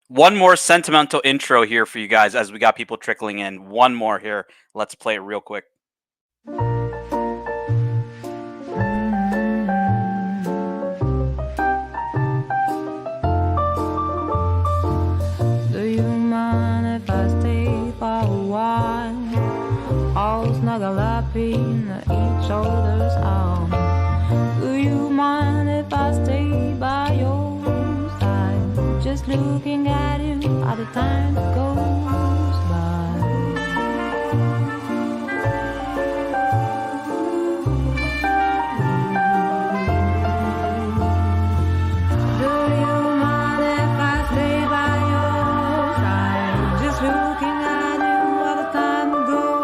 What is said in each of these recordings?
One more sentimental intro here for you guys as we got people trickling in. One more here. Let's play it real quick. Do you mind if I stay for a while? All snuggle up in each other's arms. Do you mind if I stay by your side? Just looking at you at the time that goes by. Do you mind if I stay by your side? Just looking at you at the time that goes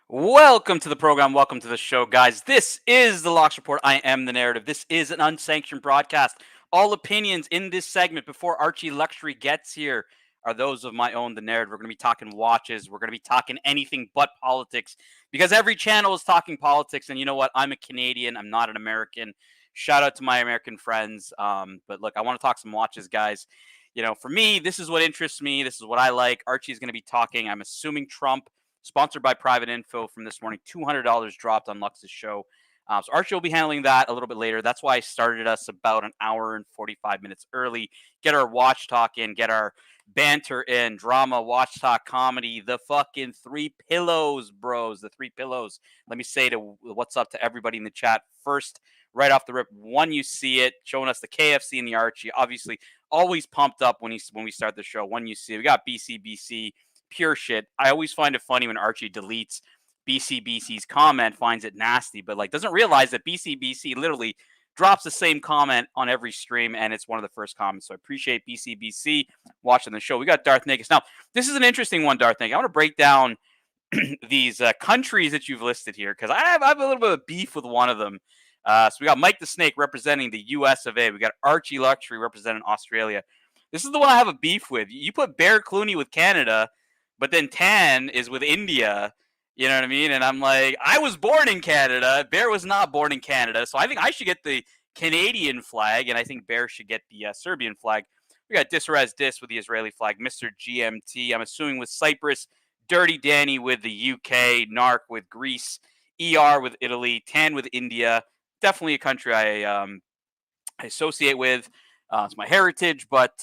Welcome to the program. Welcome to the show, guys. This is the Locks Report. I am the narrative. This is an unsanctioned broadcast. All opinions in this segment before ArchieLuxury gets here are those of my own, the narrative. We're going to be talking watches. We're going to be talking anything but politics because every channel is talking politics. And you know what? I'm a Canadian. I'm not an American. Shout out to my American friends. But look, I want to talk some watches, guys. You know, for me, this is what interests me. This is what I like. Archie's going to be talking. I'm assuming Trump. Sponsored by Private Info from this morning. $200 dropped on Lux's show. So Archie will be handling that a little bit later. That's why I started us about an hour and 45 minutes early. Get our watch talk in, get our banter in, drama, watch talk, comedy, the fucking three pillows, bros, the three pillows. Let me say to what's up to everybody in the chat. First, right off the rip, one, you see it, showing us the KFC and the Archie. Obviously, always pumped up when we start the show. One, you see it. We got BCBC. Pure shit. I always find it funny when Archie deletes BCBC's comment, finds it nasty, but like doesn't realize that BCBC literally drops the same comment on every stream, and it's one of the first comments. So I appreciate BCBC watching the show. We got Darth Nagus. Now, this is an interesting one, Darth Nagus. I want to break down these countries that you've listed here because I have a little bit of beef with one of them. So we got Mike the Snake representing the US of A. We got ArchieLuxury representing Australia. This is the one I have a beef with. You put Bear Clooney with Canada, but then Tan is with India. You know what I mean? And I'm like, I was born in Canada. Bear was not born in Canada. So I think I should get the Canadian flag, and I think Bear should get the Serbian flag. We got Disres Dis with the Israeli flag, Mr. GMT, I'm assuming with Cyprus, Dirty Danny with the UK, Narc with Greece, ER with Italy, Tan with India. Definitely a country I associate with. It's my heritage, but,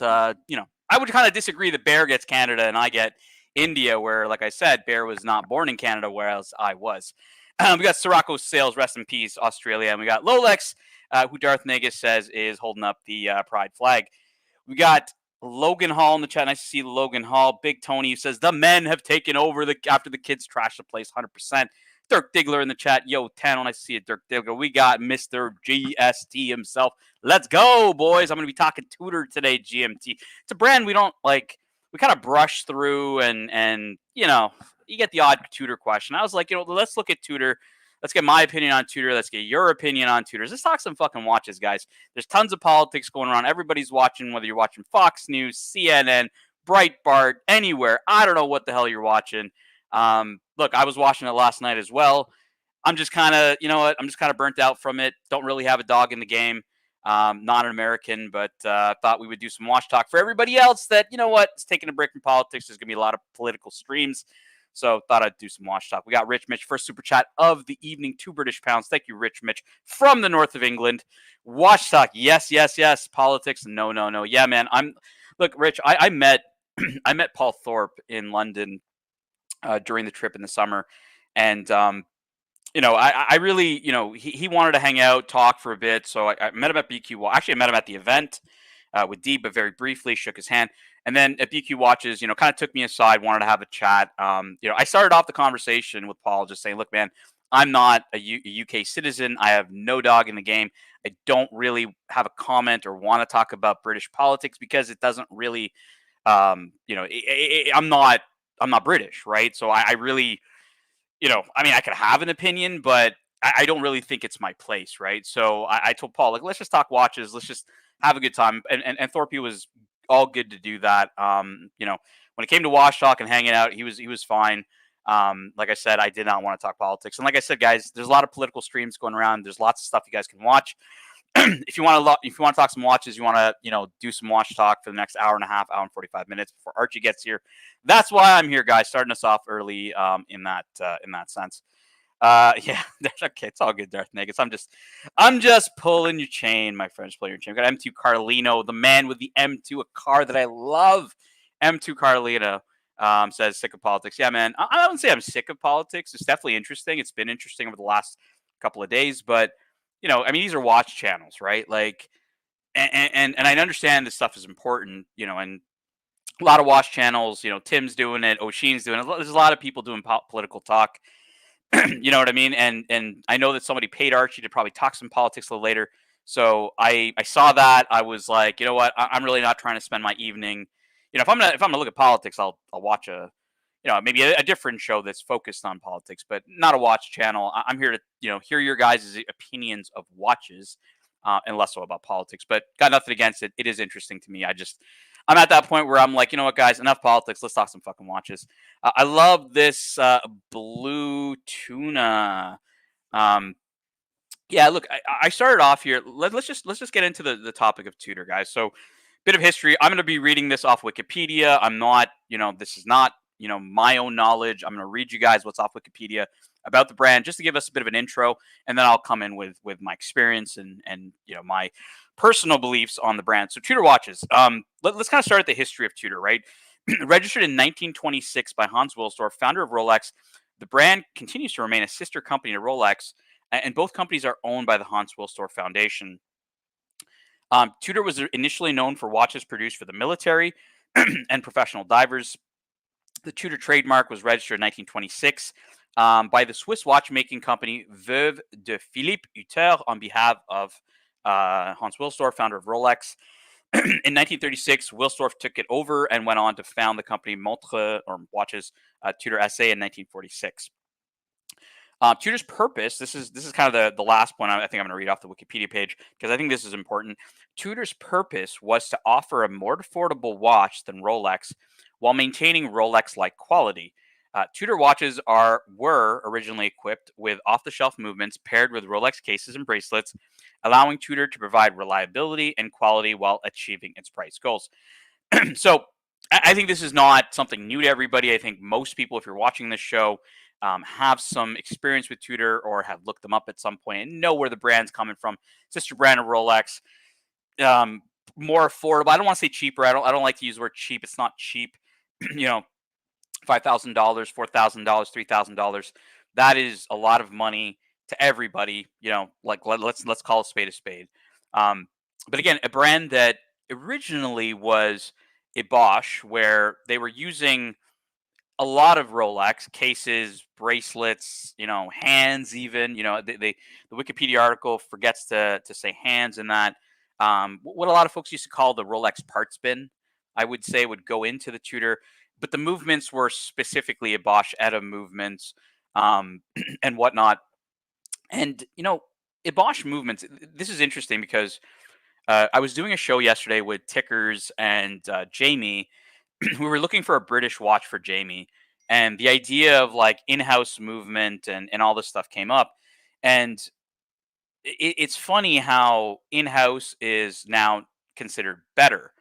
you know, I would kind of disagree that Bear gets Canada and I get India, where, like I said, Bear was not born in Canada, whereas I was. We got Sirocco Sales, rest in peace, Australia. And we got Lolex, who Darth Nagus says is holding up the pride flag. We got Logan Hall in the chat. Nice to see Logan Hall. Big Tony, who says the men have taken over after the kids trash the place 100%. Dirk Diggler in the chat. Yo, Tano, nice to see you, Dirk Diggler. We got Mr. GST himself. Let's go, boys. I'm going to be talking Tudor today, GMT. It's a brand we don't like. We kind of brush through and you know, you get the odd Tudor question. I was like, you know, let's look at Tudor. Let's get my opinion on Tudor. Let's get your opinion on Tudors. Let's talk some fucking watches, guys. There's tons of politics going on. Everybody's watching, whether you're watching Fox News, CNN, Breitbart, anywhere. I don't know what the hell you're watching. Look, I was watching it last night as well. I'm just kind of, you know what? I'm just kind of burnt out from it. Don't really have a dog in the game. Not an American, but thought we would do some watch talk for everybody else that, you know what, is taking a break from politics. There's going to be a lot of political streams. So thought I'd do some watch talk. We got Rich Mitch, first super chat of the evening, 2 British pounds. Thank you, Rich Mitch, from the north of England. Watch talk. Yes, yes, yes. Politics. No, no, no. Yeah, man. Look, Rich, I met I met Paul Thorpe in London during the trip in the summer. And you know, I really, you know, he wanted to hang out, talk for a bit. So I met him at BQ. Actually, I met him at the event with Dee, but very briefly, shook his hand. And then at BQ Watches, you know, kind of took me aside, wanted to have a chat. You know, I started off the conversation with Paul just saying, look, man, I'm not a UK citizen. I have no dog in the game. I don't really have a comment or want to talk about British politics because it doesn't really, you know, I'm not British, right? So I really, you know, I mean, I could have an opinion, but I don't really think it's my place, right? So I told Paul, like, let's just talk watches. Let's just have a good time. And Thorpe was all good to do that. You know, when it came to Wash Talk and hanging out, he was fine. Like I said, I did not want to talk politics. And like I said, guys, there's a lot of political streams going around. There's lots of stuff you guys can watch. If you want to talk some watches, you want to, you know, do some watch talk for the next hour and a half, hour and 45 minutes before Archie gets here. That's why I'm here, guys, starting us off early in that sense. Yeah, okay, it's all good, Darth Negus. I'm just pulling your chain, my friends. Pulling your chain. We got M2 Carlino, the man with the M2, a car that I love. M2 Carlino says sick of politics. Yeah, man, I don't say I'm sick of politics. It's definitely interesting. It's been interesting over the last couple of days, but you know, I mean, these are watch channels, right? Like, and I understand this stuff is important, you know, and a lot of watch channels, you know, Tim's doing it, O'Sheen's doing it. There's a lot of people doing political talk. You know what I mean? And I know that somebody paid Archie to probably talk some politics a little later. So I saw that. I was like, you know what? I'm really not trying to spend my evening. You know, if I'm gonna look at politics, I'll watch a, you know, maybe a different show that's focused on politics, but not a watch channel. I'm here to, you know, hear your guys' opinions of watches, and less so about politics. But got nothing against it. It is interesting to me. I'm at that point where I'm like, you know what, guys, enough politics. Let's talk some fucking watches. I love this blue tuna. Yeah, look, I started off here. Let's just get into the topic of Tudor, guys. So, bit of history. I'm going to be reading this off Wikipedia. I'm not, you know, this is not, you know, my own knowledge. I'm going to read you guys what's off Wikipedia about the brand, just to give us a bit of an intro, and then I'll come in with my experience and you know, my personal beliefs on the brand. So Tudor watches. Let's kind of start at the history of Tudor, right? Registered in 1926 by Hans Wilsdorf, founder of Rolex, the brand continues to remain a sister company to Rolex, and both companies are owned by the Hans Wilsdorf Foundation. Tudor was initially known for watches produced for the military and professional divers. The Tudor trademark was registered in 1926 by the Swiss watchmaking company Veuve de Philippe Hutter on behalf of Hans Wilsdorf, founder of Rolex. In 1936, Wilsdorf took it over and went on to found the company Montre or watches Tudor SA in 1946. Tudor's purpose, this is kind of the last point I think I'm going to read off the Wikipedia page because I think this is important. Tudor's purpose was to offer a more affordable watch than Rolex while maintaining Rolex-like quality. Tudor watches were originally equipped with off-the-shelf movements paired with Rolex cases and bracelets, allowing Tudor to provide reliability and quality while achieving its price goals. So I think this is not something new to everybody. I think most people, if you're watching this show, have some experience with Tudor or have looked them up at some point and know where the brand's coming from. Sister brand of Rolex, more affordable. I don't want to say cheaper. I don't like to use the word cheap. It's not cheap. You know, $5,000, $4,000, $3,000. That is a lot of money to everybody. You know, like let's call a spade a spade. But again, a brand that originally was a Bosch, where they were using a lot of Rolex cases, bracelets, you know, hands, even, you know, the Wikipedia article forgets to say hands in that. What a lot of folks used to call the Rolex parts bin, I would say, would go into the Tudor, but the movements were specifically a Bosch ETA movements, and whatnot. And, you know, a Bosch movements, this is interesting because I was doing a show yesterday with Tickers and Jamie. We were looking for a British watch for Jamie, and the idea of like in-house movement and all this stuff came up. And it's funny how in-house is now considered better.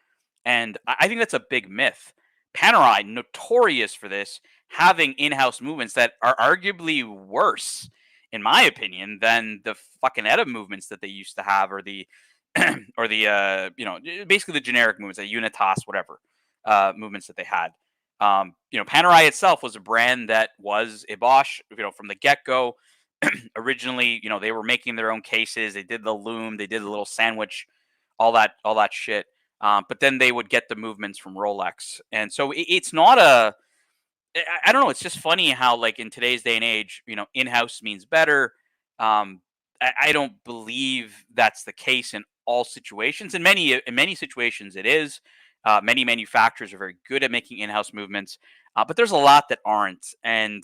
And I think that's a big myth. Panerai, notorious for this, having in-house movements that are arguably worse, in my opinion, than the fucking ETA movements that they used to have, or the or the you know, basically the generic movements, the Unitas, whatever movements that they had. You know, Panerai itself was a brand that was a Bosch, you know, from the get-go. Originally, you know, they were making their own cases. They did the loom, they did the little sandwich, all that shit. But then they would get the movements from Rolex, and so it's not a. I don't know. It's just funny how, like, in today's day and age, you know, in-house means better. I don't believe that's the case in all situations. In many situations, it is. Many manufacturers are very good at making in-house movements, but there's a lot that aren't. And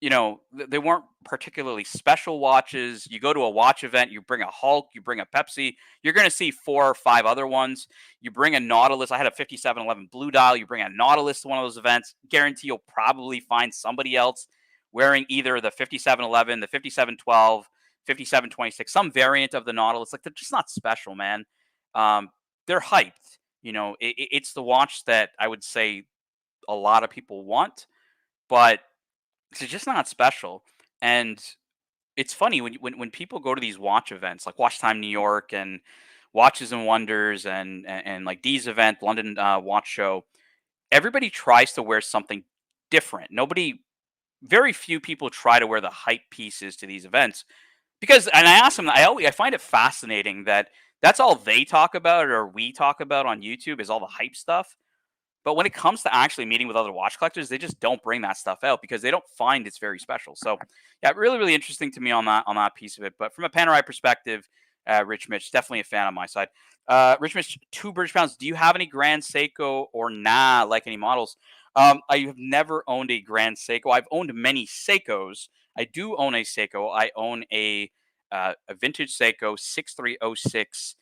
they weren't particularly special watches. You go to a watch event, you bring a Hulk, you bring a Pepsi, you're going to see 4 or 5 other ones. You bring a Nautilus. I had a 5711 Blue Dial. You bring a Nautilus to one of those events. Guarantee you'll probably find somebody else wearing either the 5711, the 5712, 5726, some variant of the Nautilus. Like, they're just not special, man. Um, they're hyped. It's the watch that I would say a lot of people want, but it's just not special. And it's funny when people go to these watch events like Watch Time New York and Watches and Wonders and like these event London Watch Show. Everybody tries to wear something different. Very few people try to wear the hype pieces to these events because. And I ask them, I find it fascinating that that's all they talk about or we talk about on YouTube is all the hype stuff. But when it comes to actually meeting with other watch collectors, they just don't bring that stuff out because they don't find it's very special. So, yeah, really, really interesting to me on that piece of it. But from a Panerai perspective, Rich Mitch, definitely a fan on my side. Rich Mitch, 2 British pounds. Do you have any Grand Seiko or like any models? I have never owned a Grand Seiko. I've owned many Seikos. I do own a Seiko. I own a vintage Seiko 6306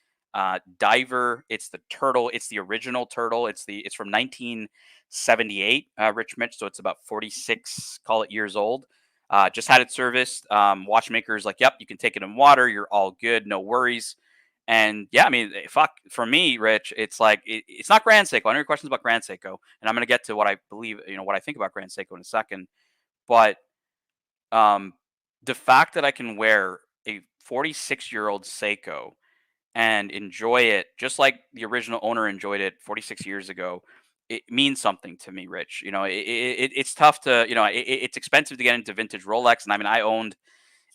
diver. It's the turtle. It's the original turtle. It's from 1978, Rich Mitch. So it's about 46, call it, years old. Just had it serviced. Watchmakers like, yep, you can take it in water. You're all good. No worries. And yeah, I mean, fuck, for me, Rich, it's like, it's not Grand Seiko. I know your questions about Grand Seiko, and I'm going to get to what I believe, what I think about Grand Seiko in a second. But um, the fact that I can wear a 46-year-old Seiko and enjoy it just like the original owner enjoyed it 46 years ago, it means something to me, Rich. It's tough to, it's expensive to get into vintage Rolex. And I mean, I owned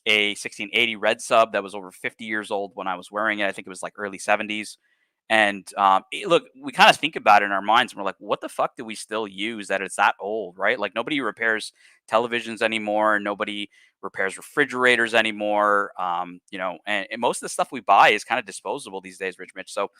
a 1680 red sub that was over 50 years old when I was wearing it. I think it was like early 70s. And look, we kind of think about it in our minds and we're like, what the fuck do we still use that it's that old, right? Like, nobody repairs televisions anymore. Nobody repairs refrigerators anymore. And most of the stuff we buy is kind of disposable these days, Rich Mitch. So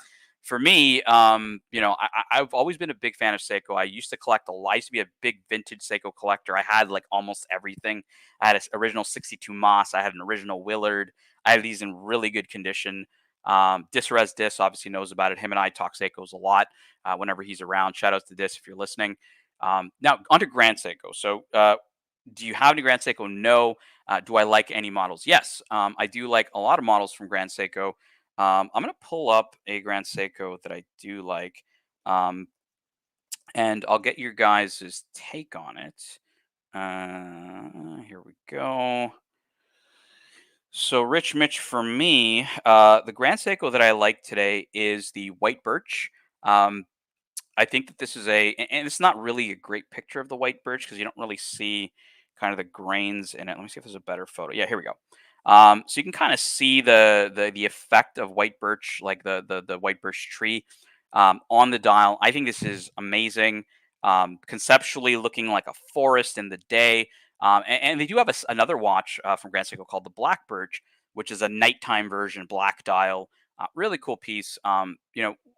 for me, I've always been a big fan of Seiko. I used to collect I used to be a big vintage Seiko collector. I had like almost everything. I had an original 62 Moss. I had an original Willard. I have these in really good condition. Disres Dis obviously knows about it. Him and I talk Seikos a lot whenever he's around. Shout outs to Dis if you're listening. Now, onto Grand Seiko. So, do you have any Grand Seiko? No. Do I like any models? Yes. I do like a lot of models from Grand Seiko. I'm going to pull up a Grand Seiko that I do like, and I'll get your guys' take on it. Here we go. So, Rich Mitch, for me, the Grand Seiko that I like today is the white birch. Um, I think that this is and it's not really a great picture of the white birch because you don't really see kind of the grains in it. Let me see if there's a better photo. Yeah, here we go. So you can kind of see the effect of white birch, like the white birch tree, on the dial. I think this is amazing. Conceptually looking like a forest in the day. And they do have another watch from Grand Seiko called the Black Birch, which is a nighttime version, black dial. Really cool piece.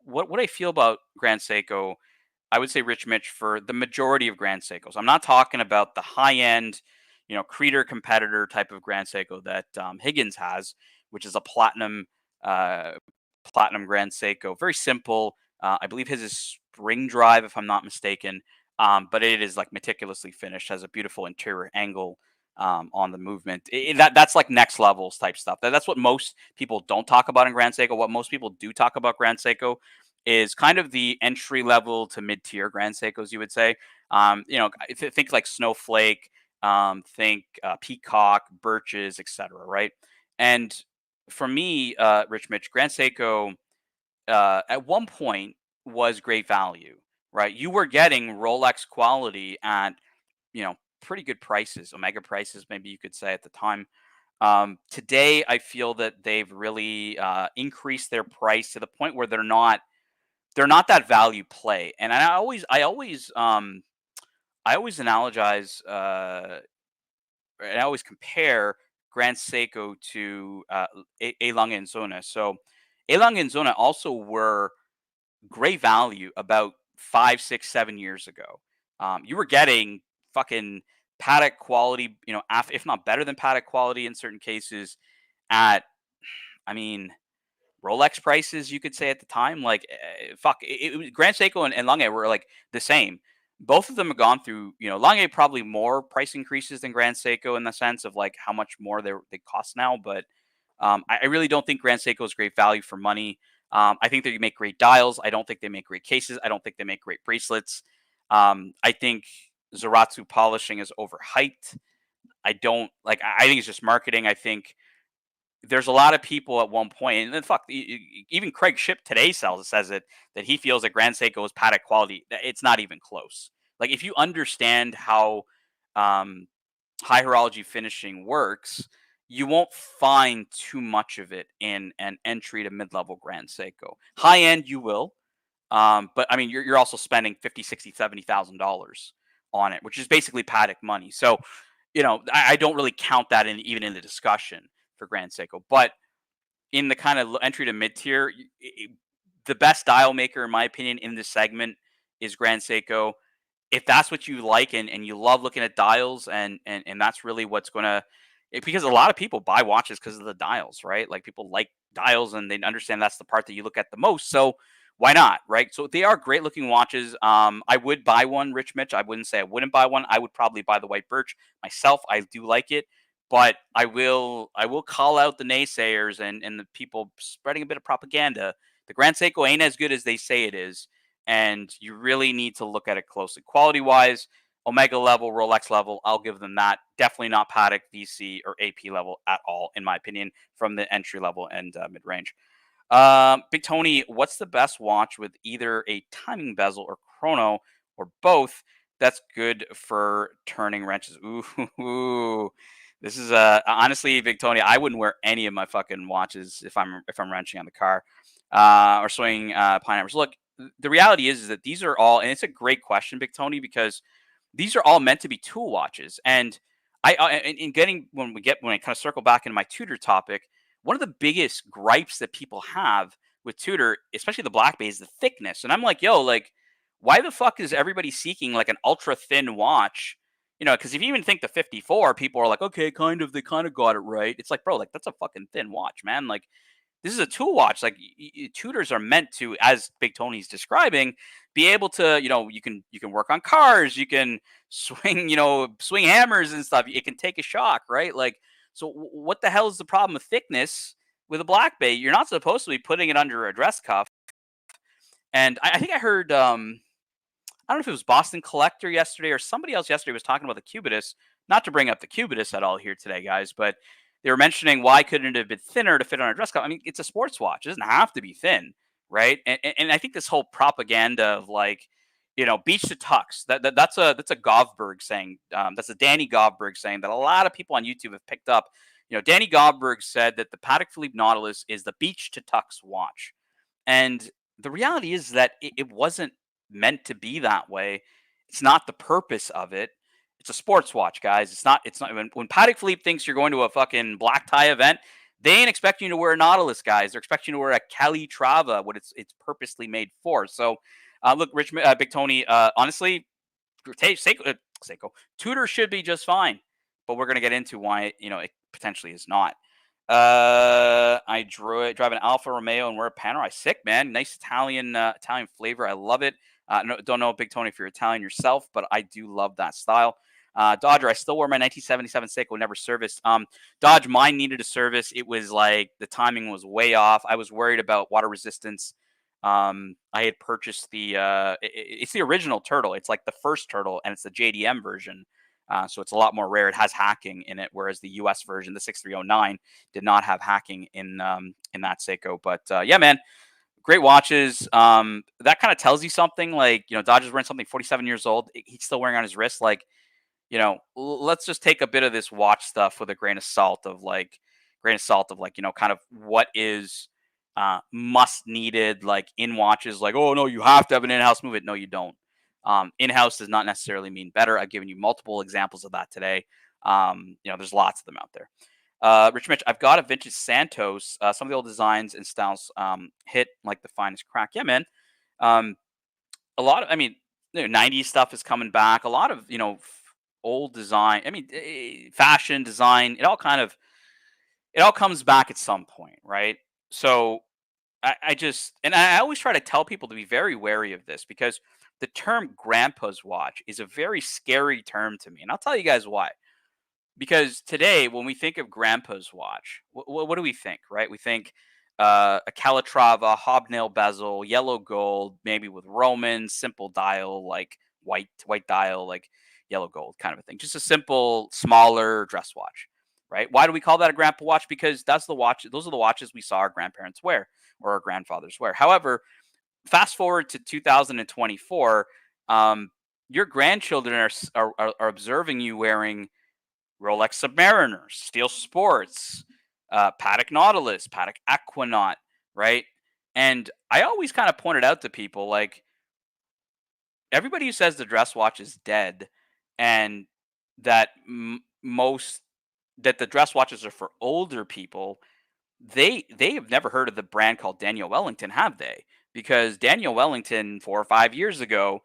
What I feel about Grand Seiko, I would say, Rich Mitch, for the majority of Grand Seikos. I'm not talking about the high end, Creator competitor type of Grand Seiko that Higgins has, which is a uh, platinum Grand Seiko. Very simple. I believe his is spring drive, if I'm not mistaken. But it is like meticulously finished, has a beautiful interior angle on the movement. That's like next levels type stuff. That's what most people don't talk about in Grand Seiko. What most people do talk about Grand Seiko is kind of the entry level to mid tier Grand Seikos, you would say. Think like Snowflake, think Peacock, Birches, etc. Right? And for me, Rich Mitch, Grand Seiko at one point was great value, right? You were getting Rolex quality at, pretty good prices, Omega prices, maybe you could say at the time. Today, I feel that they've really increased their price to the point where they're not that value play. And I always analogize, and I always compare Grand Seiko to Elang and Zona. So Elang and Zona also were great value about 5, 6, 7 years ago. You were getting fucking Patek quality, if not better than Patek quality in certain cases at, I mean, Rolex prices, you could say at the time. Like, fuck, it was Grand Seiko and Lange were like the same. Both of them have gone through, Lange probably more price increases than Grand Seiko in the sense of like how much more they cost now. But I really don't think Grand Seiko is great value for money. I think they make great dials. I don't think they make great cases. I don't think they make great bracelets. I think Zaratsu polishing is overhyped. I don't like. I think it's just marketing. I think there's a lot of people at one point, and then fuck, even Craig Shipp today says it that he feels that Grand Seiko is Patek quality. It's not even close. Like if you understand how um, high horology finishing works, you won't find too much of it in an entry to mid level Grand Seiko. High end, you will, but I mean, you're also spending 50, 60, $70,000 on it, which is basically Patek money. So, I don't really count that in even in the discussion for Grand Seiko. But in the kind of entry to mid tier, the best dial maker, in my opinion, in this segment is Grand Seiko. If that's what you like and you love looking at dials and that's really what's gonna because a lot of people buy watches because of the dials, right? Like people like dials and they understand that's the part that you look at the most. So why not, right? So they are great looking watches. I would buy one, Rich Mitch. I wouldn't say I wouldn't buy one. I would probably buy the White Birch myself. I do like it, but I will call out the naysayers and the people spreading a bit of propaganda. The Grand Seiko ain't as good as they say it is, and you really need to look at it closely. Quality wise, Omega level, Rolex level, I'll give them that. Definitely not Patek, VC, or AP level at all, in my opinion, from the entry level and mid range. Big Tony, what's the best watch with either a timing bezel or chrono or both that's good for turning wrenches? Ooh, this is honestly, Big Tony, I wouldn't wear any of my fucking watches if I'm wrenching on the car or swinging pine hammers. Look, the reality is that these are all, and it's a great question, Big Tony, because these are all meant to be tool watches. And in getting when I kind of circle back into my Tudor topic, one of the biggest gripes that people have with Tudor, especially the Black Bay, is the thickness. And I'm like, yo, like, why the fuck is everybody seeking like an ultra thin watch? Because if you even think the 54, people are like, okay, they kind of got it right. It's like, bro, like that's a fucking thin watch, man. Like this is a tool watch. Like Tudors are meant to, as Big Tony's describing, be able to, you can work on cars, you can swing, swing hammers and stuff. It can take a shock, right? Like, so what the hell is the problem with thickness with a Black Bay? You're not supposed to be putting it under a dress cuff. And I think I heard, I don't know if it was Boston Collector yesterday or somebody else yesterday was talking about the Cubitus. Not to bring up the Cubitus at all here today, guys, but they were mentioning why couldn't it have been thinner to fit on a dress cuff? I mean, it's a sports watch. It doesn't have to be thin, right? And I think this whole propaganda of like, beach to tux, that's a Govberg saying. That's a Danny Govberg saying that a lot of people on YouTube have picked up. Danny Govberg said that the Patek Philippe Nautilus is the beach to tux watch. And the reality is that it wasn't meant to be that way. It's not the purpose of it. It's a sports watch, guys. It's not when Patek Philippe thinks you're going to a fucking black tie event, they ain't expecting you to wear a Nautilus, guys. They're expecting you to wear a Calatrava, what it's purposely made for. So, look, Big Tony, honestly, Seiko, Tudor should be just fine, but we're gonna get into why it potentially is not. I drive an Alfa Romeo and wear a Panerai. Sick, man. Nice Italian flavor. I love it. Don't know, Big Tony, if you're Italian yourself, but I do love that style. Dodger, I still wear my 1977 Seiko, never serviced. Dodge, mine needed a service. It was like the timing was way off. I was worried about water resistance. I had purchased it's the original Turtle. It's like the first Turtle, and it's the JDM version. So it's a lot more rare. It has hacking in it, whereas the US version, the 6309, did not have hacking in that Seiko. But yeah, man, great watches. That kind of tells you something. Like, Dodger's wearing something 47 years old. He's still wearing on his wrist. Like, let's just take a bit of this watch stuff with a grain of salt of kind of what is must needed, like in watches. Like, oh no, you have to have an in-house movement. No, you don't. In-house does not necessarily mean better. I've given you multiple examples of that today. There's lots of them out there. Rich Mitch, I've got a vintage Santos. Some of the old designs and styles hit like the finest crack. Yeah, man. A lot of, 90s stuff is coming back. A lot of, old design. I mean, fashion, design, it all comes back at some point, right? So I always try to tell people to be very wary of this because the term grandpa's watch is a very scary term to me. And I'll tell you guys why. Because today, when we think of grandpa's watch, what do we think, right? We think a Calatrava, hobnail bezel, yellow gold, maybe with Roman, simple dial, like white dial, like yellow gold kind of a thing. Just a simple, smaller dress watch, right? Why do we call that a grandpa watch? Because that's the watch. Those are the watches we saw our grandparents wear or our grandfathers wear. However, fast forward to 2024, um, your grandchildren are observing you wearing Rolex Submariners, Steel Sports, Patek Nautilus, Patek Equinaut, right? And I always kind of pointed out to people like everybody who says the dress watch is dead and that most that the dress watches are for older people, they have never heard of the brand called Daniel Wellington, have they? Because Daniel Wellington 4 or 5 years ago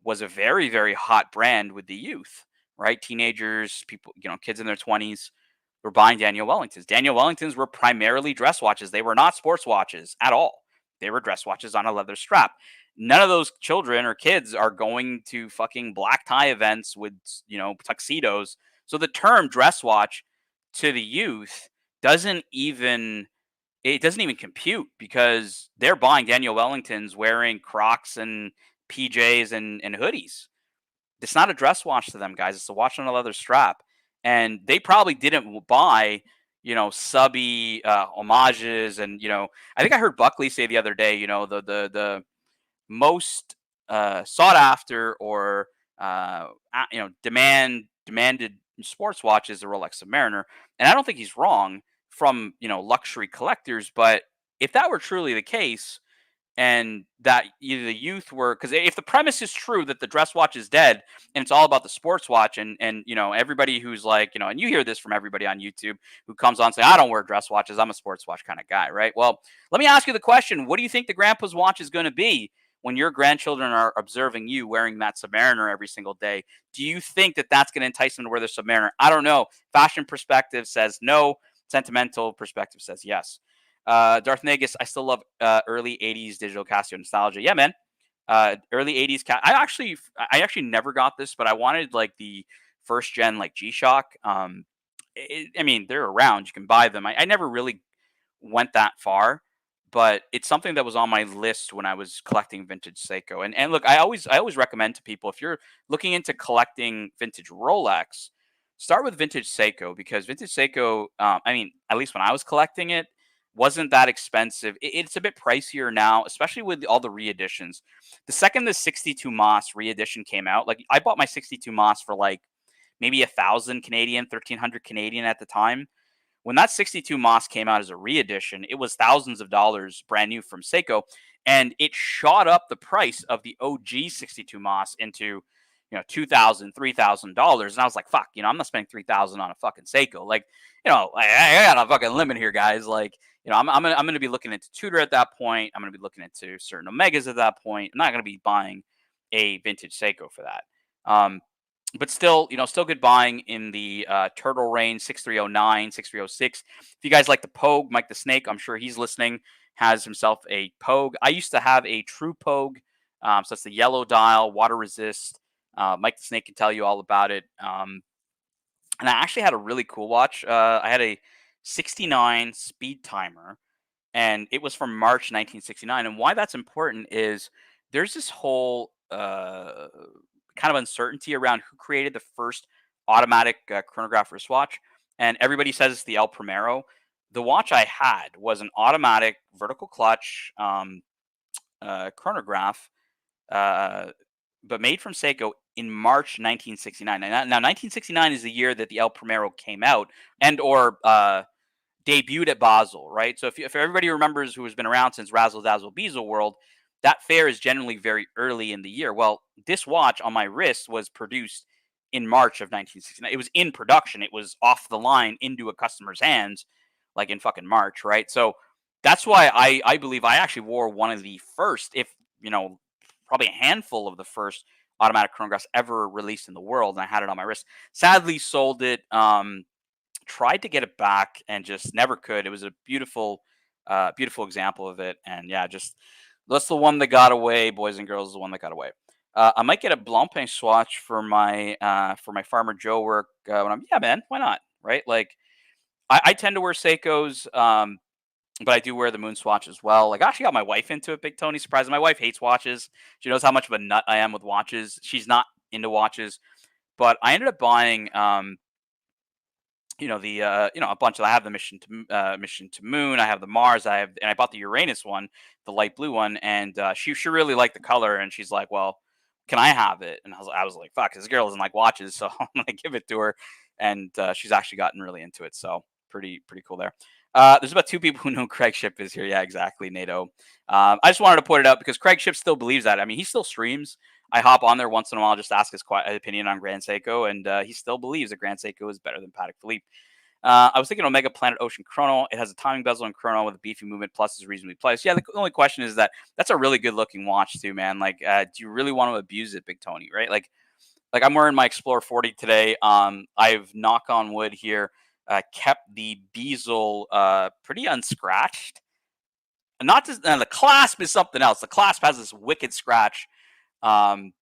was a very, very hot brand with the youth, right? Teenagers, people, kids in their 20s were buying Daniel Wellingtons. Daniel Wellingtons were primarily dress watches. They were not sports watches at all. They were dress watches on a leather strap. None of those children or kids are going to fucking black tie events with, tuxedos. So the term dress watch to the youth doesn't even compute because they're buying Daniel Wellingtons wearing Crocs and PJs and hoodies. It's not a dress watch to them, guys. It's a watch on a leather strap. And they probably didn't buy, subby homages. And, I think I heard Buckley say the other day, the most sought after or, demanded sports watch is the Rolex Submariner. And I don't think he's wrong from, luxury collectors. But if that were truly the case, and that either the youth were, because if the premise is true that the dress watch is dead and it's all about the sports watch, and everybody who's like, and you hear this from everybody on YouTube who comes on saying, I don't wear dress watches, I'm a sports watch kind of guy, right? Well, let me ask you the question: what do you think the grandpa's watch is going to be when your grandchildren are observing you wearing that Submariner every single day? Do you think that that's going to entice them to wear the Submariner? I don't know. Fashion perspective says no. Sentimental perspective says yes. Darth Nagus, I still love early 80s digital Casio nostalgia. Yeah, man. Early 80s I actually never got this, but I wanted like the first gen like G-Shock. I mean, they're around, you can buy them. I never really went that far, but it's something that was on my list when I was collecting vintage Seiko. And look, I always recommend to people, if you're looking into collecting vintage Rolex, start with vintage Seiko, because vintage Seiko, I mean, at least when I was collecting it, wasn't that expensive. It's a bit pricier now, especially with all the reeditions. The second the 62 Moss reedition came out, like I bought my 62 Moss for like maybe 1,000 Canadian, 1,300 Canadian at the time. When that 62 Moss came out as a reedition, it was thousands of dollars brand new from Seiko, and it shot up the price of the OG 62 Moss into $2,000, $3,000. And I was like, fuck, I'm not spending $3,000 on a fucking Seiko. Like, I got a fucking limit here, guys. Like, I'm going to be looking into Tudor at that point. I'm going to be looking into certain Omegas at that point. I'm not going to be buying a vintage Seiko for that. But still, still good buying in the Turtle range, 6309, 6306. If you guys like the Pogue, Mike the Snake, I'm sure he's listening, has himself a Pogue. I used to have a True Pogue. So that's the yellow dial, water resist. Mike the Snake can tell you all about it. And I actually had a really cool watch. I had a 69 speed timer, and it was from March 1969. And why that's important is there's this whole kind of uncertainty around who created the first automatic chronograph wristwatch. And everybody says it's the El Primero. The watch I had was an automatic vertical clutch chronograph, but made from Seiko in March 1969. Now 1969 is the year that the El Primero came out and or debuted at Basel, right? So if everybody remembers who has been around since Razzle Dazzle Beazle World, that fair is generally very early in the year. Well, this watch on my wrist was produced in March of 1969. It was in production. It was off the line into a customer's hands, like in fucking March, right? So that's why I believe I actually wore one of the first, if probably a handful of the first automatic chronograph ever released in the world, and I had it on my wrist. Sadly, sold it. Tried to get it back and just never could. It was a beautiful, beautiful example of it. And yeah, just that's the one that got away, boys and girls. The one that got away. I might get a Blancpain swatch for my Farmer Joe work. Yeah, man, why not? Right? Like I tend to wear Seikos. But I do wear the moon swatch as well. Like, I actually got my wife into it, Big Tony. Surprised. My wife hates watches. She knows how much of a nut I am with watches. She's not into watches, but I ended up buying, a bunch of. I have the Mission to Moon. I have the Mars. And I bought the Uranus one, the light blue one, and she really liked the color, and she's like, "Well, can I have it?" And I was like, "Fuck, this girl doesn't like watches, so I'm gonna give it to her." And she's actually gotten really into it, so pretty cool there. There's about 2 people who know Craig Ship is here. Yeah, exactly, NATO. I just wanted to point it out because Craig Ship still believes that. I mean, he still streams. I hop on there once in a while, just ask his opinion on Grand Seiko, and he still believes that Grand Seiko is better than Patek Philippe. I was thinking Omega Planet Ocean Chrono. It has a timing bezel and chrono with a beefy movement, plus is reasonably priced. Yeah, the only question is that's a really good looking watch too, man. Like, do you really want to abuse it, Big Tony? Right? Like I'm wearing my Explorer 40 today. I've, knock on wood here, kept the bezel pretty unscratched. Not just the clasp is something else. The clasp has this wicked scratch right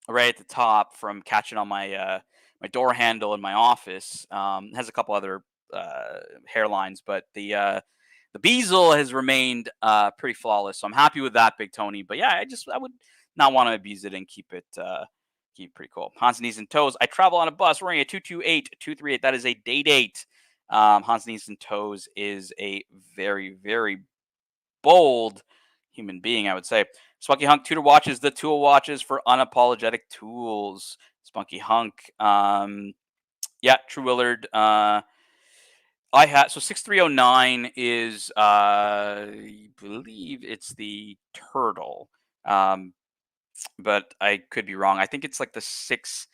at the top from catching on my my door handle in my office. It has a couple other hairlines, but the bezel has remained pretty flawless. So I'm happy with that, Big Tony. But yeah, I would not want to abuse it and keep it pretty cool. Hans Knees and Toes. I travel on a bus wearing a 228. That is a day date. Hans Knees and Toes is a very, very bold human being, I would say. Spunky Hunk Tudor watches, the tool watches for unapologetic tools. Spunky Hunk. Yeah, True Willard. I had 6309 is I believe it's the turtle. But I could be wrong. I think it's like the 6.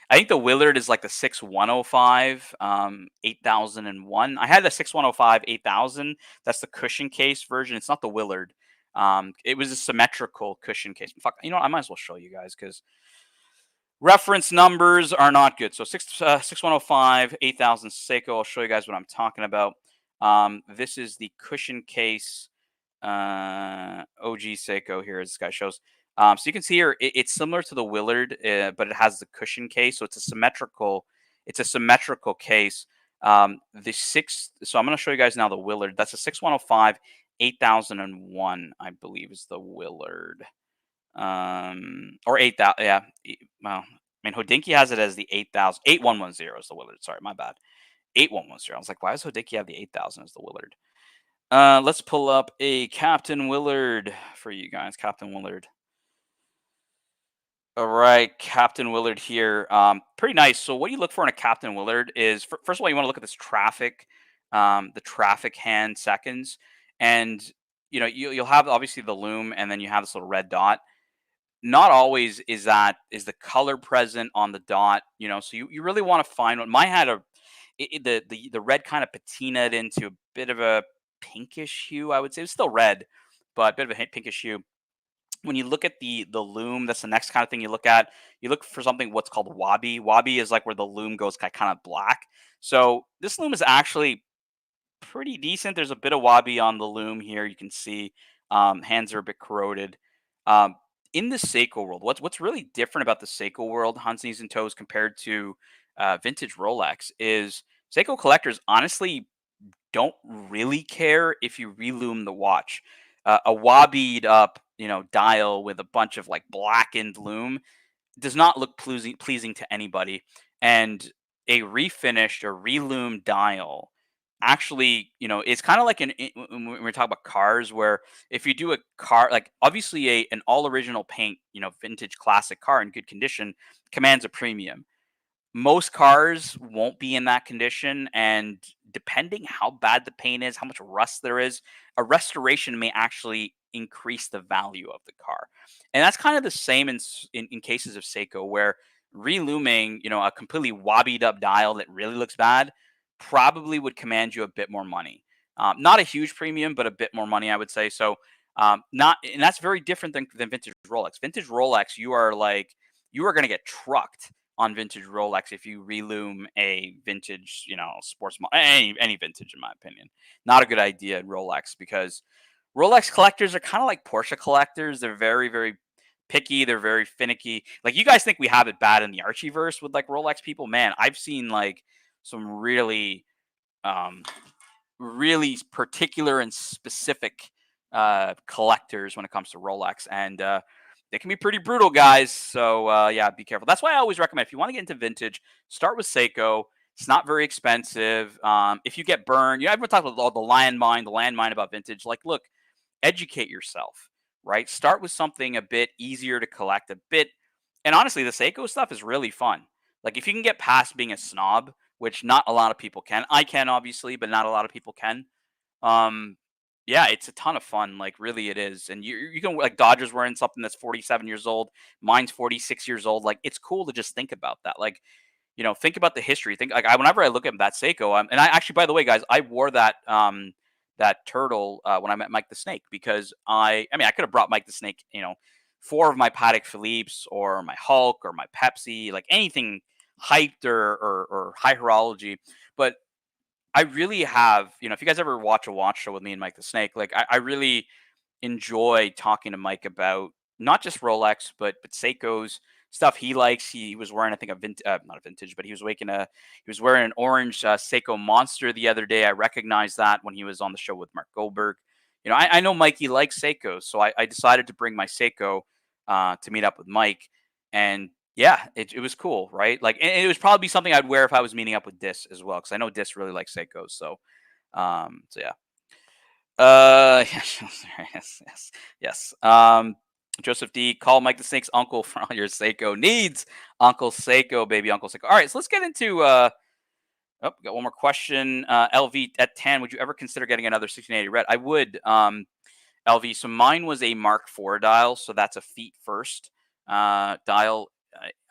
I think the Willard is like the 6105, 8001. I had the 6105 8000. That's the cushion case version. It's not the Willard. It was a symmetrical cushion case. Fuck, I might as well show you guys because reference numbers are not good. So 6105 8000 Seiko. I'll show you guys what I'm talking about. This is the cushion case OG Seiko here, as this guy shows. So you can see here, it's similar to the Willard, but it has the cushion case, so it's a symmetrical case. So I'm going to show you guys now the Willard. That's a 6105 8001, I believe, is the Willard. Or 8000, yeah. Well, I mean, Hodinkee has it as the 8000. 8110 is the Willard. Sorry, my bad. 8110. I was like, why does Hodinkee have the 8000 as the Willard? Let's pull up a Captain Willard for you guys. Captain Willard. All right, Captain Willard here. Pretty nice. So what you look for in a Captain Willard is, first of all, you want to look at this traffic, the traffic hand seconds, and you'll have obviously the loom, and then you have this little red dot. Not always is the color present on the dot. So you really want to find one. Mine had the red kind of patinaed into a bit of a pinkish hue. I would say it's still red, but a bit of a pinkish hue. When you look at the loom, that's the next kind of thing you look at. You look for something what's called wabi. Wabi is like where the loom goes kind of black. So this loom is actually pretty decent. There's a bit of wabi on the loom here. You can see hands are a bit corroded. In the Seiko world, what's really different about the Seiko world, Hans Knees and Toes, compared to vintage Rolex, is Seiko collectors honestly don't really care if you relume the watch. A wabied up dial with a bunch of like blackened loom does not look pleasing to anybody, and a refinished or reloomed dial actually it's kind of like when we're talking about cars, where if you do a car, like obviously an all original paint vintage classic car in good condition commands a premium. Most cars won't be in that condition, and depending how bad the paint is, how much rust there is, a restoration may actually increase the value of the car. And that's kind of the same in cases of Seiko, where relooming, a completely wobbied up dial that really looks bad probably would command you a bit more money. Not a huge premium, but a bit more money, I would say. So and that's very different than vintage Rolex. Vintage Rolex, you are like you are going to get trucked on vintage Rolex if you relume a vintage, sports any vintage, in my opinion. Not a good idea in Rolex, because Rolex collectors are kind of like Porsche collectors. They're very, very picky. They're very finicky. Like, you guys think we have it bad in the Archieverse with like Rolex people. Man, I've seen like some um, really particular and specific collectors when it comes to Rolex, and they can be pretty brutal, guys. So yeah, be careful. That's why I always recommend, if you want to get into vintage, start with Seiko. It's not very expensive. If you get burned, everyone talks about the landmine about vintage. Like, look, educate yourself, right? Start with something a bit easier to collect, a bit. And honestly, the Seiko stuff is really fun. Like, if you can get past being a snob, which not a lot of people can. I can, obviously, but not a lot of people can. Um, yeah, it's a ton of fun. Like, really, it is. And you can, like, Dodger's wearing something that's 47 years old. Mine's 46 years old. Like, it's cool to just think about that. Like, think about the history. Think, like, whenever I look at that Seiko, and I actually, by the way, guys, I wore that turtle when I met Mike the Snake, because I mean, I could have brought Mike the Snake, 4 of my Patek Philippe's or my Hulk or my Pepsi, like anything hyped or high horology. But I really have, if you guys ever watch a watch show with me and Mike the Snake, like, I really enjoy talking to Mike about not just Rolex, but Seiko's stuff he likes. He was wearing, I think, not a vintage, but he was wearing an orange Seiko Monster the other day. I recognized that when he was on the show with Mark Goldberg. I know Mikey likes Seiko, so I decided to bring my Seiko to meet up with Mike, and yeah, it was cool, right? Like, and it was probably something I'd wear if I was meeting up with Dis as well, because I know Dis really likes Seiko. So yeah. Yes, yes. Joseph D, call Mike the Snake's uncle for all your Seiko needs. Uncle Seiko, baby, Uncle Seiko. All right, so let's get into. Got one more question. LV at 10. Would you ever consider getting another 1680 red? I would. LV. So mine was a Mark IV dial, so that's a feet first dial.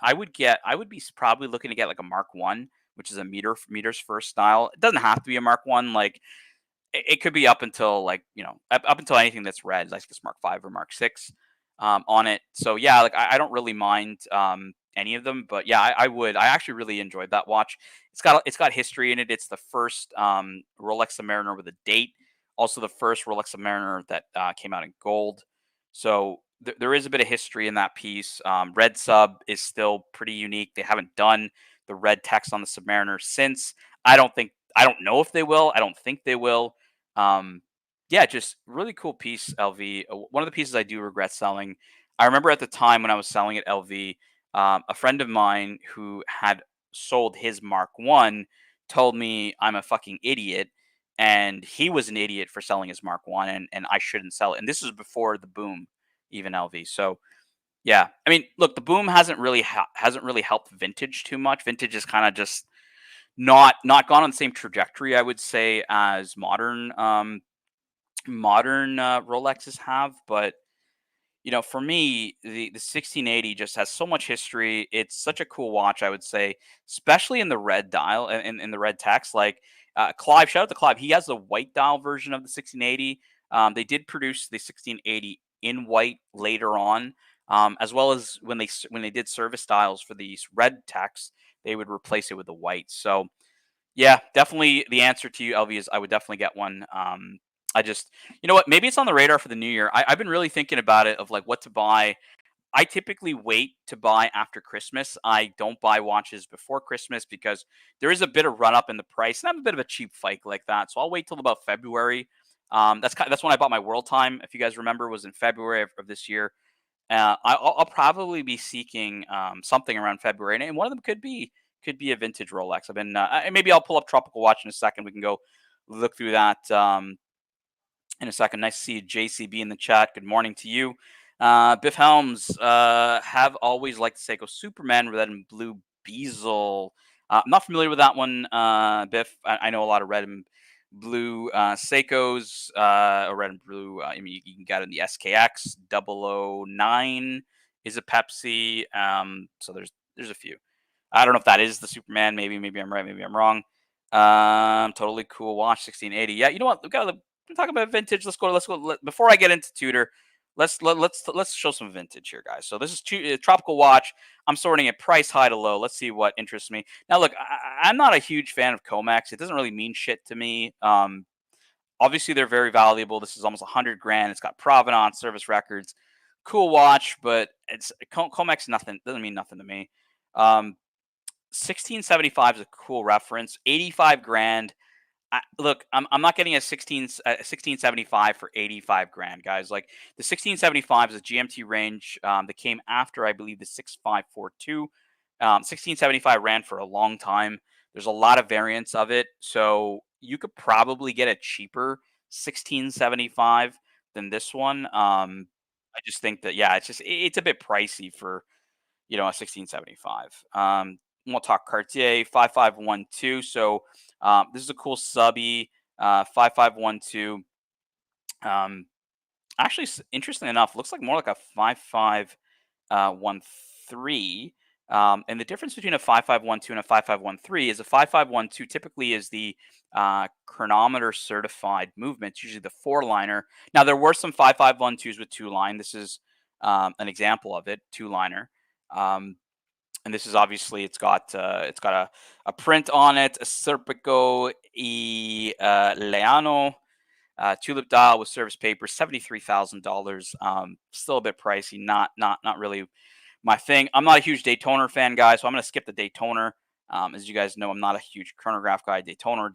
I would be probably looking to get like a Mark One, which is a meters first style. It doesn't have to be a Mark One. Like, it could be up until, like, up until anything that's red, like this Mark V or Mark Six on it. So yeah, like, I don't really mind any of them, but yeah, I would. I actually really enjoyed that watch. It's got history in it. It's the first Rolex Submariner with a date. Also, the first Rolex Submariner that came out in gold. So there is a bit of history in that piece. Red sub is still pretty unique. They haven't done the red text on the Submariner since. I don't know if they will. I don't think they will. Yeah, just really cool piece, LV. One of the pieces I do regret selling. I remember at the time when I was selling at LV, a friend of mine who had sold his Mark One told me I'm a fucking idiot, and he was an idiot for selling his Mark One, and I shouldn't sell it. And this was before the boom, even, LV. So yeah, I mean, look, the boom hasn't really helped vintage too much. Vintage is kind of just not gone on the same trajectory, I would say, as modern Rolexes have. But for me, the 1680 just has so much history. It's such a cool watch, I would say, especially in the red dial and in the red text. Like, Clive, shout out to Clive. He has the white dial version of the 1680. They did produce the 1680 in white later on, as well as when they did service dials for these red text, they would replace it with the white. So yeah, definitely the answer to you, LV, is I would definitely get one. I just, you know what? Maybe it's on the radar for the new year. I've been really thinking about it, of like what to buy. I typically wait to buy after Christmas. I don't buy watches before Christmas because there is a bit of run up in the price, and I'm a bit of a cheap fyke like that. So I'll wait till about February. That's when I bought my World Time. If you guys remember, was in February of this year. I'll probably be seeking something around February, and one of them could be a vintage Rolex. I've been maybe I'll pull up Tropical Watch in a second. We can go look through that in a second. Nice to see you, JCB, in the chat. Good morning to you. Biff Helms, have always liked the Seiko Superman red and blue bezel. I'm not familiar with that one, Biff. I know a lot of red and blue Seikos, or red and blue. I mean, you can get it in the SKX 009 is a Pepsi. So there's a few. I don't know if that is the Superman. Maybe I'm right. Maybe I'm wrong. Totally cool watch, 1680. Yeah, you know what? We gotta talk about vintage. Let's go. Before I get into Tudor, let's show some vintage here, guys. So this is tropical watch. I'm sorting it price high to low. Let's see what interests me. Now, look, I'm not a huge fan of Comex. It doesn't really mean shit to me. Obviously, they're very valuable. This is almost 100 grand. It's got provenance, service records, cool watch, but it's Comex. Nothing doesn't mean nothing to me. 1675 is a cool reference. 85 grand. Look, I'm not getting a 1675 for 85 grand, guys. Like the 1675 is a GMT range that came after, I believe, the 6542. 1675 ran for a long time. There's a lot of variants of it, so you could probably get a cheaper 1675 than this one. I just think that yeah, it's a bit pricey for a 1675. We'll talk Cartier 5512. So this is a cool subby 5512. Actually, interestingly enough, looks like more like a 5513. And the difference between a 5512 and a 5513 is a 5512 typically is the chronometer certified movements, usually the four liner. Now there were some 5512s with two line. This is an example of it, two liner. And this is obviously it's got a print on it, a Serpico e Leano tulip dial with service paper, $73,000. Still a bit pricey, not really my thing. I'm not a huge Daytoner fan, guys, so I'm going to skip the Daytoner. As you guys know, I'm not a huge chronograph guy. Daytoner,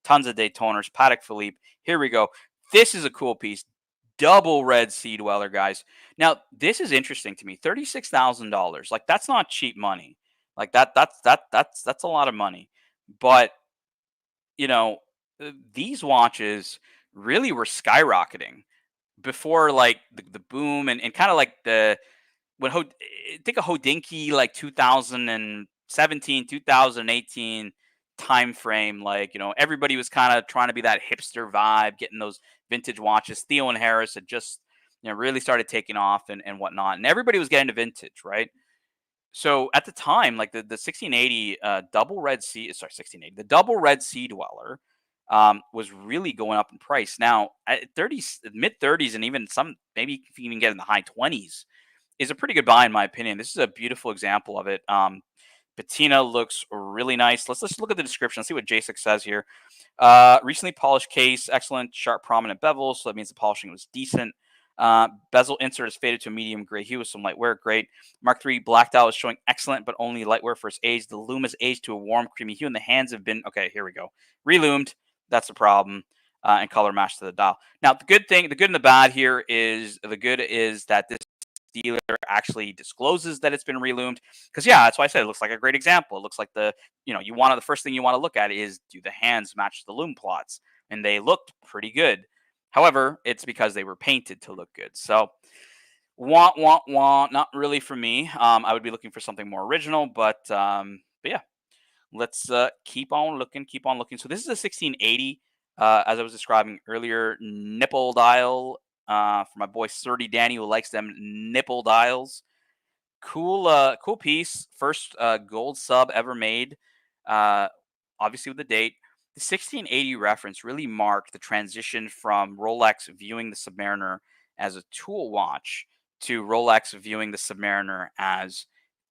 tons of Daytoners. Patek Philippe. Here we go. This is a cool piece. Double red sea dweller, guys. Now, this is interesting to me. $36,000. Like that's not cheap money. Like that's a lot of money. But these watches really were skyrocketing before like the boom and kind of like think of Hodinkee like 2017, 2018 time frame. Like, everybody was kind of trying to be that hipster vibe, getting those vintage watches. Theo and Harris had just, really started taking off and whatnot. And everybody was getting to vintage, right? So at the time, like the 1680 double red sea, sorry, 1680, the double red sea dweller was really going up in price. Now at mid 30s, and even some, maybe if you even get in the high 20s, is a pretty good buy in my opinion. This is a beautiful example of it. Patina looks really nice. Let's look at the description. Let's see what Jasek says here. Recently polished case, excellent, sharp, prominent bevel. So that means the polishing was decent. Bezel insert is faded to a medium gray hue with some light wear. Great. Mark III black dial is showing excellent, but only light wear for its age. The lume is aged to a warm, creamy hue, and the hands have been, okay, here we go, relumed. That's the problem. And color match to the dial. Now, the good and the bad here is the good is that this dealer actually discloses that it's been relumed, because yeah, that's why I said it looks like a great example. It looks like the first thing you want to look at is, do the hands match the lume plots, and they looked pretty good. However, it's because they were painted to look good. So not really for me. I would be looking for something more original, but yeah, let's keep on looking. So this is a 1680, as I was describing earlier, nipple dial. For my boy Surdy Danny, who likes them nipple dials. Cool piece. First gold sub ever made. Obviously with the date. The 1680 reference really marked the transition from Rolex viewing the Submariner as a tool watch to Rolex viewing the Submariner as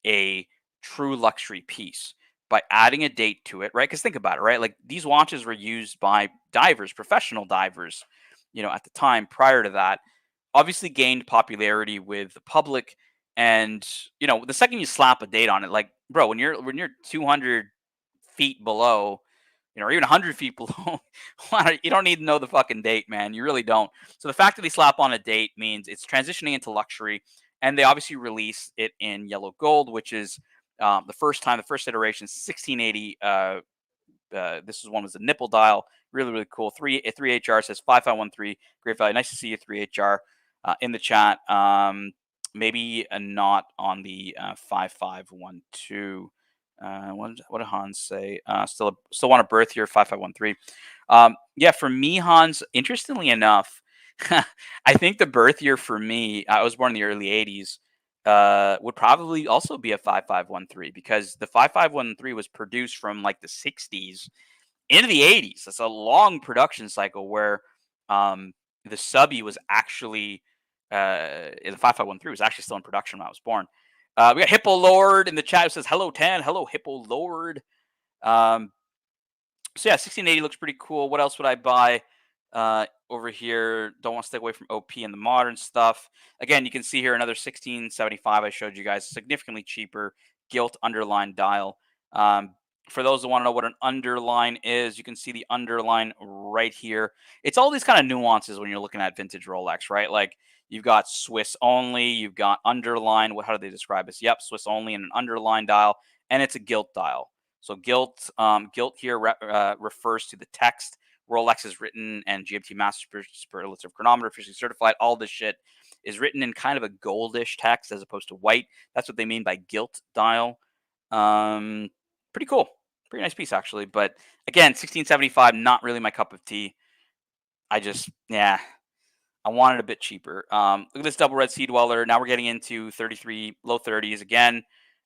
a true luxury piece by adding a date to it, right? Because think about it, right? Like these watches were used by divers, professional divers, at the time. Prior to that, obviously gained popularity with the public, and the second you slap a date on it, like, bro, when you're 200 feet below, or even 100 feet below, you don't need to know the fucking date, man. You really don't. So the fact that they slap on a date means it's transitioning into luxury, and they obviously release it in yellow gold, which is the first iteration, 1680. This was a nipple dial. Really cool. 3HR says 5513. Great value. Nice to see you, 3HR, in the chat. Maybe not on the 5512. What did Hans say? Still want a birth year, 5513. Yeah, for me, Hans, interestingly enough, I think the birth year for me, I was born in the early 80s, would probably also be a 5513, because the 5513 was produced from like the 60s into the 80s. That's a long production cycle where the subby was actually the 5513 was actually still in production when I was born. We got Hippo Lord in the chat who says, "Hello, Tan. Hello, Hippo Lord." Um, so yeah, 1680 looks pretty cool. What else would I buy over here? Don't want to stay away from OP and the modern stuff. Again, you can see here another 1675 I showed you guys, significantly cheaper gilt underline dial. For those that want to know what an underline is, you can see the underline right here. It's all these kind of nuances when you're looking at vintage Rolex, right? Like you've got Swiss only, you've got underline. How do they describe this? Yep, Swiss only and an underline dial, and it's a gilt dial. So gilt here refers to the text. Rolex is written, and GMT Master Superlative Chronometer officially certified. All this shit is written in kind of a goldish text as opposed to white. That's what they mean by gilt dial. Pretty cool, pretty nice piece actually. But again, 1675, not really my cup of tea. I want it a bit cheaper. Look at this double red sea dweller. Now we're getting into 33, low 30s again.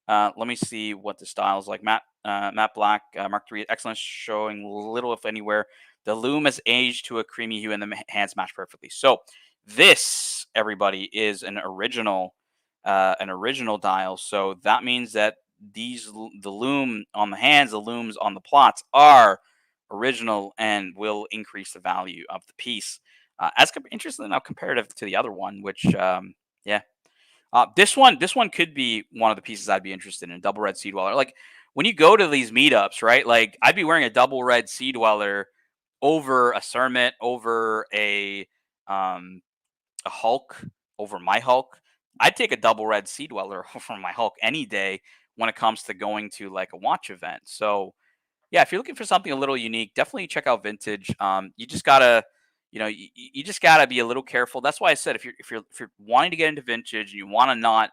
Let me see what the style is like. Matte black, Mark III, excellent, showing little if anywhere. The lume has aged to a creamy hue and the hands match perfectly. So this, everybody, is an original dial. So that means that the lume on the hands, the looms on the plots are original and will increase the value of the piece. Interestingly enough, comparative to the other one, which this one could be one of the pieces I'd be interested in. Double red sea dweller. Like when you go to these meetups, right? Like I'd be wearing a double red sea dweller over a Cermet, over a Hulk, over my Hulk. I'd take a double red sea dweller over my Hulk any day when it comes to going to like a watch event. So yeah, if you're looking for something a little unique, definitely check out vintage. You just gotta, you just gotta be a little careful. That's why I said if you're wanting to get into vintage and you want to not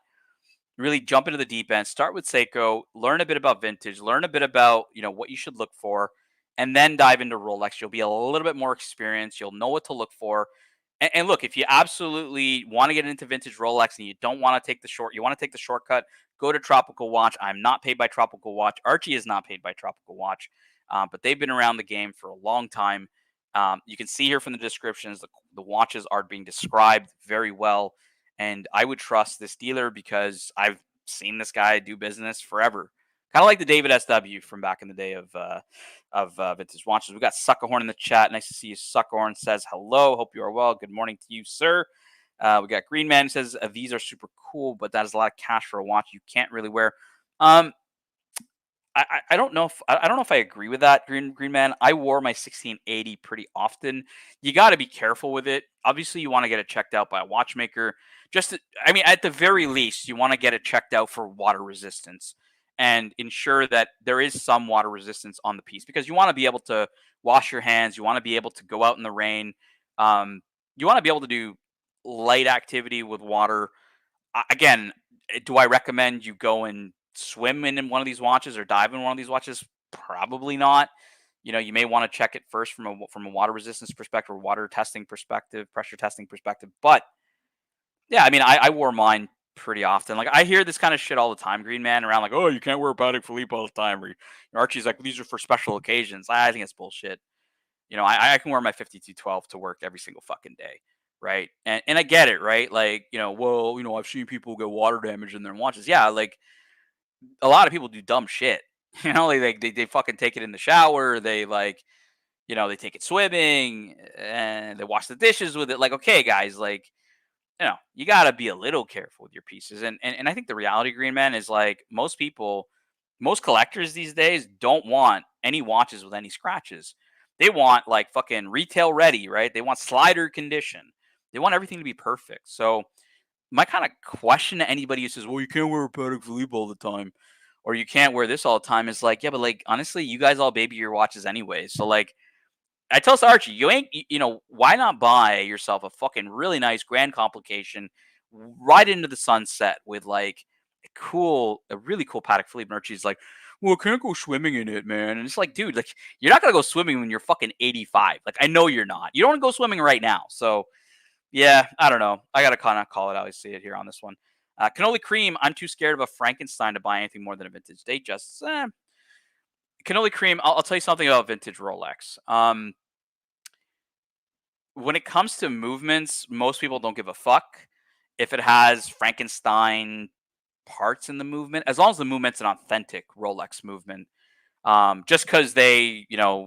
really jump into the deep end, start with Seiko, learn a bit about vintage, learn a bit about what you should look for, and then dive into Rolex. You'll be a little bit more experienced. You'll know what to look for. And look, if you absolutely want to get into vintage Rolex and you don't want to take you want to take the shortcut, go to Tropical Watch. I'm not paid by Tropical Watch. Archie is not paid by Tropical Watch, but they've been around the game for a long time. You can see here from the descriptions, the watches are being described very well. And I would trust this dealer because I've seen this guy do business forever. Kind of like the David SW from back in the day of vintage watches. We got Suckerhorn in the chat. Nice to see you. Suckerhorn says hello. Hope you are well. Good morning to you, sir. We got Green Man says these are super cool, but that is a lot of cash for a watch you can't really wear. I don't know if I agree with that, Green Man. I wore my 1680 pretty often. You got to be careful with it. Obviously, you want to get it checked out by a watchmaker. At the very least, you want to get it checked out for water resistance and ensure that there is some water resistance on the piece because you want to be able to wash your hands. You want to be able to go out in the rain. You want to be able to do light activity with water. Again, do I recommend you go and swim in one of these watches or dive in one of these watches? Probably not. You may want to check it first from a water resistance perspective, water testing perspective, pressure testing perspective. But yeah, I wore mine pretty often. Like I hear this kind of shit all the time, Green Man, around like, oh, you can't wear a Patek Philippe all the time. Or Archie's like, these are for special occasions. I think it's bullshit. I can wear my 5212 to work every single fucking day. Right. And I get it. Right. Like, I've seen people get water damage in their watches. Yeah. Like a lot of people do dumb shit. They fucking take it in the shower. They they take it swimming and they wash the dishes with it. Like, okay, guys, like, you got to be a little careful with your pieces. And I think the reality, Green Man, is like most collectors these days don't want any watches with any scratches. They want like fucking retail ready, right? They want slider condition. They want everything to be perfect. So my kind of question to anybody who says, well, you can't wear a Patek Philippe all the time, or you can't wear this all the time is like, yeah, but like, honestly, you guys all baby your watches anyway. So like, I tell Archie, why not buy yourself a fucking really nice grand complication right into the sunset with like a really cool Patek Philippe. And Archie's like, well, I can't go swimming in it, man. And it's like, dude, like you're not gonna go swimming when you're fucking 85. Like I know you're not. You don't want to go swimming right now. So yeah, I don't know. I gotta kind of call it out. I see it here on this one. Cannoli Cream. I'm too scared of a Frankenstein to buy anything more than a vintage date. Cannoli Cream. I'll tell you something about vintage Rolex. when it comes to movements, most people don't give a fuck if it has Frankenstein parts in the movement, as long as the movement's an authentic Rolex movement. Just because they,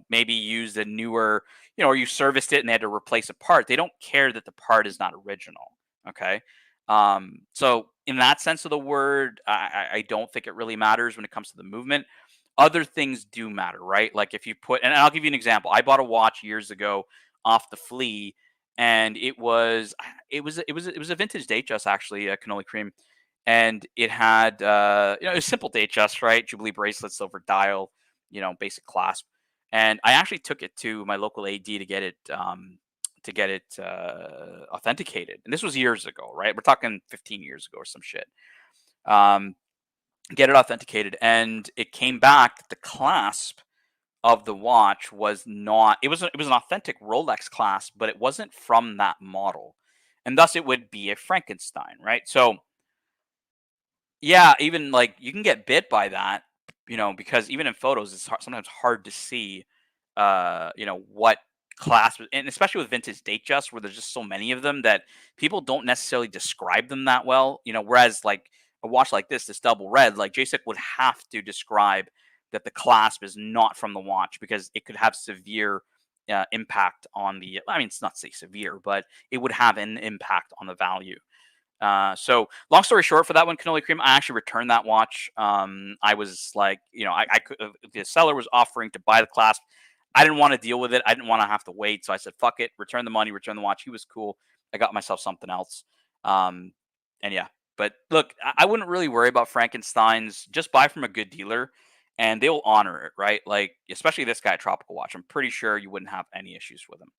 maybe used a newer, or you serviced it and they had to replace a part, they don't care that the part is not original. Okay. So in that sense of the word, I don't think it really matters when it comes to the movement. Other things do matter, right? Like if you put, and I'll give you an example. I bought a watch years ago off the flea, and it was a vintage Datejust, actually, a cannoli cream, and it had it was simple Datejust, right? Jubilee bracelet, silver dial, basic clasp. And I actually took it to my local AD to get it authenticated. And this was years ago, right? We're talking 15 years ago or some shit. Um, get it authenticated, and it came back that the clasp of the watch was not. It was an authentic Rolex clasp, but it wasn't from that model, and thus it would be a Frankenstein, right? So yeah, even like you can get bit by that, because even in photos, it's sometimes hard to see, what class, and especially with vintage Datejust, where there's just so many of them that people don't necessarily describe them that well. Whereas like a watch like this double red, like JSIC would have to describe that the clasp is not from the watch because it could have severe impact on the. I mean, it's not say severe, but it would have an impact on the value. So long story short, for that one, cannoli cream, I actually returned that watch. I was like, I could. The seller was offering to buy the clasp. I didn't want to deal with it. I didn't want to have to wait, so I said, "Fuck it, return the money, return the watch." He was cool. I got myself something else. Um, and yeah, but look, I wouldn't really worry about Frankenstein's. Just buy from a good dealer, and they'll honor it, right? Like especially this guy at Tropical Watch. I'm pretty sure you wouldn't have any issues with him.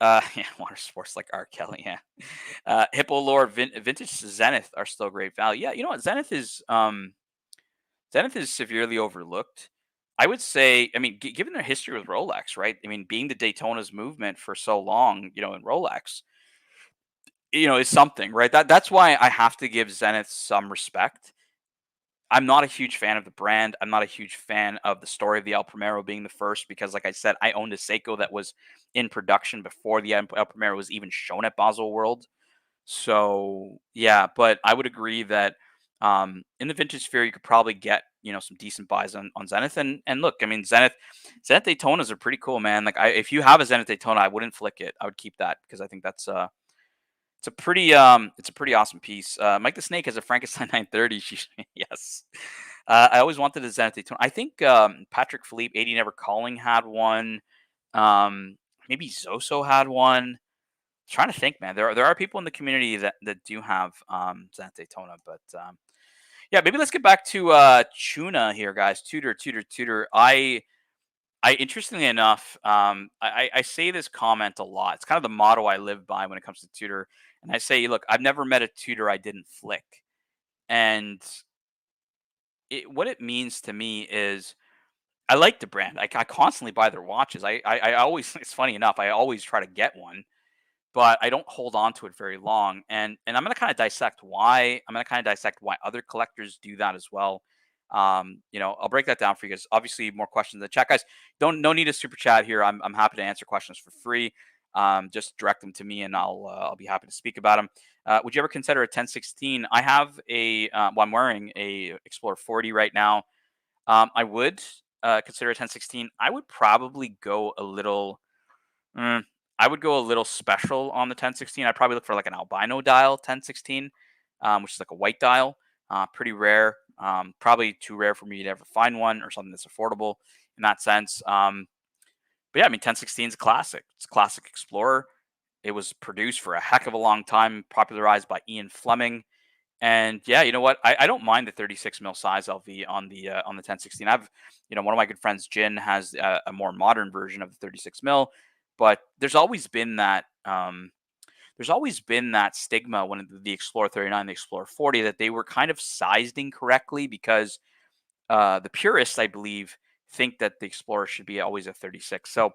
Yeah, water sports like R. Kelly, yeah. Hippo Lore, Vintage Zenith are still great value. Yeah, you know what? Zenith is severely overlooked. I would say, I mean, given their history with Rolex, right? I mean, being the Daytona's movement for so long, in Rolex, is something, right? That's why I have to give Zenith some respect. I'm not a huge fan of the brand. I'm not a huge fan of the story of the El Primero being the first because, like I said, I owned a Seiko that was in production before the El Primero was even shown at Basel World. So yeah, but I would agree that in the vintage sphere, you could probably get some decent buys on Zenith. And look, I mean Zenith Daytonas are pretty cool, man. Like if you have a Zenith Daytona, I wouldn't flick it. I would keep that because I think that's it's a pretty awesome piece. Mike the Snake has a Frankenstein 930. Yes. I always wanted a Zenith Daytona. I think Patrick Philippe 80 Never Calling had one. Maybe Zoso had one. Trying to think, man. There are people in the community that do have Zenith Daytona, but yeah, maybe let's get back to Tuna here, guys. Tudor. I interestingly enough, I say this comment a lot. It's kind of the motto I live by when it comes to Tudor. And I say, look, I've never met a Tudor I didn't flick. And what it means to me is I like the brand. I constantly buy their watches. I always, it's funny enough, I always try to get one, but I don't hold on to it very long. And I'm gonna kind of dissect why. I'm gonna kind of dissect why other collectors do that as well. I'll break that down for you guys. Obviously, more questions in the chat, guys. No need a super chat here. I'm happy to answer questions for free. Just direct them to me, and I'll be happy to speak about them. Would you ever consider a 1016? I have I'm wearing a Explorer 40 right now. I would consider a 1016. I would probably go a little. I would go a little special on the 1016. I'd probably look for like an albino dial 1016, which is like a white dial. Pretty rare. Probably too rare for me to ever find one or something that's affordable in that sense. But yeah, I mean, 1016 is a classic. It's a classic Explorer. It was produced for a heck of a long time, popularized by Ian Fleming. And yeah, you know what? I don't mind the 36 mil size LV on the 1016. I've, one of my good friends, Jin, has a more modern version of the 36 mil, but there's always been that stigma when the Explorer 39, the Explorer 40, that they were kind of sized incorrectly because the purists, I believe, think that the Explorer should be always a 36. So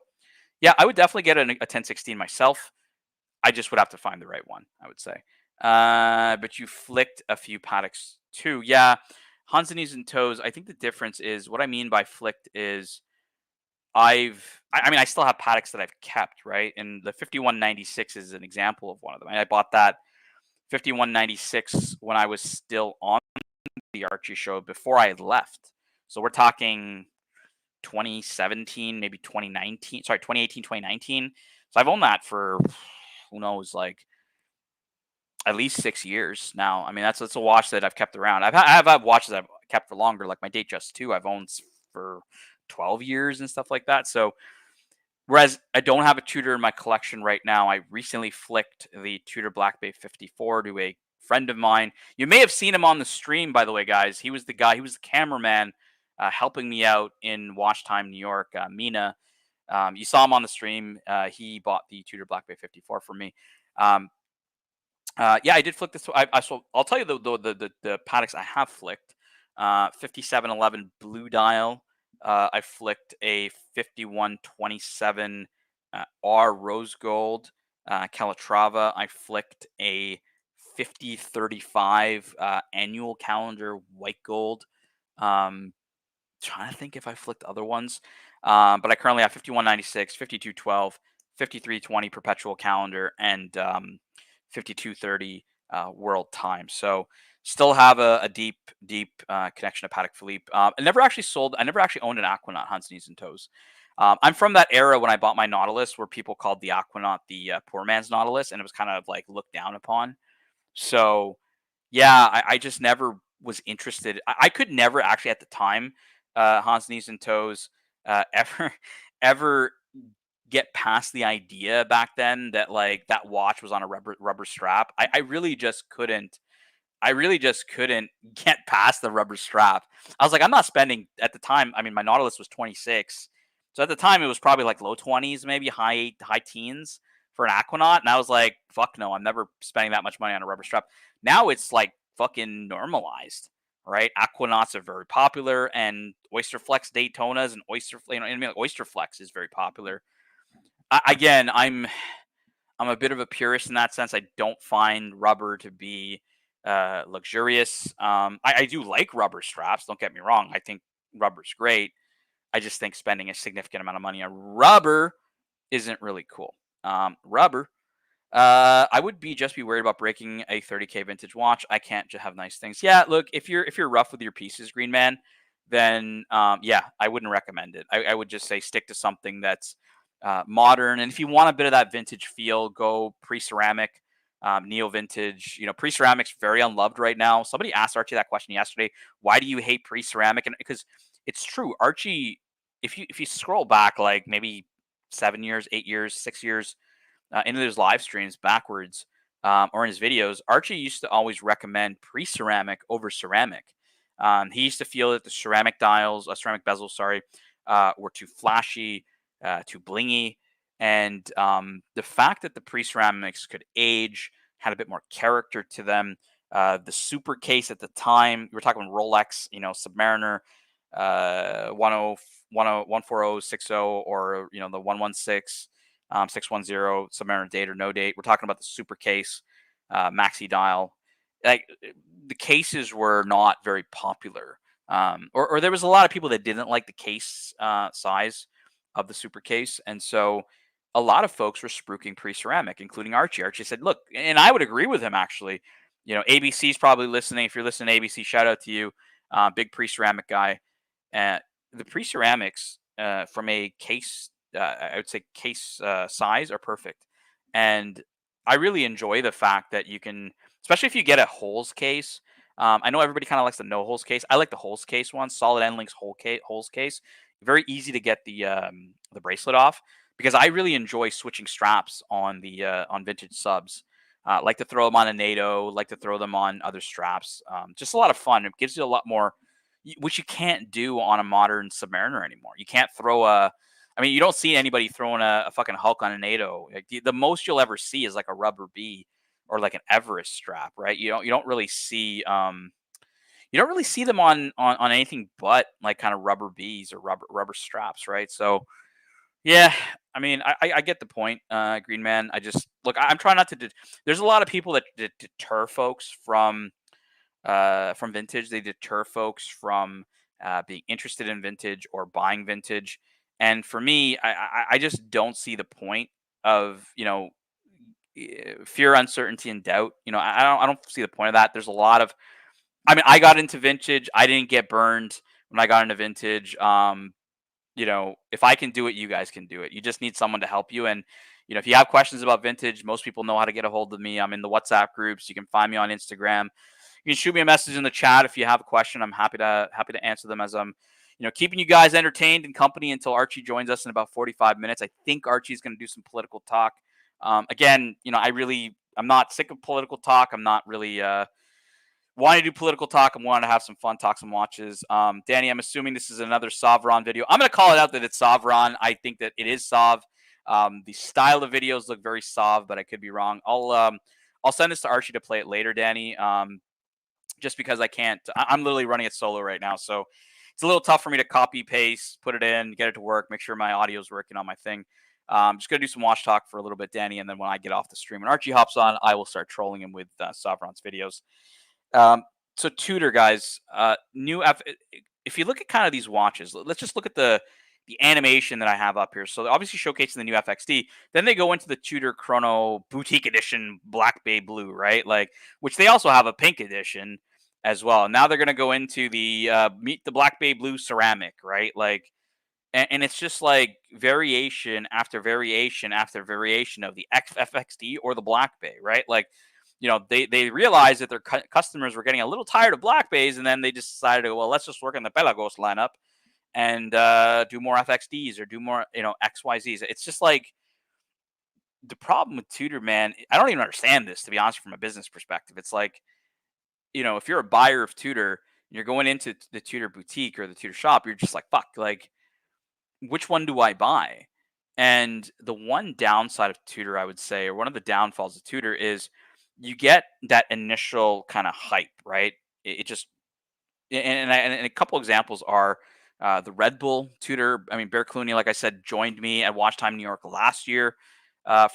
yeah, I would definitely get a 1016 myself. I just would have to find the right one, I would say. But you flicked a few Pateks too. Yeah, Hans and Knees and Toes. I think the difference is, what I mean by flicked is I mean, I still have Pateks that I've kept, right? And the 5196 is an example of one of them. I bought that 5196 when I was still on the Archie show before I had left. So we're talking 2017, maybe 2019. Sorry, 2018, 2019. So I've owned that for who knows, like at least 6 years now. I mean, that's a watch that I've kept around. I've had watches I've kept for longer, like my Datejust 2. I've owned for 12 years and stuff like that. So whereas I don't have a Tudor in my collection right now, I recently flicked the Tudor Black Bay 54 to a friend of mine. You may have seen him on the stream, by the way, guys. He was the guy, he was the cameraman helping me out in Watch Time, New York. Mina, you saw him on the stream. He bought the Tudor Black Bay 54 for me. Yeah, I did flick this. So I'll tell you the Pateks I have flicked. 5711 blue dial. I flicked a 5127 R rose gold Calatrava. I flicked a 5035 annual calendar white gold. Trying to think if I flicked other ones. But I currently have 5196, 5212, 5320 perpetual calendar, and 5230 world time. So still have a deep connection to Patek Philippe. I never actually owned an Aquanaut Hunts, Knees and Toes. I'm from that era when I bought my Nautilus where people called the Aquanaut the poor man's Nautilus, and it was kind of like looked down upon. So yeah, I just never was interested. I could never actually at the time, Hans Knees and Toes, ever ever get past the idea back then that like that watch was on a rubber strap. I really just couldn't. I really just couldn't get past the rubber strap. I was like, I'm not spending at the time. I mean, my Nautilus was 26, so at the time it was probably like low 20s, maybe high teens for an Aquanaut, and I was like, fuck no, I'm never spending that much money on a rubber strap. Now it's like fucking normalized, right? Aquanauts are very popular, and Oyster Flex Daytonas and Oyster Flex is very popular. Again, I'm a bit of a purist in that sense. I don't find rubber to be luxurious. I do like rubber straps. Don't get me wrong. I think rubber's great. I just think spending a significant amount of money on rubber isn't really cool. Rubber. I would be worried about breaking a 30K vintage watch. I can't just have nice things. Yeah, look, if you're rough with your pieces, Green Man, then yeah, I wouldn't recommend it. I would just say stick to something that's modern. And if you want a bit of that vintage feel, go pre-ceramic, neo vintage. You know, pre-ceramic's very unloved right now. Somebody asked Archie that question yesterday. Why do you hate pre-ceramic? And because it's true, Archie. If you scroll back like maybe 7 years, 8 years, 6 years into his live streams backwards or in his videos, Archie used to always recommend pre-ceramic over ceramic. He used to feel that the ceramic bezels, were too flashy, too blingy. And the fact that the pre-ceramics could age, had a bit more character to them. The super case at the time, we were talking Rolex, Submariner, 14060, or the 116, 610 Submariner date or no date. We're talking about the super case, maxi dial. Like the cases were not very popular, or there was a lot of people that didn't like the case size of the super case, and so a lot of folks were spruiking pre-ceramic, including Archie. Archie said, "Look," and I would agree with him actually. ABC's probably listening. If you're listening to ABC, shout out to you, big pre-ceramic guy. The pre-ceramics from a case, I would say case size, are perfect, and I really enjoy the fact that you can, especially if you get a holes case. I know everybody kind of likes the no holes case. I like the holes case one. Solid End Links holes case. Very easy to get the bracelet off because I really enjoy switching straps on the on vintage subs. Like to throw them on a NATO. Like to throw them on other straps. Just a lot of fun. It gives you a lot more, which you can't do on a modern Submariner anymore. You can't throw you don't see anybody throwing a fucking Hulk on a NATO. Like the most you'll ever see is like a rubber B or like an Everest strap, right? You don't really see them on anything but like kind of rubber Bs or rubber straps, right? So yeah, I mean, I get the point, Green Man. I just look, I'm trying not to. There's a lot of people that deter folks from vintage. They deter folks from being interested in vintage or buying vintage. And for me, I just don't see the point of, fear, uncertainty, and doubt. I don't see the point of that. There's a lot of, I mean, I got into vintage. I didn't get burned when I got into vintage. If I can do it, you guys can do it. You just need someone to help you. And, if you have questions about vintage, most people know how to get a hold of me. I'm in the WhatsApp groups. You can find me on Instagram. You can shoot me a message in the chat if you have a question. I'm happy to answer them as I'm, keeping you guys entertained and company until Archie joins us in about 45 minutes. I think Archie's going to do some political talk. Again, I'm not sick of political talk. I'm not really wanting to do political talk. I'm wanting to have some fun, talk some watches. Danny, I'm assuming this is another Savron video. I'm going to call it out that it's Savron. I think that it is Sav. The style of videos look very Sav, but I could be wrong. I'll send this to Archie to play it later, Danny. Just because I can't. I'm literally running it solo right now, so it's a little tough for me to copy, paste, put it in, get it to work, make sure my audio is working on my thing. I'm just going to do some watch talk for a little bit, Danny, and then when I get off the stream and Archie hops on, I will start trolling him with Savron's videos. So Tudor, guys, if you look at kind of these watches, let's just look at the animation that I have up here. So they're obviously showcasing the new FXD. Then they go into the Tudor Chrono Boutique Edition Black Bay Blue, right? Like, which they also have a pink edition as well. Now they're going to go into the Meet the Black Bay Blue Ceramic, right? Like, and it's just like variation after variation after variation of the FXD or the Black Bay, right? Like, they realized that their customers were getting a little tired of Black Bays, and then they just decided, well, let's just work on the Pelagos lineup and do more FXDs or do more, XYZs. It's just like the problem with Tudor, man. I don't even understand this, to be honest, from a business perspective. It's like, if you're a buyer of Tudor, you're going into the Tudor boutique or the Tudor shop, you're just like, fuck, like, which one do I buy? And the one downside of Tudor, I would say, or one of the downfalls of Tudor is you get that initial kind of hype, right? It just, and a couple examples are the Red Bull Tudor. I mean, Bear Clooney, like I said, joined me at Watch Time New York last year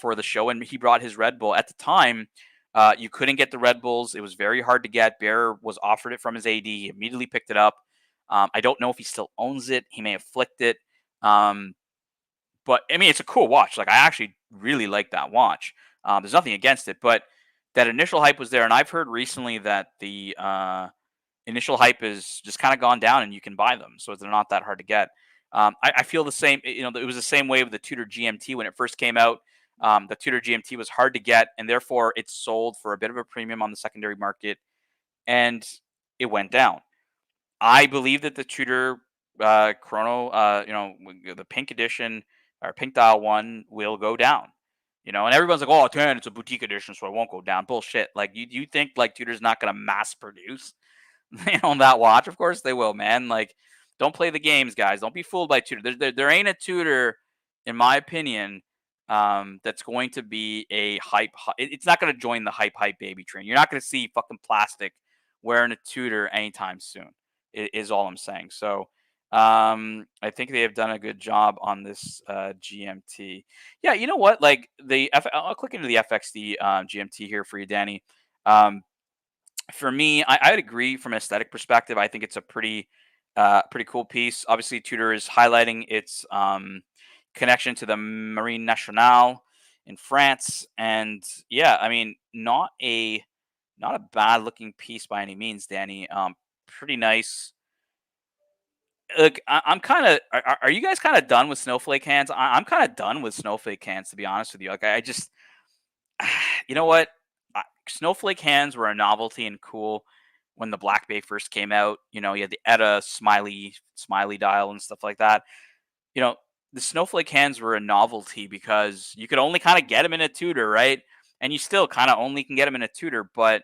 for the show, and he brought his Red Bull. At the time, you couldn't get the Red Bulls. It was very hard to get. Bear was offered it from his AD. He immediately picked it up. I don't know if he still owns it. He may have flicked it. But I mean, it's a cool watch. Like, I actually really like that watch. There's nothing against it, but that initial hype was there. And I've heard recently that the initial hype is just kind of gone down and you can buy them. So they're not that hard to get. I feel the same, it was the same way with the Tudor GMT when it first came out. The Tudor GMT was hard to get, and therefore it sold for a bit of a premium on the secondary market, and it went down. I believe that the Tudor Chrono, the pink edition or pink dial one will go down. And everyone's like, oh, 10, it's a boutique edition, so it won't go down. Bullshit. Like, you think like Tudor's not going to mass produce that watch? Of course they will, man. Like, don't play the games, guys. Don't be fooled by Tudor. There ain't a Tudor, in my opinion, that's going to be a hype. It's not going to join the hype baby train. You're not going to see fucking plastic wearing a Tudor anytime soon. Is all I'm saying. So I think they have done a good job on this GMT. Yeah, you know what? Like I'll click into the FXD GMT here for you, Danny. For me, I'd agree from an aesthetic perspective. I think it's a pretty cool piece. Obviously, Tudor is highlighting its connection to the Marine Nationale in France, and yeah, I mean, not a bad looking piece by any means, Danny. Pretty nice. Look, I'm kind of. Are you guys kind of done with snowflake hands? I'm kind of done with snowflake hands, to be honest with you. Like, I just, you know what? Snowflake hands were a novelty and cool when the Black Bay first came out. You had the Etta smiley dial and stuff like that. The snowflake hands were a novelty because you could only kind of get them in a Tudor, right? And you still kind of only can get them in a Tudor, but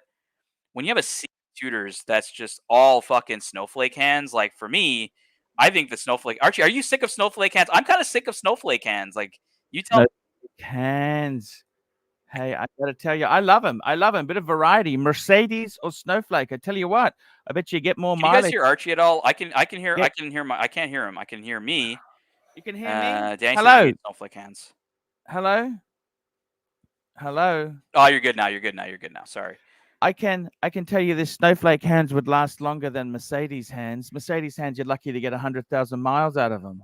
when you have a sea of Tudors that's just all fucking snowflake hands, like, for me, I think the snowflake. Archie, are you sick of snowflake hands? I'm kind of sick of snowflake hands. Like, you tell me. Hands. Hey, I got to tell you, I love them. Bit of variety. Mercedes or snowflake. I tell you what, I bet you get more Can you mileage. guys hear Archie at all? I can hear. Yeah. I can't hear him. I can hear me. You can hear me. Danny, Hello. Snowflake hands. Hello. Oh, you're good now. Sorry. I can tell you this: snowflake hands would last longer than Mercedes hands. Mercedes hands, you're lucky to get 100,000 miles out of them.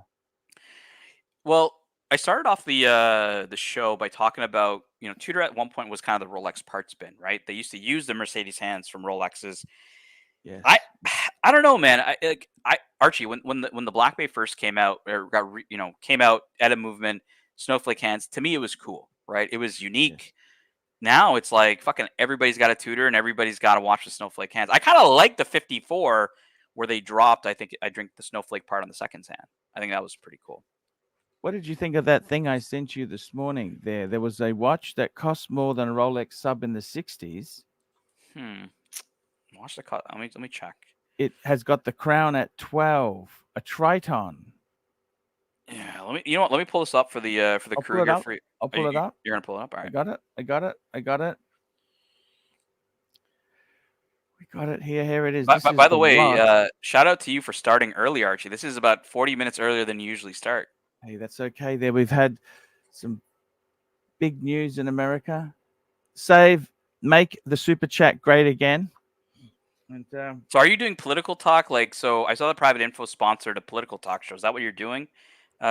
Well, I started off the show by talking about, Tudor at one point was kind of the Rolex parts bin, right? They used to use the Mercedes hands from Rolexes. I Yes. I don't know, man. Archie, when the Black Bay first came out, or came out at a movement, snowflake hands. To me, it was cool, right? It was Yes. unique. Now it's like fucking everybody's got a Tudor and everybody's got to watch the snowflake hands. I kind of like the 54 where they dropped. I think I drink the snowflake part on the second hand. I think that was pretty cool. What did you think of that thing I sent you this morning? There was a watch that cost more than a Rolex sub in the 60s. Watch the cut. Let me check. It has got the crown at 12, a Triton. Yeah, let me. You know what? Let me pull this up for the I'll crew pull it here. up. For you. I'll pull it up. You're gonna pull it up. All I right. got it. I got it. I got it. We got it here. Here it is. This is By the way, watch. shout out to you for starting early, Archie. This is about 40 minutes earlier than you usually start. Hey, that's okay. There, we've had some big news in America. Make the super chat great again. And so, are you doing political talk? So I saw the Private Info sponsored a political talk show. Is that what you're doing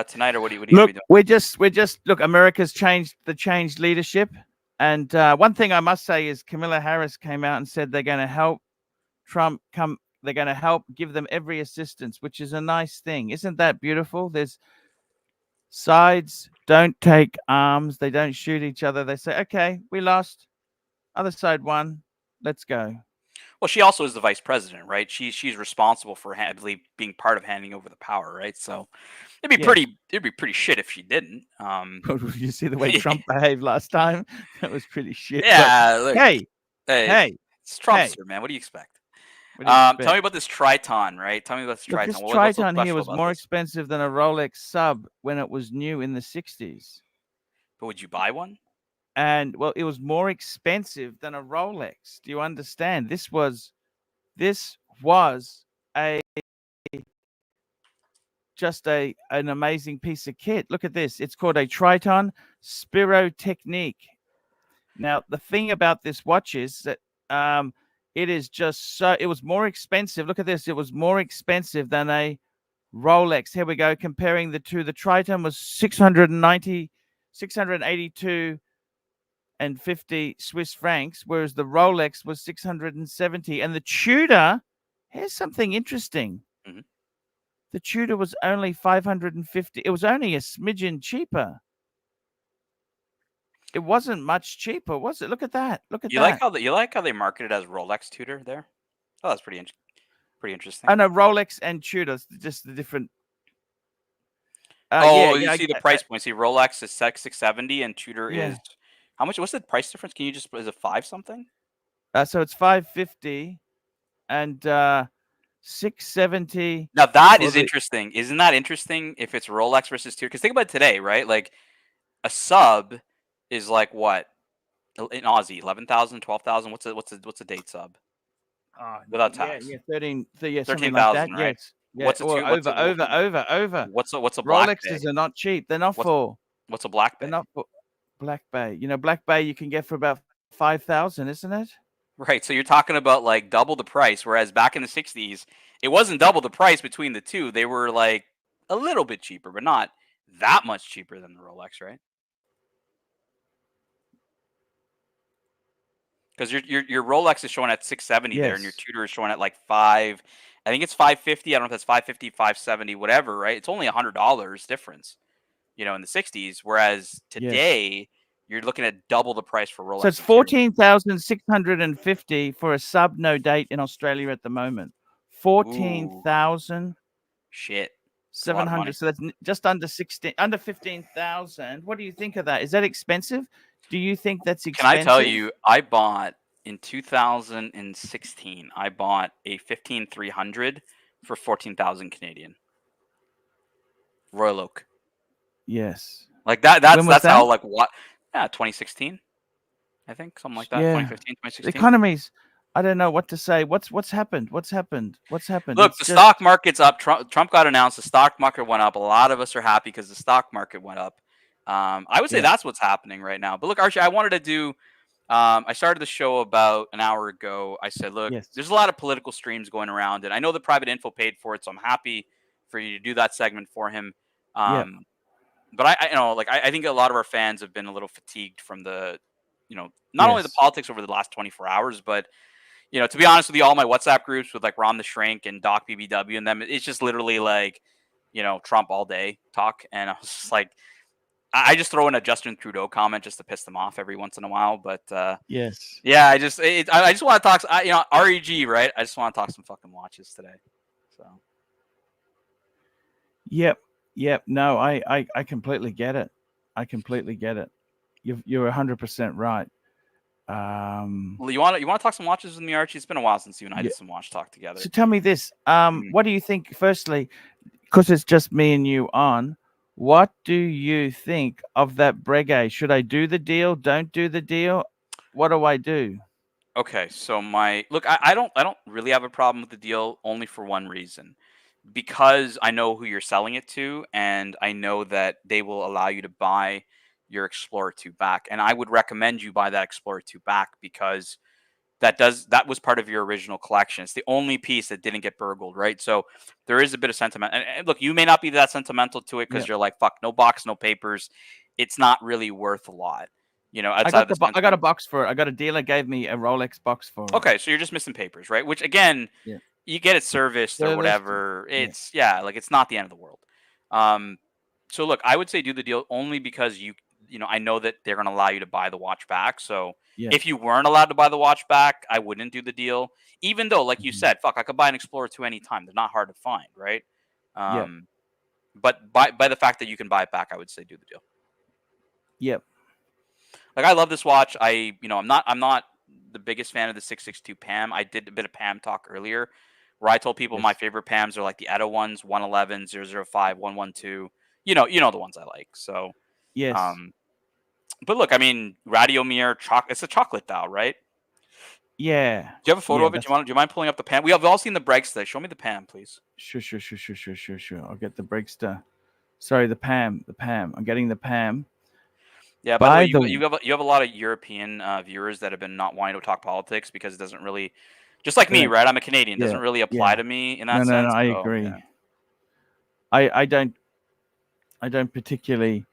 tonight, or what are you look? doing? We're just look. America's changed leadership, and one thing I must say is Kamala Harris came out and said they're going to help Trump come. They're going to help give them every assistance, which is a nice thing. Isn't that beautiful? There's sides don't take arms. They don't shoot each other. They say, okay, we lost. Other side won. Let's go. Well, she also is the vice president, right? She's responsible for, I believe, being part of handing over the power, right? So it'd be pretty shit if she didn't. You see the way Trump behaved last time? That was pretty shit. Yeah. But, look, hey, it's Trumpster, man. What do you expect? Tell me about this Triton, right? Tell me about this Triton. This What's so Triton here special was about more this? expensive than a Rolex sub when it was new in the 60s. But would you buy one? And well, it was more expensive than a Rolex. Do you understand? This was an amazing piece of kit. Look at this. It's called a Triton Spiro Technique. Now, the thing about this watch is that it is just so. It was more expensive. Look at this. It was more expensive than a Rolex. Here we go. Comparing the two. The Triton was 682 and 50 Swiss francs, whereas the Rolex was 670. And the Tudor, here's something interesting. Mm-hmm. The Tudor was only 550. It was only a smidgen cheaper. It wasn't much cheaper, was it? Look at that. Look at that. You like how they market it as Rolex Tudor there? Oh, that's pretty interesting. I know Rolex and Tudor, just the different. You see the price point. See, Rolex is 670 and Tudor is how much? What's the price difference? Can you just is it 5 something? So it's 550 and 670. Now that is interesting. Isn't that interesting if it's Rolex versus Tudor? Because think about it today, right? Like a sub is like what in Aussie, 11,000, 12,000. What's a date sub? Without tax. 13,000, something 13,000, like that. right? Yes. Yeah. Over. What's a Black Bay? Rolexes are not cheap. They're not for. What's a Black Bay? They're not for Black Bay. Black Bay you can get for about 5,000, isn't it? Right. So you're talking about like double the price, whereas back in the 60s, it wasn't double the price between the two. They were like a little bit cheaper, but not that much cheaper than the Rolex, right? Because your Rolex is showing at 670 there, and your Tudor is showing at like 5. I think it's 550. I don't know if that's 550, 570, whatever, right? It's only $100 difference, in the 60s. Whereas today, you're looking at double the price for Rolex. So it's 14,650 for a sub no date in Australia at the moment. 14,000. Shit. 700. So that's just under 15,000. What do you think of that? Is that expensive? Do you think that's expensive? Can I tell you, I bought in 2016, I bought a 15300 for 14,000 Canadian. Royal Oak. Yes. Like that's how like what 2016. I think something like that. Yeah. 2015, 2016. The economies, I don't know what to say. What's happened? Look, the stock market's up. Trump got announced. The stock market went up. A lot of us are happy because the stock market went up. I would say that's what's happening right now. But look, Archie, I wanted to do. I started the show about an hour ago. I said, look, there's a lot of political streams going around, and I know the Private Info paid for it, so I'm happy for you to do that segment for him. But I think a lot of our fans have been a little fatigued from the, not only the Yes. politics over the last 24 hours, but to be honest with you, all my WhatsApp groups with like Ron the Shrink and Doc BBW and them, it's just literally like, Trump all day talk. And I was just like, I just throw in a Justin Trudeau comment just to piss them off every once in a while. But Yes. yeah, I just want to talk, REG, right? I just want to talk some fucking watches today. So. Yep. No, I completely get it. I completely get it. You're 100% right. Well, you want to talk some watches with me, Archie? It's been a while since you and I did some watch talk together. So tell me this. What do you think? Firstly, because it's just me and you on, what do you think of that Breguet? Should I do the deal? Don't do the deal? What do I do? Okay, so I don't really have a problem with the deal, only for one reason. Because I know who you're selling it to, and I know that they will allow you to buy your Explorer 2 back. And I would recommend you buy that Explorer 2 back because that was part of your original collection. It's the only piece that didn't get burgled, right? So there is a bit of sentiment. And look, you may not be that sentimental to it because you're like, fuck, no box, no papers. It's not really worth a lot. I got a box for it. I got a dealer gave me a Rolex box for it. Okay, so you're just missing papers, right? Which again, you get it serviced or whatever. It's like it's not the end of the world. So look, I would say do the deal only because I know that they're going to allow you to buy the watch back. So if you weren't allowed to buy the watch back, I wouldn't do the deal. Even though, like you said, fuck, I could buy an Explorer 2 anytime. They're not hard to find, right? But by the fact that you can buy it back, I would say do the deal. Yep. Like I love this watch. I'm not the biggest fan of the 662 PAM. I did a bit of PAM talk earlier where I told people my favorite PAMs are like the Edo ones, 111, 005, 112. You know the ones I like. So yes. But look, I mean, Radiomir, it's a chocolate dial, right? Yeah. Do you have a photo of it? Do you mind pulling up the PAM? We have all seen the Bregs today. Show me the PAM, please. Sure. I'll get the Bregster. Sorry, the PAM. I'm getting the PAM. Yeah, by the way, you have a lot of European viewers that have been not wanting to talk politics because it doesn't really, just like me, right? I'm a Canadian. It doesn't really apply to me in that sense. No, I agree. Yeah. I don't particularly.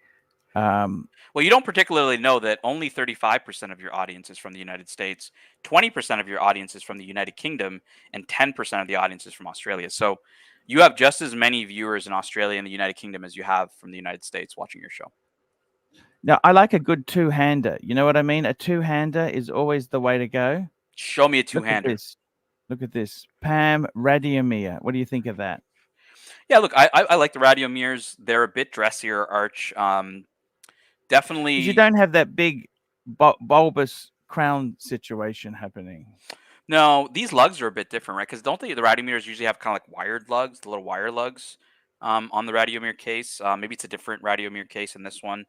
Well, you don't particularly know that only 35% of your audience is from the United States, 20% of your audience is from the United Kingdom, and 10% of the audience is from Australia. So you have just as many viewers in Australia and the United Kingdom as you have from the United States watching your show. Now, I like a good two-hander. You know what I mean? A two-hander is always the way to go. Show me a two-hander. Look at this. PAM Radiomir. What do you think of that? Yeah, look, I like the Radiomirs. They're a bit dressier, Arch. Definitely. You don't have that big bulbous crown situation happening. No, these lugs are a bit different, right? Because don't the Radiomirs usually have kind of like wired lugs, the little wire lugs on the Radiomir case? Maybe it's a different Radiomir case in this one.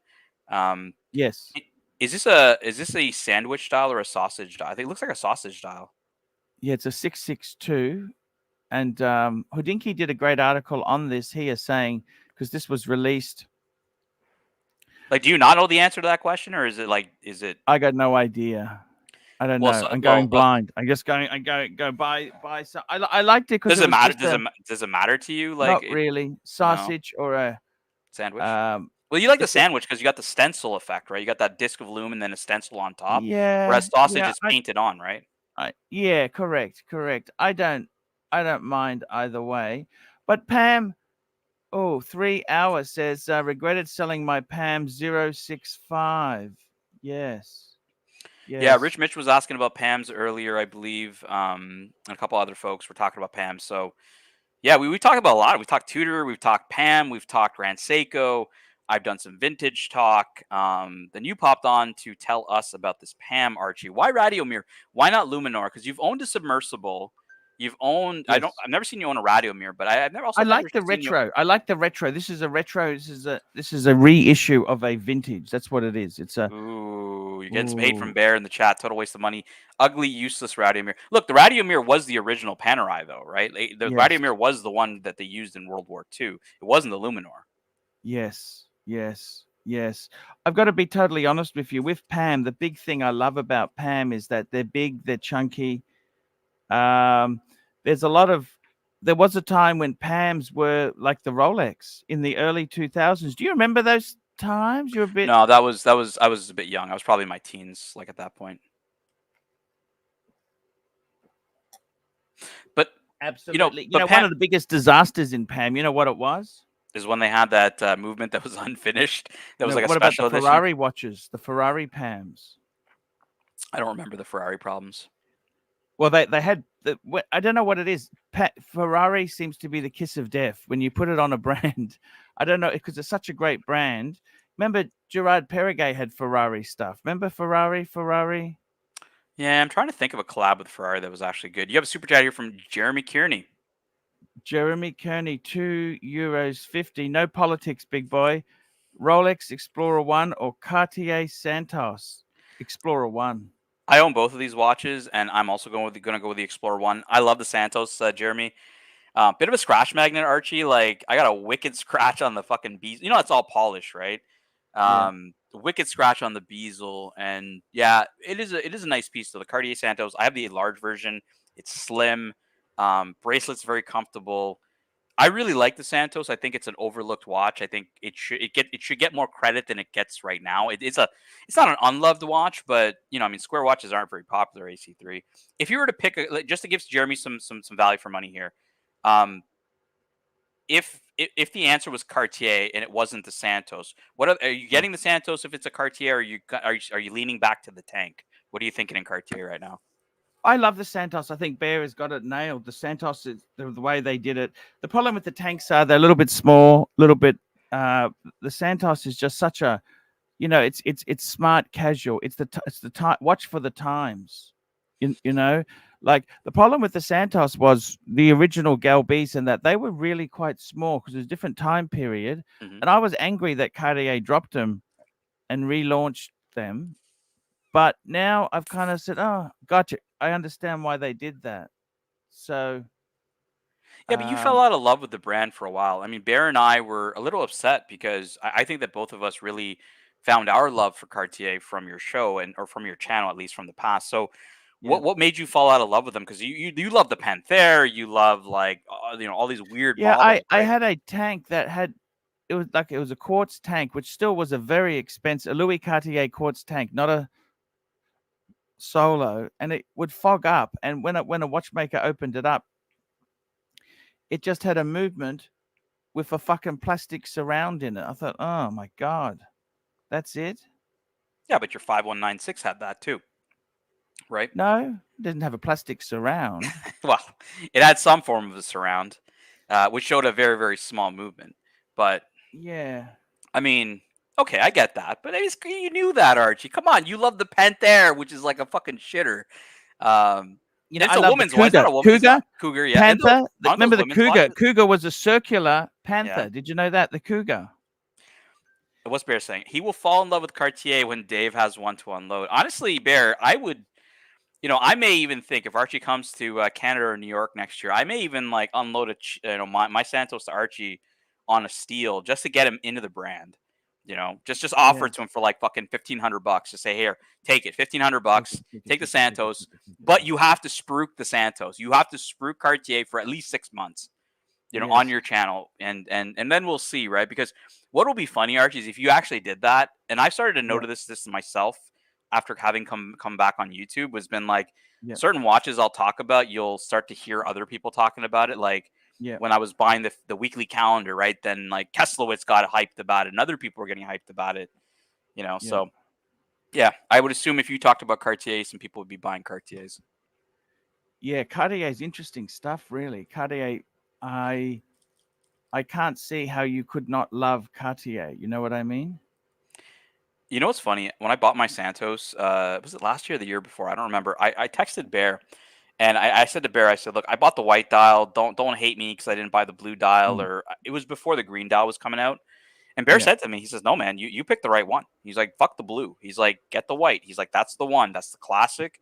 Yes. Is this a sandwich dial or a sausage dial? I think it looks like a sausage dial. Yeah, it's a 662. And Houdinki did a great article on this here saying, because this was released. Like, do you not know the answer to that question, or is it? I got no idea. I don't know. I'm going blind. I'm just going. I go buy. So I liked it because does it matter? Does it matter to you? Like, not really. Sausage or a sandwich. Well, you like the sandwich because you got the stencil effect, right? You got that disc of loom and then a stencil on top. Yeah. Whereas sausage is painted on, right? Yeah, correct. I don't mind either way. But Pam, 3 hours says regretted selling my Pam 065. Yes. Yeah, Rich Mitch was asking about PAMs earlier, I believe. And a couple other folks were talking about PAMs. So yeah, we talked about a lot. We've talked Tudor, we've talked PAM, we've talked Grand Seiko. I've done some vintage talk. Then you popped on to tell us about this PAM, Archie. Why Radiomir? Why not Luminor? Because you've owned a submersible. You've owned. Yes. I've never seen you own a Radiomir, but I've never also. I like the retro. I like the retro. This is a retro. This is a reissue of a vintage. That's what it is. It's a. Ooh, you're getting some hate from Bear in the chat. Total waste of money. Ugly, useless Radiomir. Look, the Radiomir was the original Panerai, though, right? The Radiomir was the one that they used in World War II. It wasn't the Luminor. Yes. I've got to be totally honest with you. With Pam, the big thing I love about Pam is that they're big, they're chunky. There's a lot of there was a time when Pams were like the Rolex in the early 2000s. Do you remember those times? You're a bit No, that was I was a bit young. I was probably in my teens, like at that point. But absolutely. but One Pam of the biggest disasters in Pam. You know what it was? is when they had that movement that was unfinished. That was No, like a what about the special edition. Ferrari watches? The Ferrari Pams. I don't remember the Ferrari problems. Well, they had I don't know what it is. Ferrari seems to be the kiss of death when you put it on a brand. I don't know because it's such a great brand. Remember Gerard Perregay had Ferrari stuff. Remember Ferrari? Yeah, I'm trying to think of a collab with Ferrari that was actually good. You have a super chat here from Jeremy Kearney. Jeremy Kearney, €2.50. No politics, big boy. Rolex Explorer 1 or Cartier Santos Explorer 1. I own both of these watches, and I'm also going to go with the Explorer 1. I love the Santos, Jeremy. Bit of a scratch magnet, Archie. Like, I got a wicked scratch on the fucking bezel. It's all polished, right? Yeah. Wicked scratch on the bezel, and yeah, it is a nice piece. So the Cartier Santos, I have the large version. It's slim. Bracelet's very comfortable. I really like the Santos. I think it's an overlooked watch. I think it should get more credit than it gets right now. It's not an unloved watch, but square watches aren't very popular. AC3. If you were to pick just to give Jeremy some value for money here, if the answer was Cartier and it wasn't the Santos, are you getting the Santos if it's a Cartier? Or are you leaning back to the tank? What are you thinking in Cartier right now? I love the Santos. I think Bear has got it nailed. The Santos is the way they did it. The problem with the tanks are they're a little bit small, a little bit. The Santos is just such a, it's smart casual. It's the time. Watch for the times. Like the problem with the Santos was the original Galbis and that they were really quite small because it was a different time period. Mm-hmm. And I was angry that Cartier dropped them and relaunched them. But now I've kind of said, oh, gotcha. I understand why they did that. So. Yeah, but you fell out of love with the brand for a while. I mean, Bear and I were a little upset because I think that both of us really found our love for Cartier from your show or from your channel, at least from the past. So what made you fall out of love with them? Because you love the Panther, you love all these weird models. I right? had a tank that had it was a quartz tank, which still was a very expensive a Louis Cartier quartz tank, not a solo, and it would fog up. And when a watchmaker opened it up, it just had a movement with a fucking plastic surround in it. I thought, oh my God, that's it? Yeah, but your 5196 had that too, right? No, it didn't have a plastic surround. Well, it had some form of a surround, which showed a very, very small movement. But yeah, I mean, okay, I get that. But you knew that, Archie. Come on, you love the Panther, which is like a fucking shitter. It's I a love woman's the one. It's not a woman's Cougar, yeah. Panther. Uncle's Remember the women's Cougar? watches. Cougar was a circular Panther. Yeah. Did you know that? The Cougar. What's Bear saying? He will fall in love with Cartier when Dave has one to unload. Honestly, Bear, I would, I may even think if Archie comes to Canada or New York next year, I may even like unload my Santos to Archie on a steal just to get him into the brand. Just offer it to him for like fucking $1,500. Just say, here, take it, $1,500. Take the Santos, but you have to spruik the Santos. You have to spruik Cartier for at least 6 months, on your channel, and then we'll see, right? Because what will be funny, Archie, is if you actually did that, and I started to notice this myself after having come back on YouTube, was been like certain watches I'll talk about, you'll start to hear other people talking about it, like. Yeah. When I was buying the weekly calendar, right? Then like Keslowitz got hyped about it, and other people were getting hyped about it. So yeah, I would assume if you talked about Cartier, some people would be buying Cartiers. Yeah, Cartier's interesting stuff, really. Cartier, I can't see how you could not love Cartier. You know what I mean? You know what's funny? When I bought my Santos, was it last year or the year before? I don't remember. I texted Bear. And I said to Bear, I said, look, I bought the white dial. Don't hate me because I didn't buy the blue dial, or it was before the green dial was coming out. And Bear said to me, he says, no, man, you picked the right one. He's like, fuck the blue. He's like, get the white. He's like, that's the one. That's the classic.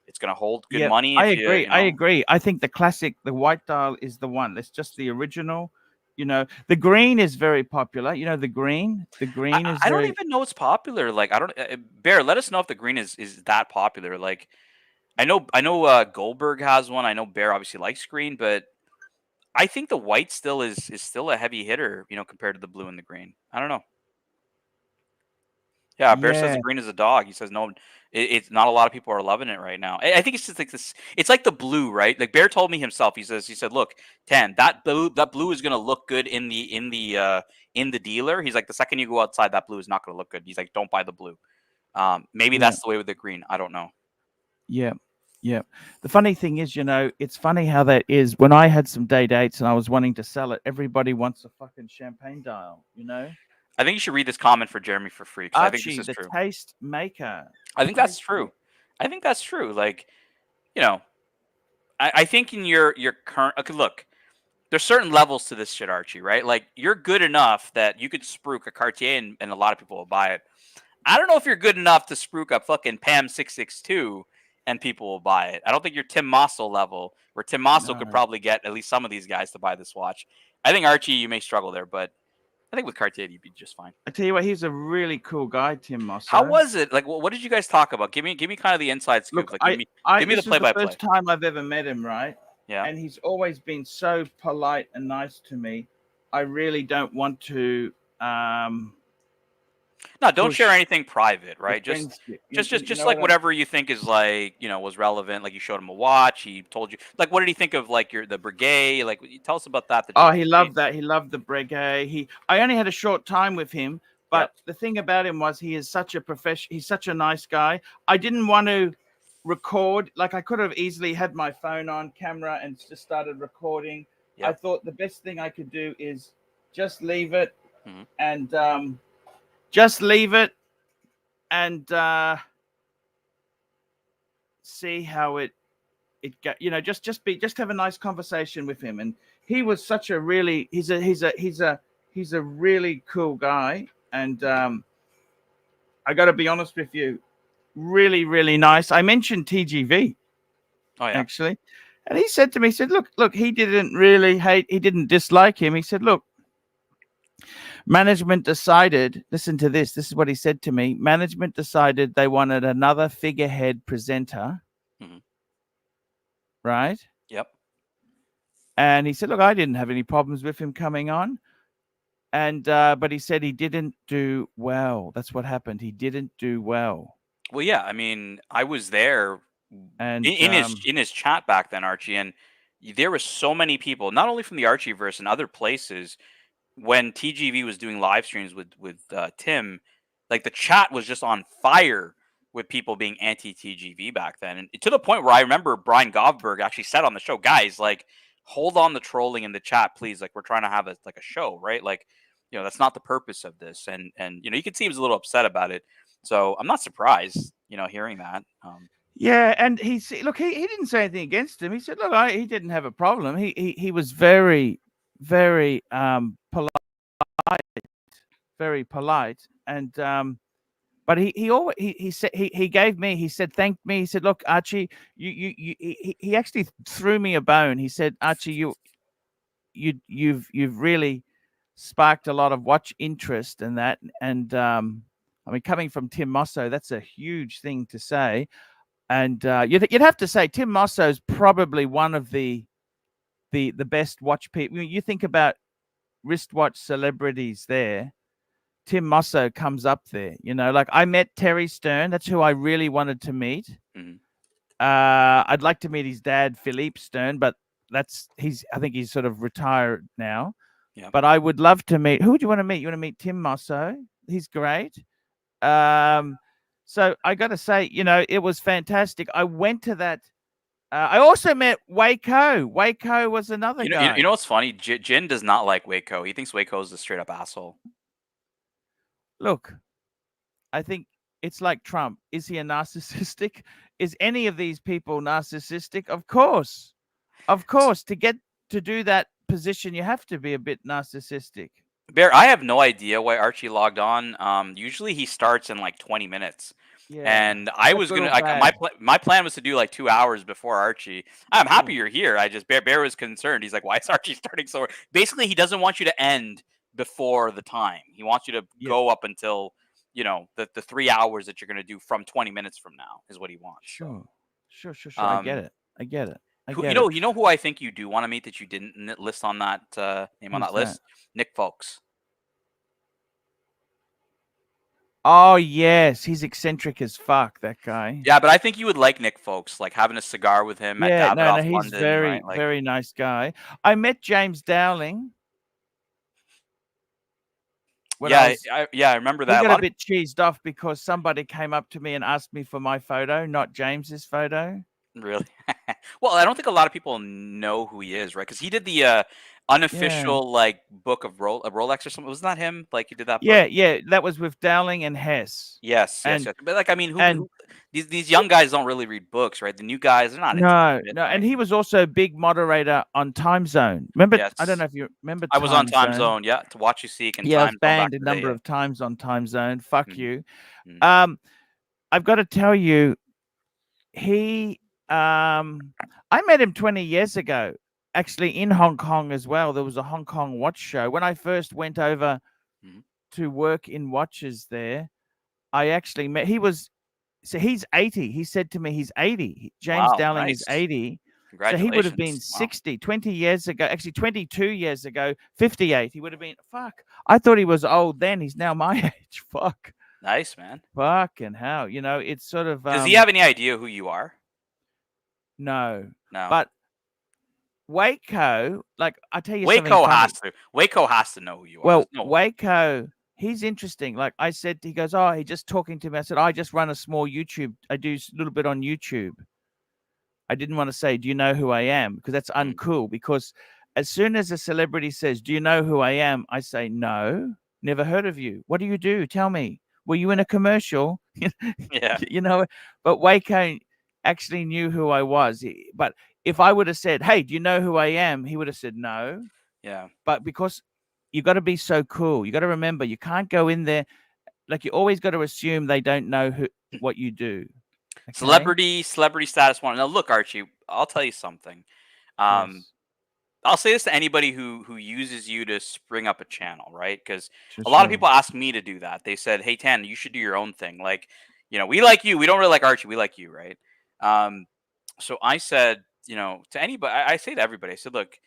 It's going to hold good money. I agree. I agree. I think the classic, the white dial is the one. That's just the original. The green is very popular. The green. The green is. I don't even know it's popular. Like, I don't. Bear, let us know if the green is that popular. Like. I know Goldberg has one. I know Bear obviously likes green, but I think the white still is still a heavy hitter, compared to the blue and the green. I don't know. Yeah, Bear says Yeah, the green is a dog. He says no, it's not a lot of people are loving it right now. I think it's just like this. It's like the blue, right? Like Bear told me himself. He said, look, Tan, that blue is gonna look good in the dealer. He's like, the second you go outside, that blue is not gonna look good. He's like, don't buy the blue. Maybe yeah, that's the way with the green. I don't know. yeah, yeah. The funny thing is, it's funny how that is. When I had some day dates and I was wanting to sell it, everybody wants a fucking champagne dial, I think you should read this comment for Jeremy for free because I think this Archie, is the true. taste maker. I think that's true. I think that's true. Like, you know, I think in your current okay, look, there's certain levels to this shit, Archie, right? Like you're good enough that you could spruik a Cartier and a lot of people will buy it. I don't know if you're good enough to spruik a fucking Pam 662 and people will buy it. I don't think you're Tim Mossel level, where Tim Mossel could No. probably get at least some of these guys to buy this watch. I think Archie, you may struggle there, but I think with Cartier you'd be just fine. I tell you what, he's a really cool guy, Tim Mosso. How was it? Like, what did you guys talk about? Give me kind of the inside scoop. Look, Like, give me the this play is by the play. first time I've ever met him, right? Yeah. And he's always been so polite and nice to me. I really don't want to No, don't push share anything private, the right? Just friendship. just know like what I- whatever you think is like, was relevant. Like you showed him a watch. He told you, like, what did he think of like the Breguet? Like, tell us about that. Oh, he loved that. He loved the Breguet. I only had a short time with him, but the thing about him was he is such a he's such a nice guy. I didn't want to record. Like I could have easily had my phone on camera and just started recording. Yep. I thought the best thing I could do is just leave it and see how it got, just have a nice conversation with him. And he was such a really he's a really cool guy. And I got to be honest with you, really, really nice. I mentioned TGV. Oh yeah. Actually. And he said to me, he said, look, he didn't dislike him. He said, look, management decided, listen to this. This is what he said to me. Management decided they wanted another figurehead presenter. Right? Yep. And he said, look, I didn't have any problems with him coming on. And but he said he didn't do well. That's what happened. He didn't do well. Well, yeah. I mean, I was there and in his chat back then, Archie, and there were so many people, not only from the Archieverse and other places, when TGV was doing live streams with Tim, like the chat was just on fire with people being anti-TGV back then, and to the point where I remember Brian Govberg actually said on the show, guys, like, hold on the trolling in the chat, please. Like, we're trying to have a show, right? Like, that's not the purpose of this, and you can see he was a little upset about it. So I'm not surprised, hearing that. Yeah, and he didn't say anything against him. He said, look, he didn't have a problem. He was very, very polite, very polite, and but he said he said thanked me. He said, look, Archie, he actually threw me a bone. He said, Archie, you've really sparked a lot of watch interest and that, and I mean, coming from Tim Mosso, that's a huge thing to say. And you'd have to say Tim Mosso is probably one of the best watch people. You think about wristwatch celebrities there. Tim Mosso comes up there. Like I met Terry Stern. That's who I really wanted to meet. I'd like to meet his dad, Philippe Stern, but I think he's sort of retired now. Yeah. But I would love to meet. Who would you want to meet? You want to meet Tim Mosso? He's great. So I got to say, it was fantastic. I went to that. I also met Waco. Waco was another guy. You know what's funny? Jin does not like Waco. He thinks Waco is a straight up asshole. Look, I think it's like Trump. Is he a narcissistic? Is any of these people narcissistic? Of course. Of course. To get to do that position, you have to be a bit narcissistic. Bear, I have no idea why Archie logged on. Usually he starts in like 20 minutes. Yeah, and I was gonna. My plan was to do like 2 hours before Archie. I'm happy you're here. I just Bear was concerned. He's like, "Why is Archie starting so?" Basically, he doesn't want you to end before the time. He wants you to go up until the 3 hours that you're gonna do from 20 minutes from now is what he wants. Sure. I get it. I You get know, it. who I think you do want to meet that you didn't list on that name on Who's that that? list? Nick Folks. Oh yes, he's eccentric as fuck. That guy. Yeah, but I think you would like Nick Folks, like having a cigar with him at Yeah, no, Davidoff he's London, right? very, Like, very nice guy. I met James Dowling when I yeah, was. I remember He that. A got a lot of bit cheesed off because somebody came up to me and asked me for my photo, not James's photo. really. Well, I don't think a lot of people know who he is, right? Because he did the Yeah, unofficial like book of Rolex or something. Wasn't that him? Like he did that book. yeah. That was with Dowling and Hess, Yes, yes, and yes. But like, I mean, and who these young guys don't really read books, right? The new guys, they're not into that no, shit, no, and right? he was also a big moderator on Time Zone. Remember, I don't Yes, know if you remember I was on Time Time Zone. Zone. Yeah, to watch you seek and Yeah, I was Time Zone back banned a in the day. number Yeah. of times on Time Zone. Fuck Mhm, you. mhm, I've got to tell you, he I met him 20 years ago, actually in Hong Kong as well. There was a Hong Kong watch show. When I first went over mhm. to work in watches there, I actually met so he's 80. He said to me he's 80. James Wow, Dowling is nice. 80. So he would have been Congratulations. Wow. 60 20 years ago, actually 22 years ago, 58. He would have been fuck. I thought he was old then. He's now my age. Fuck. Nice, man. Fucking hell. It's sort of Does he have any idea who you are? no. No. But Waco, like I tell you something Waco funny. has to. Waco has to know who you are. Well, There's no. Waco, he's interesting. Like I said, he goes, "Oh, he just talking to me." I said, "I just run a small YouTube. I do a little bit on YouTube." I didn't want to say, "Do you know who I am?" because that's Mm. uncool. Because as soon as a celebrity says, "Do you know who I am?" I say, "No, never heard of you. What do you do? Tell me. Were you in a commercial?" Yeah. But Waco actually knew who I was. But if I would have said, "Hey, do you know who I am?" he would have said no. Yeah. But because you got to be so cool, you got to remember you can't go in there like you always got to assume they don't know what you do. Okay? Celebrity status one. Now look, Archie, I'll tell you something. Um, Yes, I'll say this to anybody who uses you to spring up a channel, right? Because for a lot of sure. people ask me to do that. They said, "Hey, Tan, you should do your own thing." Like, we like you. We don't really like Archie. We like you, right? Um, so I said, to anybody, I say to everybody, I said, "Look,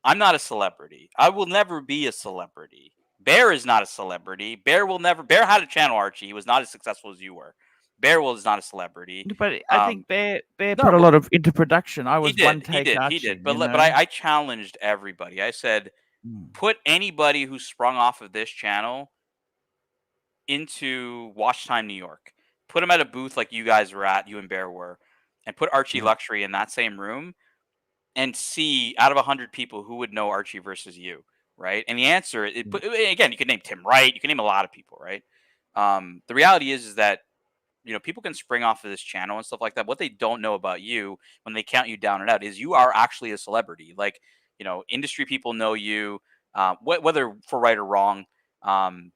I'm not a celebrity. I will never be a celebrity. Bear is not a celebrity. Bear will never. Bear had a channel, Archie. He was not as successful as you were. Bear was not a celebrity. But I think Bear No, put a lot of into production. I he was one did. He take did. He Archie, did. But I challenged everybody. I said, Mm. put anybody who sprung off of this channel into Watch Time New York. Put him at a booth like you guys were at, you and Bear were, and put Archie Yeah. Luxury in that same room and see out of 100 people who would know Archie versus you, right? And the answer, again, you can name Tim Wright, you can name a lot of people, right? The reality is that people can spring off of this channel and stuff like that. What they don't know about you when they count you down and out is you are actually a celebrity. Like, industry people know you, whether for right or wrong. And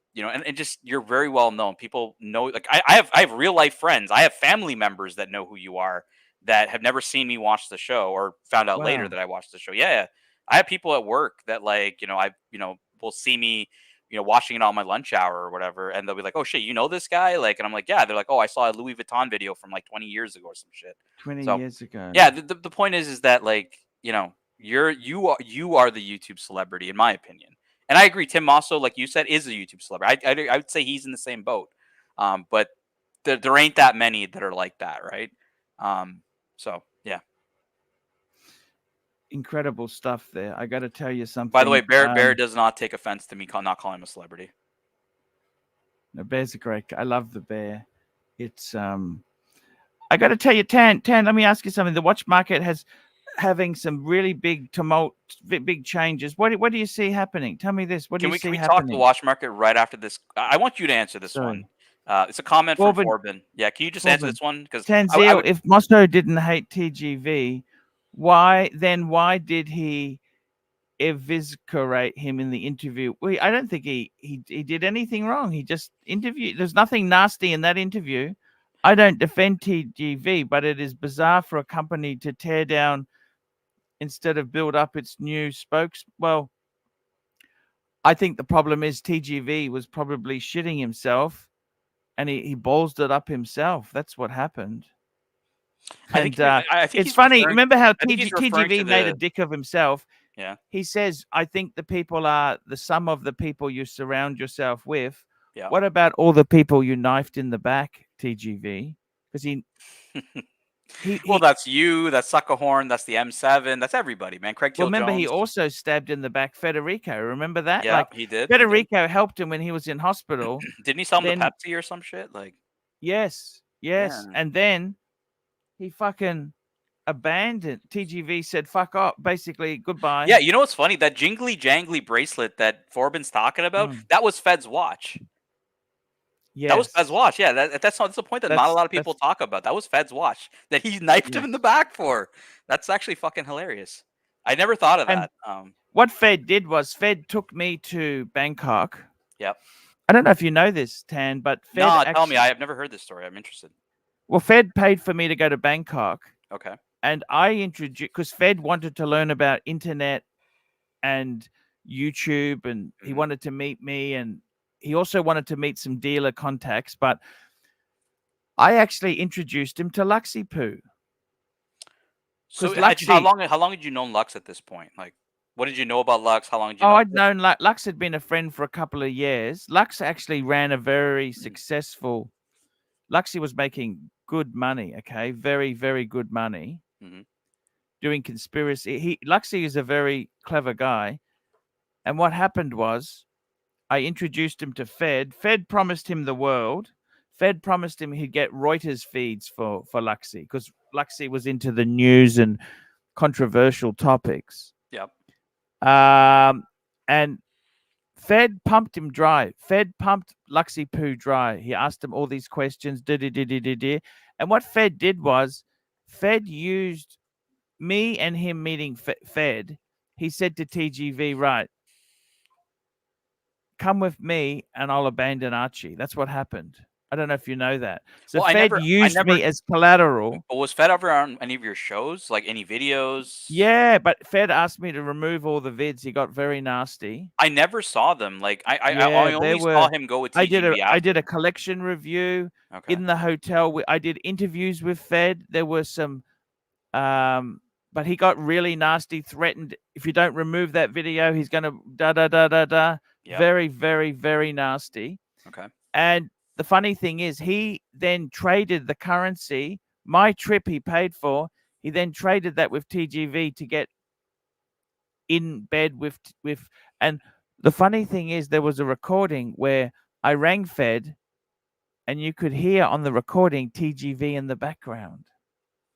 just you're very well known. People know. Like, I have real life friends. I have family members that know who you are that have never seen me watch the show or found out later Wow. that I watched the show. Yeah, yeah. I have people at work that will see me watching it on my lunch hour or whatever, and they'll be like, "Oh shit, you know this guy?" Like, and I'm like, "Yeah." They're like, "Oh, I saw a Louis Vuitton video from like 20 years ago or some shit." 20 So, years ago. yeah, the point is that like you are the YouTube celebrity in my opinion, and I agree. Tim also, like you said, is a YouTube celebrity. I would say he's in the same boat, but there ain't that many that are like that, right? So yeah. Incredible stuff there. I got to tell you By the way, something. Bear does not take offense to me not calling him a celebrity. The Bear's a great guy. I love the Bear. It's I got to tell you, Tan, let me ask you something. The watch market has having some really big big changes. What do you see happening? Tell me this. What do Can you we see talk the happening? watch market right after this? I want you to answer this one. Sorry. It's a comment from Corbin, Forbin. Yeah, can you just answer this one? Because I Tanzil, would. if Moscow didn't hate TGV, why did he eviscerate him in the interview? I don't think he did anything wrong. He just interviewed. There's nothing nasty in that interview. I don't defend TGV, but it is bizarre for a company to tear down instead of build up its new spokes. Well, I think the problem is TGV was probably shitting himself and he ballsed it up himself. That's what happened. I think And I think it's he's funny. referring. Remember how I think he's referring TGV to made a the dick of himself? yeah. He says, "I think the people are the sum of the people you surround yourself with." Yeah. What about all the people you knifed in the back, TGV? Because Well, he that's you. That's Suckerhorn. That's the M7. That's everybody, man. Craig well, Teal remember he Jones. also stabbed in the back Federico. Remember that? Yeah, Like he did. He did. Federico helped him when he was in hospital. Didn't he sell him to Then Pepsi or some shit? Like, yes, yeah. and then he fucking abandoned. TGV said, "Fuck off." Basically, goodbye. Yeah, you know what's funny? That jingly jangly bracelet that Forbin's talking about, that was Fed's watch. That was Fed's Yes, watch. Yeah, that's the point that not a lot of people that's talk about. That was Fed's watch that he knifed him in the yes. back for. That's actually fucking hilarious. I never thought of And that. what Fed did was Fed took me to Bangkok. Yep. I don't know if you know this, Tan, but Fed No, tell me. actually, I have never heard this story. I'm interested. well, Fed paid for me to go to Bangkok, Okay. and I introduced because Fed wanted to learn about internet and YouTube, and he Mhm. wanted to meet me, and he also wanted to meet some dealer contacts, but I actually introduced him to Luxy Poo. So Because Luxy, how long had you known Lux at this point? Like, what did you know about Lux? How long did you oh, know? I'd known Lux had been a friend for a couple of years. Lux actually ran a very successful. Luxy was making good money. Okay, very very good money Mhm. doing conspiracy. Luxy is a very clever guy, and what happened was I introduced him to Fed. Fed promised him the world. Fed promised him he'd get Reuters feeds for Luxy because Luxy was into the news and controversial topics. Yep. And Fed pumped him dry. Fed pumped Luxy Poo dry. He asked him all these questions. And what Fed did was Fed used me and him meeting Fed. He said to TGV, right, come with me and I'll abandon Archie. That's what happened. I don't know if you know that. So Well, Fed used me as collateral. Was Fed ever on any of your shows? Like any videos? Yeah, but Fed asked me to remove all the vids. He got very nasty. I never saw them. Like I Yeah, only saw him go with TGV I did after. a collection review Okay. in the hotel. I did interviews with Fed. There were some but he got really nasty, threatened if you don't remove that video, he's gonna da da da da da. Yep. Very, very, very nasty. Okay. And the funny thing is, he then traded the currency, my trip he paid for. He then traded that with TGV to get in bed with. And the funny thing is, there was a recording where I rang Fed, and you could hear on the recording TGV in the background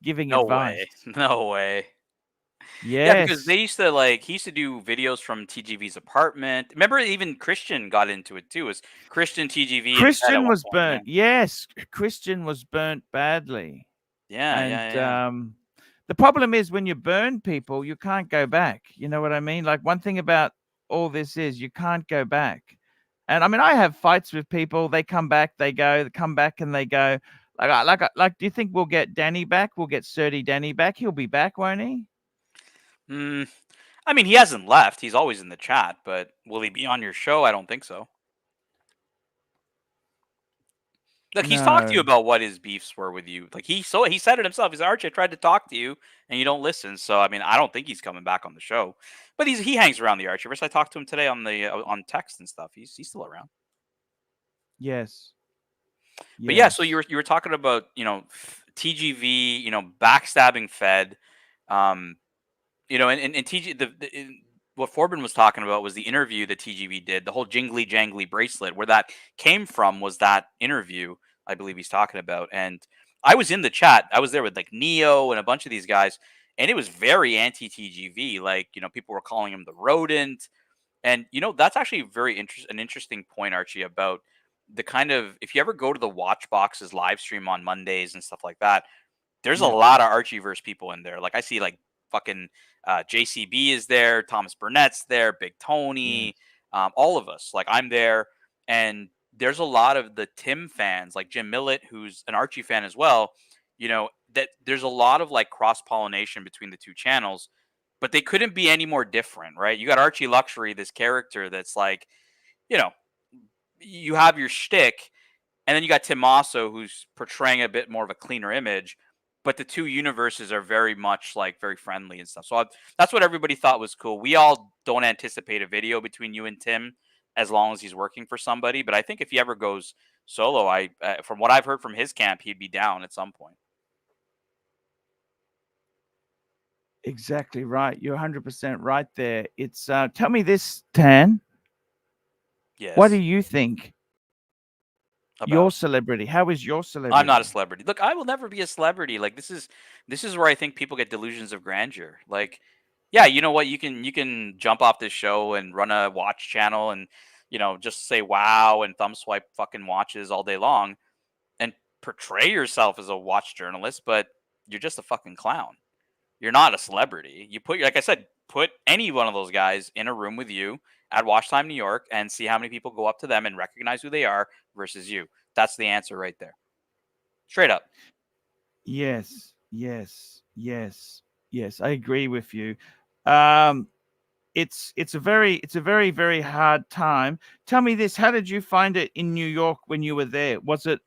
giving No advice. way. No way. Yes. Yeah, because they used to he used to do videos from TGV's apartment. Remember, even Christian got into it too. It was Christian TGV? Christian was burnt. Yes, Christian was burnt badly. Yeah, and yeah. The problem is when you burn people, you can't go back. You know what I mean? Like one thing about all this is you can't go back. And I mean, I have fights with people. They come back, they go. They come back, and they go. Like. Do you think we'll get Danny back? We'll get Sturdy Danny back. He'll be back, won't he? I mean, he hasn't left. He's always in the chat, but will he be on your show? I don't think so. Like he's talked to you about what his beefs were with you. Like he said it himself. He's like, Archie, I tried to talk to you and you don't listen. So I mean, I don't think he's coming back on the show. But he hangs around the Archieverse. I talked to him today on the on text and stuff. He's still around. Yes. But yeah, so you were talking about TGV, backstabbing Fed, and TG what Forbin was talking about was the interview that TGV did, the whole jingly jangly bracelet. Where that came from was that interview, I believe he's talking about. And I was in the chat. I was there with like Neo and a bunch of these guys, and it was very anti TGV. Like people were calling him the rodent, and that's actually an interesting point, Archie, about the kind of if you ever go to the Watch Boxes live stream on Mondays and stuff like that, there's a lot of Archieverse people in there. Like I see like fucking JCB is there, Thomas Burnett's there, Big Tony, all of us. Like I'm there, and there's a lot of the Tim fans, like Jim Millett, who's an Archie fan as well. That there's a lot of like cross pollination between the two channels, but they couldn't be any more different, right? You got ArchieLuxury, this character that's like, you have your shtick, and then you got Tim Masso, who's portraying a bit more of a cleaner image. but the two universes are very much like very friendly and stuff. So that's what everybody thought was cool. We all don't anticipate a video between you and Tim as long as he's working for somebody. But I think if he ever goes solo, from what I've heard from his camp, he'd be down at some point. Exactly right. You're 100% right there. It's tell me this, Tan. Yes. What do you think? About Your celebrity. How is your celebrity? I'm not a celebrity. Look, I will never be a celebrity. Like this is where I think people get delusions of grandeur. Like, yeah, you know what? You can jump off this show and run a watch channel and just say wow and thumb swipe fucking watches all day long and portray yourself as a watch journalist, but you're just a fucking clown. You're not a celebrity. You like I said, put any one of those guys in a room with you at Watch Time New York and see how many people go up to them and recognize who they are versus you. That's the answer right there. Straight up. Yes. I agree with you. It's a very, very hard time. Tell me this: how did you find it in New York when you were there? Was it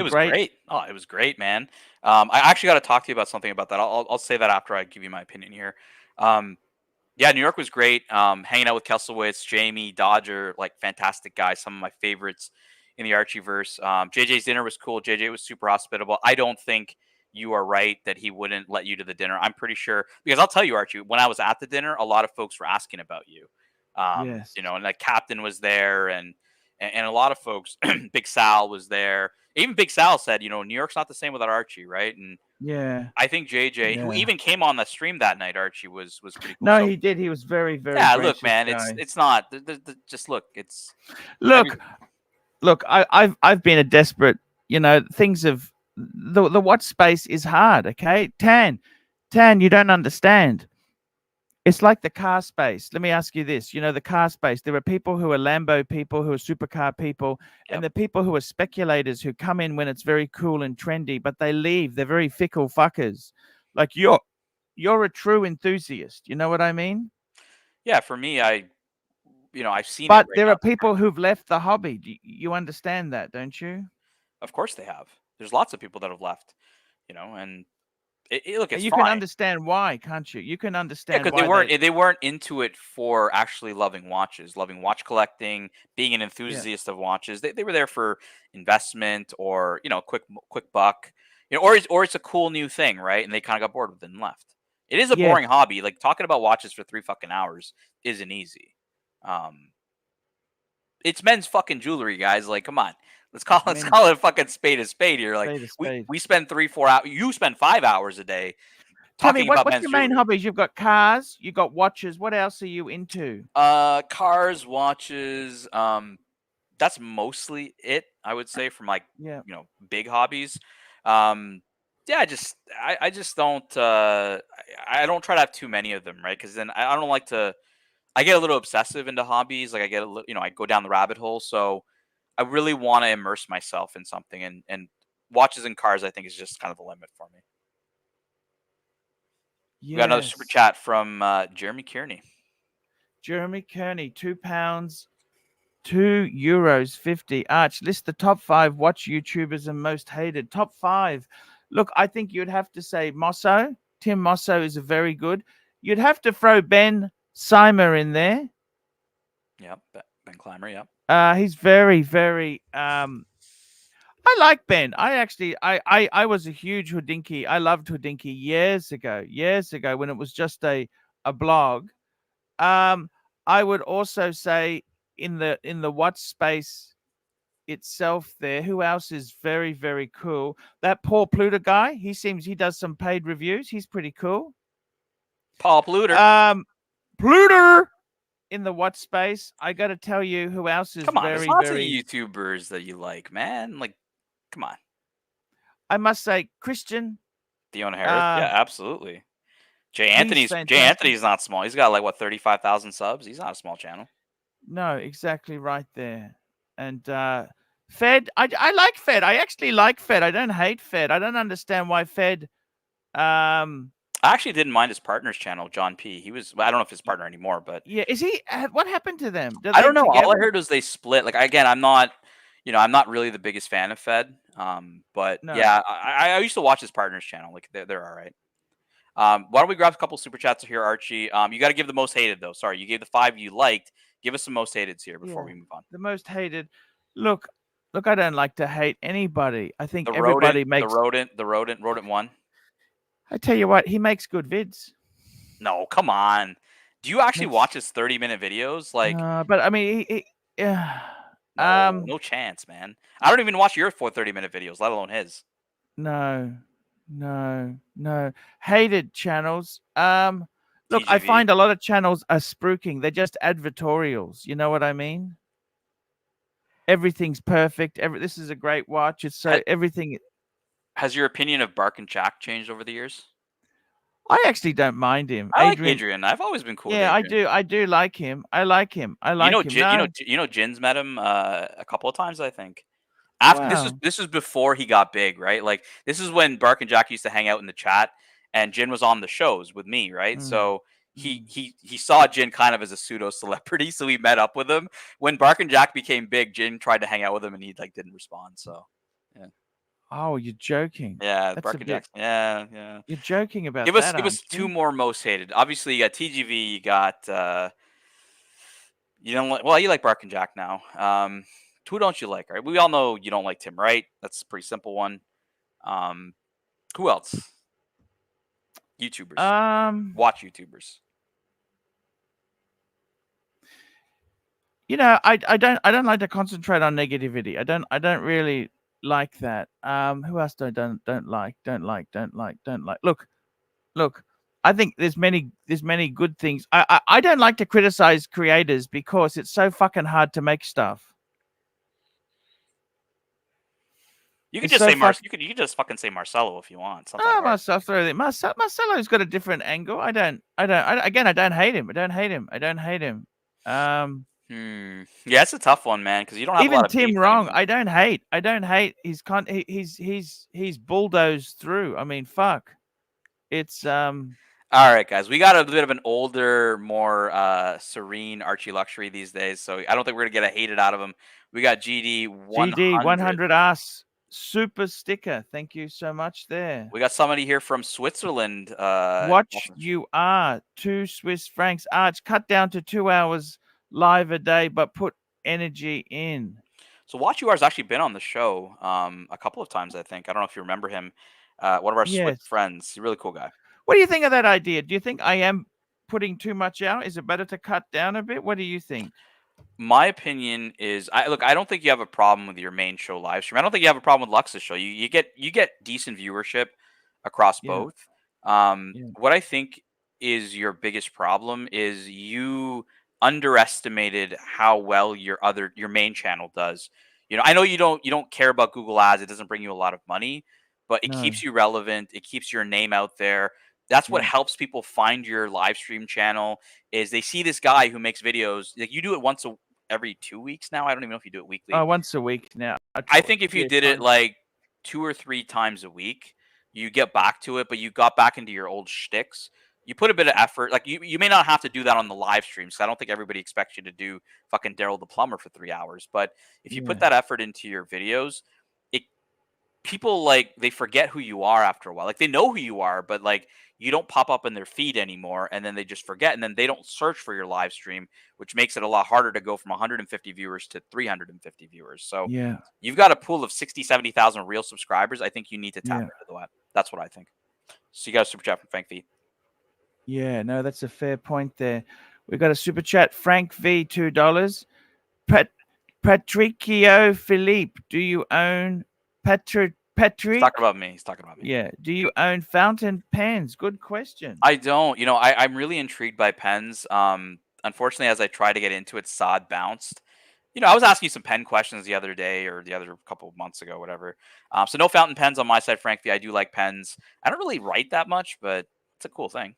great? Oh, it was great, man. I actually got to talk to you about something about that. I'll say that after I give you my opinion here. Yeah, New York was great. Hanging out with Kesselwitz, Jamie, Dodger, like fantastic guys. Some of my favorites in the Archieverse. JJ's dinner was cool. JJ was super hospitable. I don't think you are right that he wouldn't let you to the dinner. I'm pretty sure, because I'll tell you, Archie, when I was at the dinner, a lot of folks were asking about you. Yes. And like Captain was there and a lot of folks, Big Sal was there. Even Big Sal said, New York's not the same without Archie, right? And yeah, I think JJ, who even came on the stream that night, Archie was pretty cool. No, he did. He was very, very. Yeah, look, man, guy. it's not. Just look, it's. Look. I've been a desperate. Things of the watch space is hard. Okay, Tan, you don't understand. It's like the car space. Let me ask you this. The car space, there are people who are Lambo people, who are supercar people, and the people who are speculators who come in when it's very cool and trendy, but they leave. They're very fickle fuckers. Like you're a true enthusiast. You know what I mean? Yeah, for me, I've seen but it. But there are people who've left the hobby. You understand that, don't you? Of course they have. There's lots of people that have left, and look, it's you fine. Can understand why, can't you? You can understand because they weren't into it for actually loving watches, loving watch collecting, being an enthusiast of watches. They were there for investment or quick buck, or it's a cool new thing, right? And they kind of got bored with it and left. It is a boring hobby. Like talking about watches for 3 fucking hours isn't easy. It's men's fucking jewelry, guys. Like, come on. Let's call it a fucking spade a spade here. Like we spend 3-4 hours. You spend 5 hours a day. Tell me, what's your main hobbies? You've got cars, you've got watches. What else are you into? Cars, watches. That's mostly it, I would say, from like big hobbies. I just don't. I don't try to have too many of them, right? Because then I don't like to. I get a little obsessive into hobbies. Like I get a little, I go down the rabbit hole. So I really want to immerse myself in something, and watches and cars, I think, is just kind of the limit for me. Yes. We got another super chat from Jeremy Kearney. Jeremy Kearney, £2, €2.50. Arch, list the top 5 watch YouTubers and most hated. Top 5. Look, I think you'd have to say Mosso. Tim Mosso is a very good. You'd have to throw Ben Simer in there. Yep, Ben Clymer, yep. He's very, very. I like Ben. I was a huge Houdinki. I loved Houdinki years ago when it was just a blog. I would also say in the watch space itself there, who else is very, very cool? That Paul Pluter guy. He does some paid reviews. He's pretty cool. Paul Pluter. Pluter in the watch space. I got to tell you who else is come on, very, there's lots very of YouTubers that you like, man. Like, come on. I must say, Christian. Theon Harris. Yeah, absolutely. Jay Anthony's not small. He's got like 35,000 subs. He's not a small channel. No, exactly right there. And Fed, I like Fed. I actually like Fed. I don't hate Fed. I don't understand why Fed. I actually didn't mind his partner's channel, John P. I don't know if his partner anymore, but yeah, is he? What happened to them? I don't know. All I heard was they split. Like again, I'm not. You know, I'm not really the biggest fan of Fed, but No. yeah, I used to watch his partner's channel. Like they're all right. Why don't we grab a couple super chats here, Archie? You got to give the most hated though. Sorry, you gave the 5 you liked. Give us some most hateds here before we move on. The most hated. Look, I don't like to hate anybody. I think The everybody rodent, makes. the rodent one. I tell you what, he makes good vids. No, come on. Do you actually Makes- watch his 30-minute videos? Like, but I mean, yeah. no, no chance, man. I don't even watch your 30-minute videos, let alone his. No. Hated channels. Look, I TGV. find a lot of channels are spruiking. They're just advertorials. You know what I mean? Everything's perfect. This is a great watch. It's so everything. Has your opinion of Bark and Jack changed over the years? I actually don't mind him. I like Adrian. I've always been cool with Adrian. I do like him. I like him. Jin's met him a couple of times, I think. After this is before he got big, right? Like this is when Bark and Jack used to hang out in the chat, and Jin was on the shows with me, right? So he saw Jin kind of as a pseudo celebrity, so he met up with him. When Bark and Jack became big, Jin tried to hang out with him, and he like didn't respond. So yeah. Oh, you're joking. Yeah, Bark and Jack. Yeah. You're joking about that. It was 2 more most hated. Obviously, you got TGV. You got you don't like. Well, you like Bark and Jack now. Who don't you like? Right? We all know you don't like Tim Wright. That's a pretty simple one. Who else? YouTubers. Watch YouTubers. You know, I don't like to concentrate on negativity. I don't really like that. Who else don't like? Look. I think there's many good things. I don't like to criticize creators because it's so fucking hard to make stuff. You could just say you could just fucking say Marcelo if you want. Marcelo's got a different angle. I don't hate him. Yeah, it's a tough one, man, because you don't have even a lot of Tim beef Wrong. anymore. I don't hate. He's bulldozed through. I mean, fuck. It's All right, guys, we got a bit of an older, more serene ArchieLuxury these days, so I don't think we're gonna get a hated out of him. We got GD 100 us super sticker. Thank you so much there. We got somebody here from Switzerland. Watch you are 2 Swiss francs. Arch, cut down to 2 hours live a day, but put energy in. So Watch You Are has actually been on the show a couple of times, I think. I don't know if you remember him. One of our Swiss friends. He's a really cool guy. What do you think of that idea? Do you think I am putting too much out? Is it better to cut down a bit? What do you think? My opinion is, I don't think you have a problem with your main show live stream. I don't think you have a problem with Lux's show. You get decent viewership across both. What I think is your biggest problem is you underestimated how well your main channel does. You know, I know you don't care about Google Ads. It doesn't bring you a lot of money, but it keeps you relevant. It keeps your name out there. That's what helps people find your live stream channel is they see this guy who makes videos. Like you do it every 2 weeks now. I don't even know if you do it weekly. Once a week now. I think if you did it like 2 or 3 times a week, you get back to it, but you got back into your old shticks. You put a bit of effort. Like you may not have to do that on the live streams. I don't think everybody expects you to do fucking Daryl the Plumber for 3 hours. But if you put that effort into your videos, people like they forget who you are after a while. Like they know who you are, but like you don't pop up in their feed anymore, and then they just forget, and then they don't search for your live stream, which makes it a lot harder to go from 150 viewers to 350 viewers. So you've got a pool of 60, 70,000 real subscribers. I think you need to tap into that. That's what I think. So you got a super chat from Frank V. Yeah, no, that's a fair point there. We got a super chat, Frank V, $2. Patricio Philippe, do you own Patrick? He's talking about me. Yeah. Do you own fountain pens? Good question. I don't. You know, I'm really intrigued by pens. Unfortunately, as I try to get into it, Sod bounced. You know, I was asking you some pen questions the other day or the other couple of months ago, whatever. So no fountain pens on my side, frankly. I do like pens. I don't really write that much, but it's a cool thing.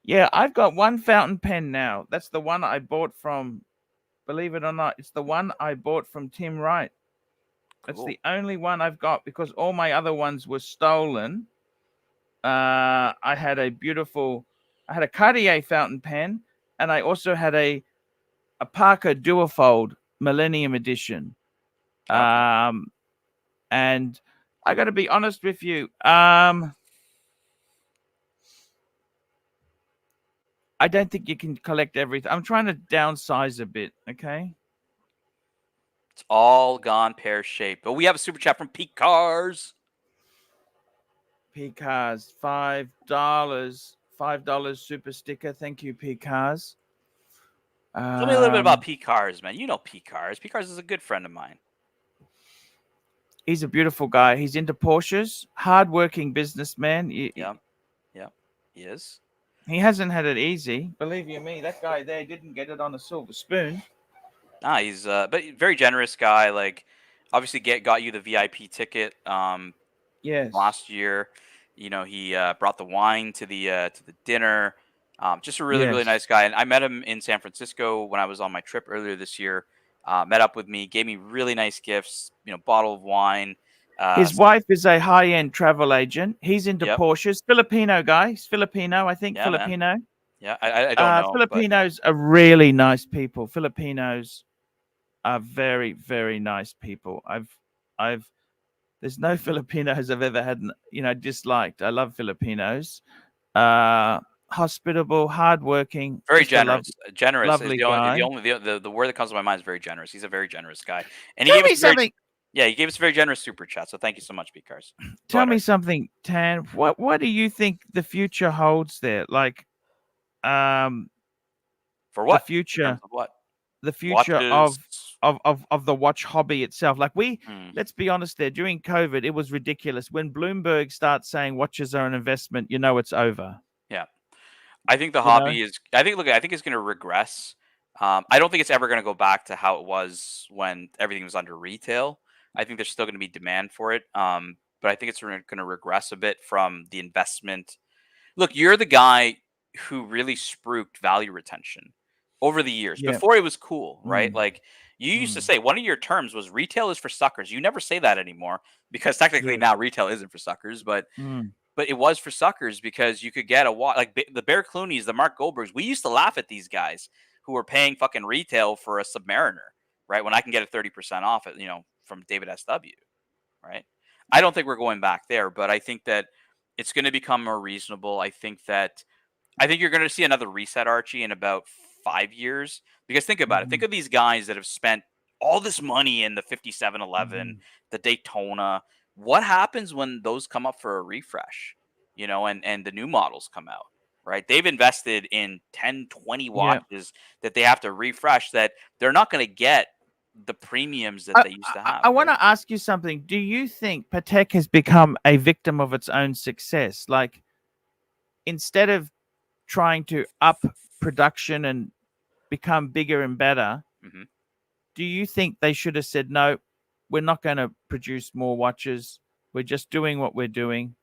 Yeah, I've got one fountain pen now. That's the one I bought from, believe it or not, it's the one I bought from Tim Wright. That's the only one I've got because all my other ones were stolen. I had a Cartier fountain pen, and I also had a Parker Duofold Millennium Edition. Okay. And I got to be honest with you. I don't think you can collect everything. I'm trying to downsize a bit. Okay. It's all gone pear-shaped. But we have a super chat from Pete Cars. P Cars, $5 super sticker. Thank you, P Cars. Tell me a little bit about Pete Cars, man. You know Pete Cars. Pete Cars is a good friend of mine. He's a beautiful guy. He's into Porsches, hardworking businessman. Yeah, he is. He hasn't had it easy. Believe you me, that guy there didn't get it on a silver spoon. Nah, he's but very generous guy. Like, obviously, got you the VIP ticket. Yes. Last year, you know, he brought the wine to the dinner. Just a really nice guy. And I met him in San Francisco when I was on my trip earlier this year. Met up with me, gave me really nice gifts. You know, bottle of wine. His wife is a high-end travel agent. He's into Yep. Porsches. Filipino guy. He's Filipino, I think. Yeah, Filipino. man. Yeah, I don't know. Filipinos are really nice people. Filipinos are very, very nice people. There's no Filipinos I've ever had, disliked. I love Filipinos. Hospitable, hardworking, Very generous. Generous lovely is guy. the word that comes to my mind is very generous. He's a very generous guy, and Tell me something. He gave us a very generous super chat. So thank you so much, Pete Cars. Tell me something, Tan. What do you think the future holds there? Like, for what? The future. In terms of what? The future of the watch hobby itself. Like let's be honest there, during COVID, it was ridiculous. When Bloomberg starts saying watches are an investment, you know it's over. Yeah. I think the hobby I think it's going to regress. I don't think it's ever going to go back to how it was when everything was under retail. I think there's still going to be demand for it. But I think it's going to regress a bit from the investment. Look, you're the guy who really spruiked value retention over the years. Yeah. Before it was cool, right? Like you used to say one of your terms was retail is for suckers. You never say that anymore because technically now retail isn't for suckers, but it was for suckers because you could get a watch like the Bear Clooney's, the Mark Goldbergs. We used to laugh at these guys who were paying fucking retail for a Submariner, right? When I can get it 30% off it, from David SW, right? I don't think we're going back there, but I think that it's going to become more reasonable. I think you're going to see another reset, Archie, in about 5 years. Because think about it. Think of these guys that have spent all this money in the 5711, the Daytona. What happens when those come up for a refresh, and the new models come out, right? They've invested in 10, 20 watches that they have to refresh that they're not going to get the premiums that they used to have. I want to ask you something. Do you think Patek has become a victim of its own success? Like, instead of trying to up production and become bigger and better, do you think they should have said, no, we're not going to produce more watches. We're just doing what we're doing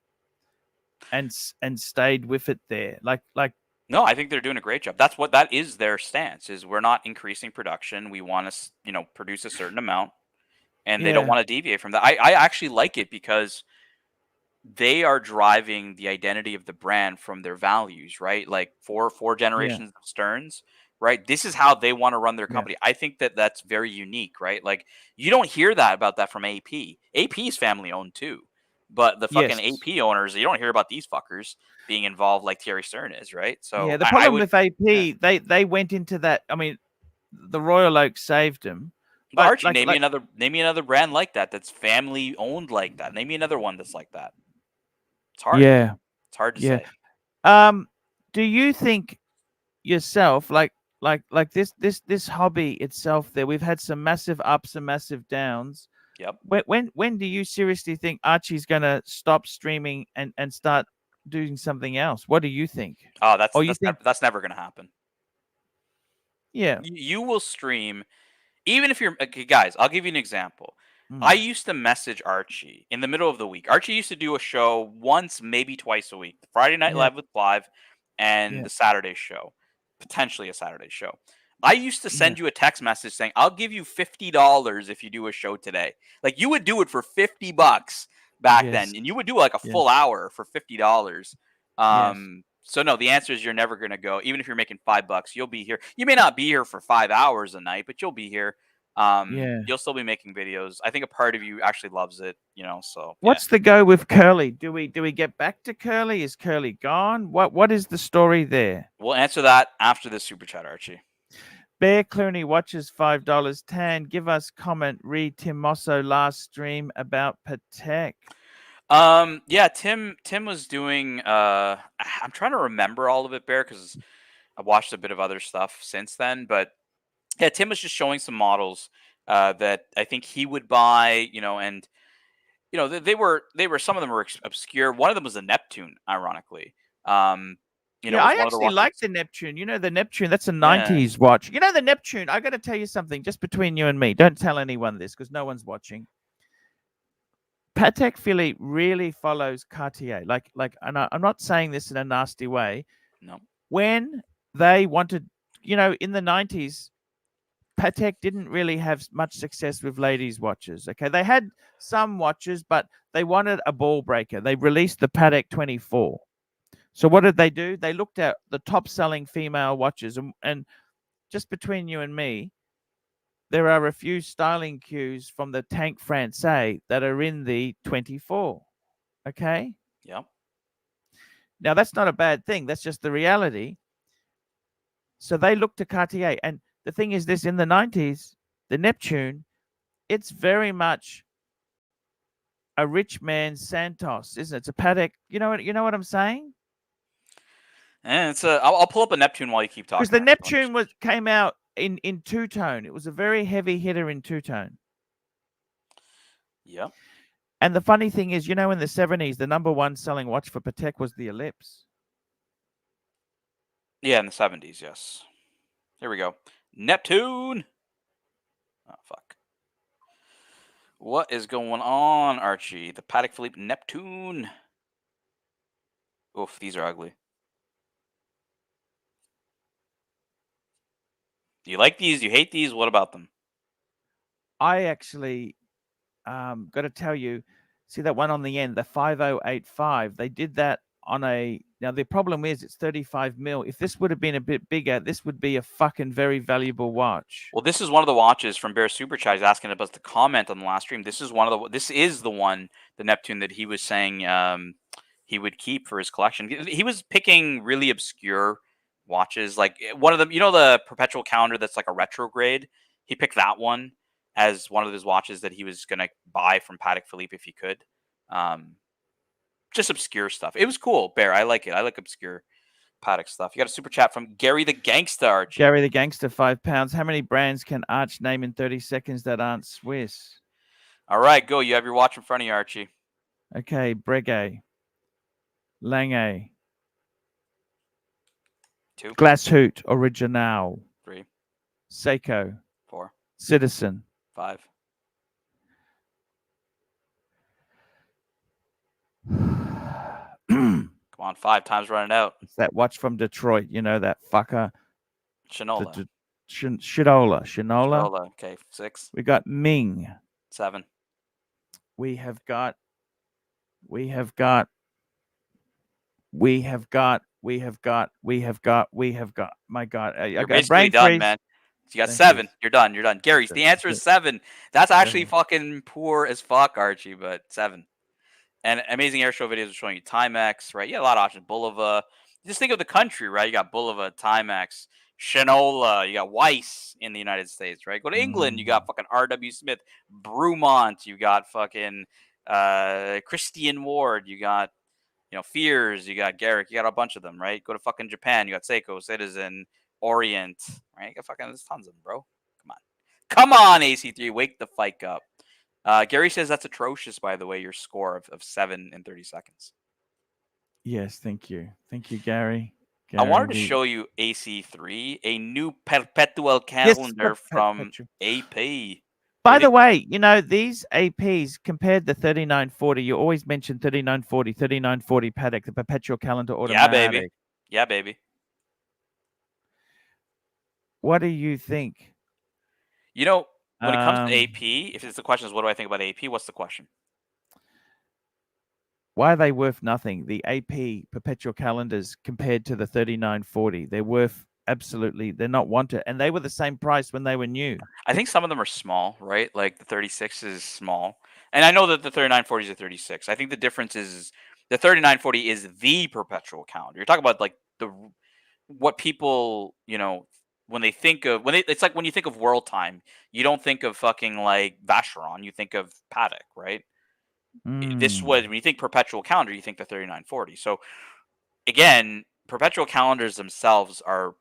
and stayed with it there? Like, no, I think they're doing a great job. That is their stance is we're not increasing production. We want to, produce a certain amount and they don't want to deviate from that. I actually like it because they are driving the identity of the brand from their values, right? Like four generations of Stearns, right? This is how they want to run their company. I think that's very unique, right? Like you don't hear about that from AP. AP is family owned too. But the fucking AP owners, you don't hear about these fuckers being involved like Thierry Stern is, right? So the problem with AP, they went into that. I mean, the Royal Oak saved them. But Archie, name me another brand like that that's family owned like that. Name me another one that's like that. It's hard. Yeah, it's hard to say. Do you think yourself, like this hobby itself? There, we've had some massive ups and massive downs. Yep. When do you seriously think Archie's going to stop streaming and start doing something else? What do you think? Oh, that's never going to happen. Yeah. You will stream, even if you're guys. I'll give you an example. I used to message Archie in the middle of the week. Archie used to do a show once, maybe twice a week. Friday Night Live with Clive and the Saturday show, potentially a Saturday show. I used to send you a text message saying, I'll give you $50 if you do a show today. Like you would do it for $50 back then. And you would do like a full hour for $50. So no, the answer is you're never going to go. Even if you're making $5, you'll be here. You may not be here for 5 hours a night, but you'll be here. Yeah. You'll still be making videos. I think a part of you actually loves it, so What's the go with Curly? Do we get back to Curly? Is Curly gone? What is the story there? We'll answer that after this super chat, Archie. Bear Clooney watches $5. Tan, give us comment. Read Tim Mosso last stream about Patek. Yeah, Tim was doing I'm trying to remember all of it, Bear, because I've watched a bit of other stuff since then. But yeah, Tim was just showing some models that I think he would buy, and they were some of them were obscure. One of them was a Neptune, ironically. Yeah, was I one of the actually like watches. the Neptune. The Neptune, that's a Yeah. 90s watch. The Neptune, I got to tell you something just between you and me. Don't tell anyone this because no one's watching. Patek Philippe really follows Cartier. And I'm not saying this in a nasty way. No. When they wanted, in the 90s, Patek didn't really have much success with ladies' watches. Okay, they had some watches, but they wanted a ball breaker. They released the Patek 24. So what did they do? They looked at the top-selling female watches, and just between you and me, there are a few styling cues from the Tank Francais that are in the 24. Okay? Yep. Now, that's not a bad thing. That's just the reality. So they looked to Cartier. And the thing is this, in the 90s, the Neptune, it's very much a rich man's Santos, isn't it? It's a Patek. You know what I'm saying? And it's I'll pull up a Neptune while you keep talking. Because the Neptune came out in two-tone. It was a very heavy hitter in two-tone. Yep. And the funny thing is, in the 70s, the number one selling watch for Patek was the Ellipse. Yeah, in the 70s, yes. Here we go. Neptune. Oh, fuck. What is going on, Archie? The Patek Philippe Neptune. Oof, these are ugly. Do you like these? Do you hate these? What about them? I actually got to tell you, see that one on the end, the 5085. They did that on now the problem is it's 35 mil. If this would have been a bit bigger, this would be a fucking very valuable watch. Well, this is one of the watches from Bear Super Chat. He's asking us to comment on the last stream. This is the one, the Neptune, that he was saying he would keep for his collection. He was picking really obscure watches, like one of them, the perpetual calendar that's like a retrograde. He picked that one as one of his watches that he was going to buy from Patek Philippe if he could. Just obscure stuff. It was cool, Bear. I like it. I like obscure Patek stuff. You got a super chat from Gary the Gangster, Archie. Gary the Gangster, £5. How many brands can Arch name in 30 seconds that aren't Swiss? All right, go. You have your watch in front of you, Archie. Okay, Breguet, Lange, 2, Glashütte Original, 3, Seiko, 4, Citizen, 5. Come on, 5 times running out. It's that watch from Detroit, that fucker. Shinola. Shinola. Okay, 6. We got Ming. 7. We have got. My God. You're I got basically brain done, freeze. man. You got Thank 7. you. You're done. You're done. Gary's, the answer is 7. That's actually fucking poor as fuck, Archie, but 7. And amazing airshow videos are showing you Timex, right? You got a lot of options. Bulova. Just think of the country, right? You got Bulova, Timex, Shinola. You got Weiss in the United States, right? Go to England. You got fucking R.W. Smith, Brumont. You got fucking Christian Ward. You got, Fears. You got Garrick. You got a bunch of them, right? Go to fucking Japan. You got Seiko, Citizen, Orient, right? You got fucking, there's tons of them, bro. Come on, AC3. Wake the fuck up. Gary says that's atrocious, by the way, your score of 7 in 30 seconds. Yes, thank you. Thank you, Gary. I wanted to show you AC3, a new perpetual calendar from AP. By the way, these APs compared to 3940, you always mention 3940 Patek, the perpetual calendar automatic. Yeah, baby. What do you think? When it comes to AP, if it's the question is what do I think about AP, what's the question? Why are they worth nothing? The AP perpetual calendars compared to the 3940, they're worth absolutely, they're not wanted, and they were the same price when they were new. I think some of them are small, right? Like the 36 is small, and I know that the 3940 is a 36. I think the difference is the 3940 is the perpetual calendar. You're talking about like what people, when they think of it's like when you think of world time, you don't think of fucking like Vacheron, you think of Patek, right? This was Mm. when you think perpetual calendar, you think the 3940. So again, perpetual calendars themselves are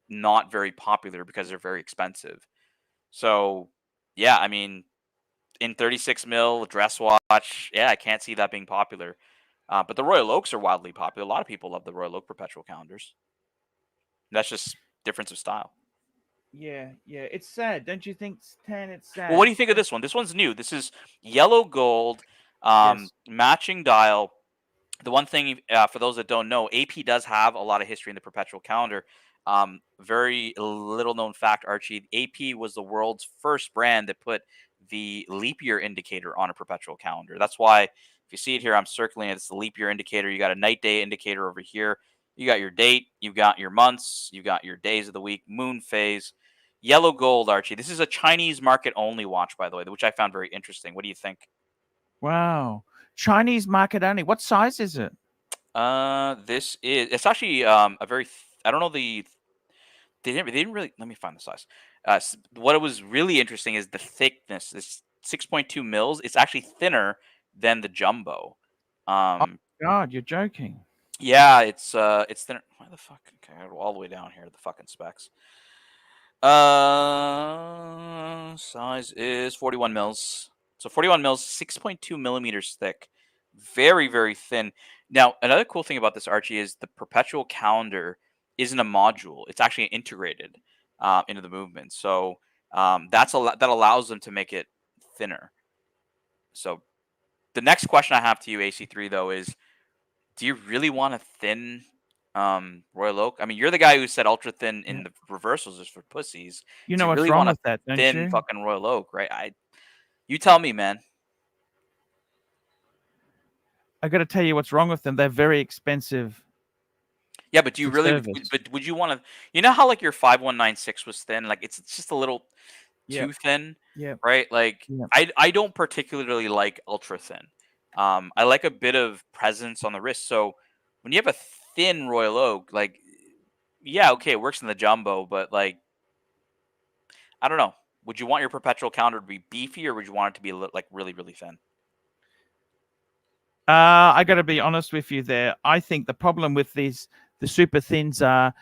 not very popular because they're very expensive. So yeah, I mean, in 36 mil dress watch, yeah, I can't see that being popular. But the Royal Oaks are wildly popular. A lot of people love the Royal Oak perpetual calendars. That's just difference of style. Yeah, it's sad, don't you think, Stan? It's Well, what sad. do you think of this one? This one's new. This is yellow gold, Yes. matching dial. The one thing, for those that don't know, AP does have a lot of history in the perpetual calendar. Very little known fact, Archie. AP was the world's first brand that put the leap year indicator on a perpetual calendar. That's why, if you see it here, I'm circling it. It's the leap year indicator. You got a night day indicator over here. You got your date. You got your months. You got your days of the week, moon phase. Yellow gold, Archie. This is a Chinese market only watch, by the way, which I found very interesting. What do you think? Wow. Chinese market only. What size is it? It's actually a very I don't know they didn't really, let me find the size. What it was really interesting is the thickness. It's 6.2 mils. It's actually thinner than the jumbo. Oh Um, God, you're joking. yeah, it's thinner. Why the fuck? Okay, I go all the way down here. The fucking specs. Size is 41 mils. So 41 mils, 6.2 millimeters thick. Very, very thin. Now, another cool thing about this, Archie, is the perpetual calendar isn't a module. It's actually integrated into the movement. So that allows them to make it thinner. So the next question I have to you, AC3, though, is do you really want a thin Royal Oak? I mean, you're the guy who said ultra thin Yeah. in the reversals is for pussies. You Do know you what's really wrong want a with that, don't thin you? fucking Royal Oak, right? You tell me, man. I got to tell you what's wrong with them. They're very expensive Yeah, but do you to really? service. But would you want to? You know how like your 5196 was thin? Like it's just a little Yep. too thin, Yep. right? Like Yep. I don't particularly like ultra thin. I like a bit of presence on the wrist. So when you have a thin Royal Oak, like yeah, okay, it works in the jumbo, but like I don't know. Would you want your perpetual calendar to be beefy, or would you want it to be like really, really thin? I got to be honest with you there. I think the problem with the super thins are,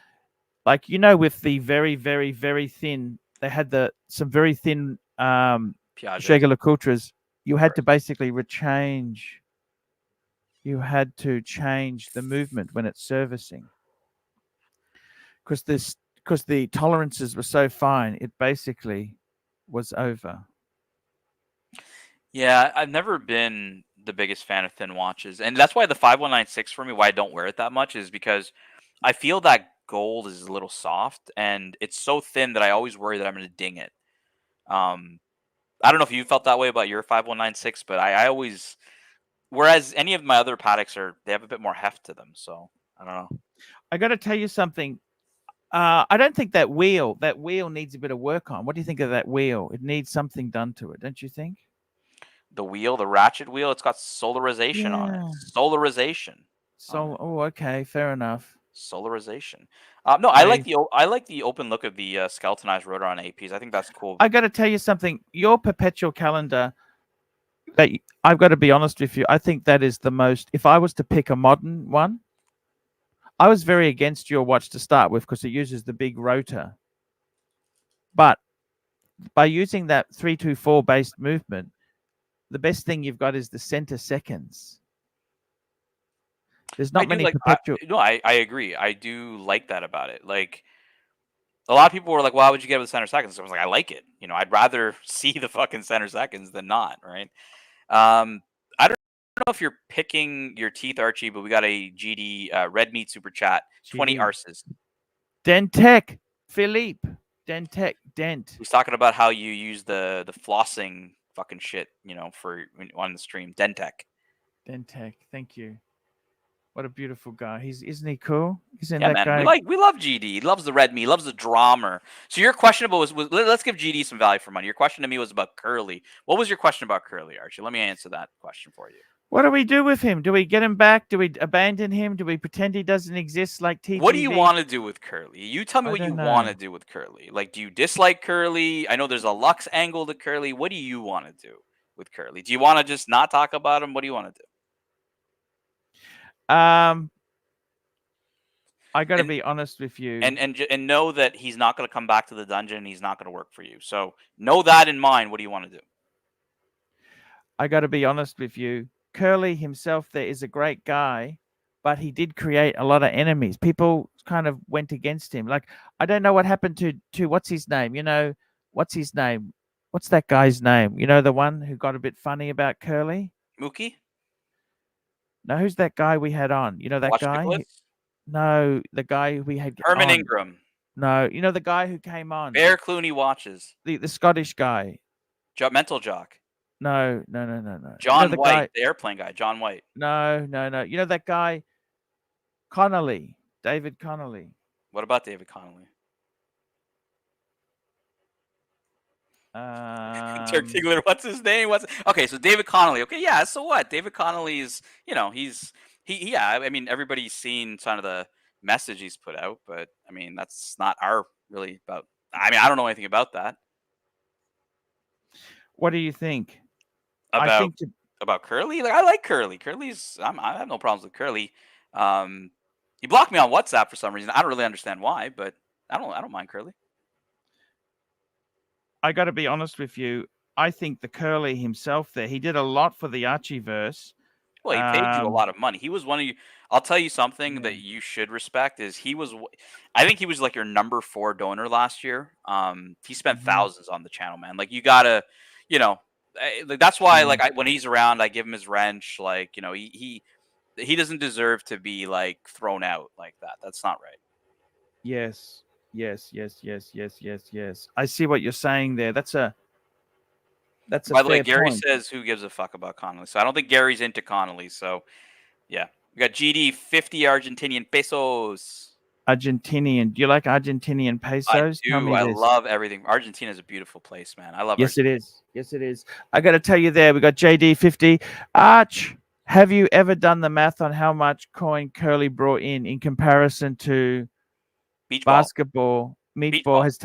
like, with the very, very, very thin, they had some very thin Piaget. Jaeger-LeCoultres. You had Right. to basically you had to change the movement when it's servicing, because the tolerances were so fine, it basically was over. Yeah, I've never been the biggest fan of thin watches, and that's why the 5196 for me, why I don't wear it that much, is because I feel that gold is a little soft, and it's so thin that I always worry that I'm going to ding it. Um, I don't know if you felt that way about your 5196, but I always, whereas any of my other Pateks they have a bit more heft to them, so I don't know. I got to tell you something. I don't think that wheel needs a bit of work on. What do you think of that wheel? It needs something done to it, don't you think? The wheel, the ratchet wheel, it's got solarization on it. Yeah. Solarization. So, okay, fair enough. Solarization. No, I like the open look of the skeletonized rotor on APs. I think that's cool. I got to tell you something. Your perpetual calendar, I've got to be honest with you. I think that is the most. If I was to pick a modern one, I was very against your watch to start with because it uses the big rotor. But by using that 324 based movement, the best thing you've got is the center seconds. There's not many perpetual. No, I agree. I do like that about it. Like a lot of people were like, "Why would you get the center seconds?" I was like, "I like it. I'd rather see the fucking center seconds than not." Right. I don't know if you're picking your teeth, Archie, but we got a GD red meat super chat. 20 arses. Dentec, Philippe. Dentec, Dent. He's talking about how you use the flossing fucking shit, for on the stream. Dentec. Dentec, thank you. What a beautiful guy. Isn't he cool? Isn't Yeah, that man. guy? We love GD. He loves the red meat. He loves the drama. So your questionable was let's give GD some value for money. Your question to me was about Curly. What was your question about Curly, Archie? Let me answer that question for you. What do we do with him? Do we get him back? Do we abandon him? Do we pretend he doesn't exist like TGV? What do you want to do with Curly? You tell me I what you don't want know. to do with Curly. Like, do you dislike Curly? I know there's a Lux angle to Curly. What do you want to do with Curly? Do you want to just not talk about him? What do you want to do? I got to And- be honest with you. And know that he's not going to come back to the dungeon and he's not going to work for you. So know that in mind. What do you want to do? I got to be honest with you. Curly himself there is a great guy, but he did create a lot of enemies. People kind of went against him. Like, I don't know what happened to what's his name? You know, what's his name? What's that guy's name? You know, the one who got a bit funny about Curly? Mookie? No, who's that guy we had on? You know that Watch guy? Nicholas? No, the guy we had Herman on. Ingram. No, you know the guy who came on. Bear Clooney watches. The Scottish guy. Mental Jock. No. John the White, guy, the airplane guy. John White. No. You know that guy, Connolly, David Connolly. What about David Connolly? Dirk Diggler, what's his name? Okay? So David Connolly. Okay, yeah. So what? David Connolly is, yeah. I mean, everybody's seen kind of the message he's put out, but I mean, that's not our really about. I mean, I don't know anything about that. What do you think? About Curly? Like, I like Curly. I have no problems with Curly. He blocked me on WhatsApp for some reason. I don't really understand why, but I don't mind Curly. I got to be honest with you. I think the Curly himself there, he did a lot for the Archieverse. Well, he paid you a lot of money. He was one of you. I'll tell you something that you should respect is I think he was like your number 4 donor last year. He spent thousands on the channel, man. Like, you gotta, like, that's why, like, when he's around, I give him his wrench. Like, he doesn't deserve to be like thrown out like that. That's not right. Yes. I see what you're saying there. That's a By the way, Gary point. says, who gives a fuck about Connolly? So I don't think Gary's into Connolly. So yeah, we got GD 50 Argentinian pesos. Argentinian. Do you like Argentinian pesos? I do. I love everything. Argentina is a beautiful place, man. I love it. Yes, it is. I got to tell you there, we got JD 50. Arch, have you ever done the math on how much coin Curly brought in comparison to Beach basketball? Meatball has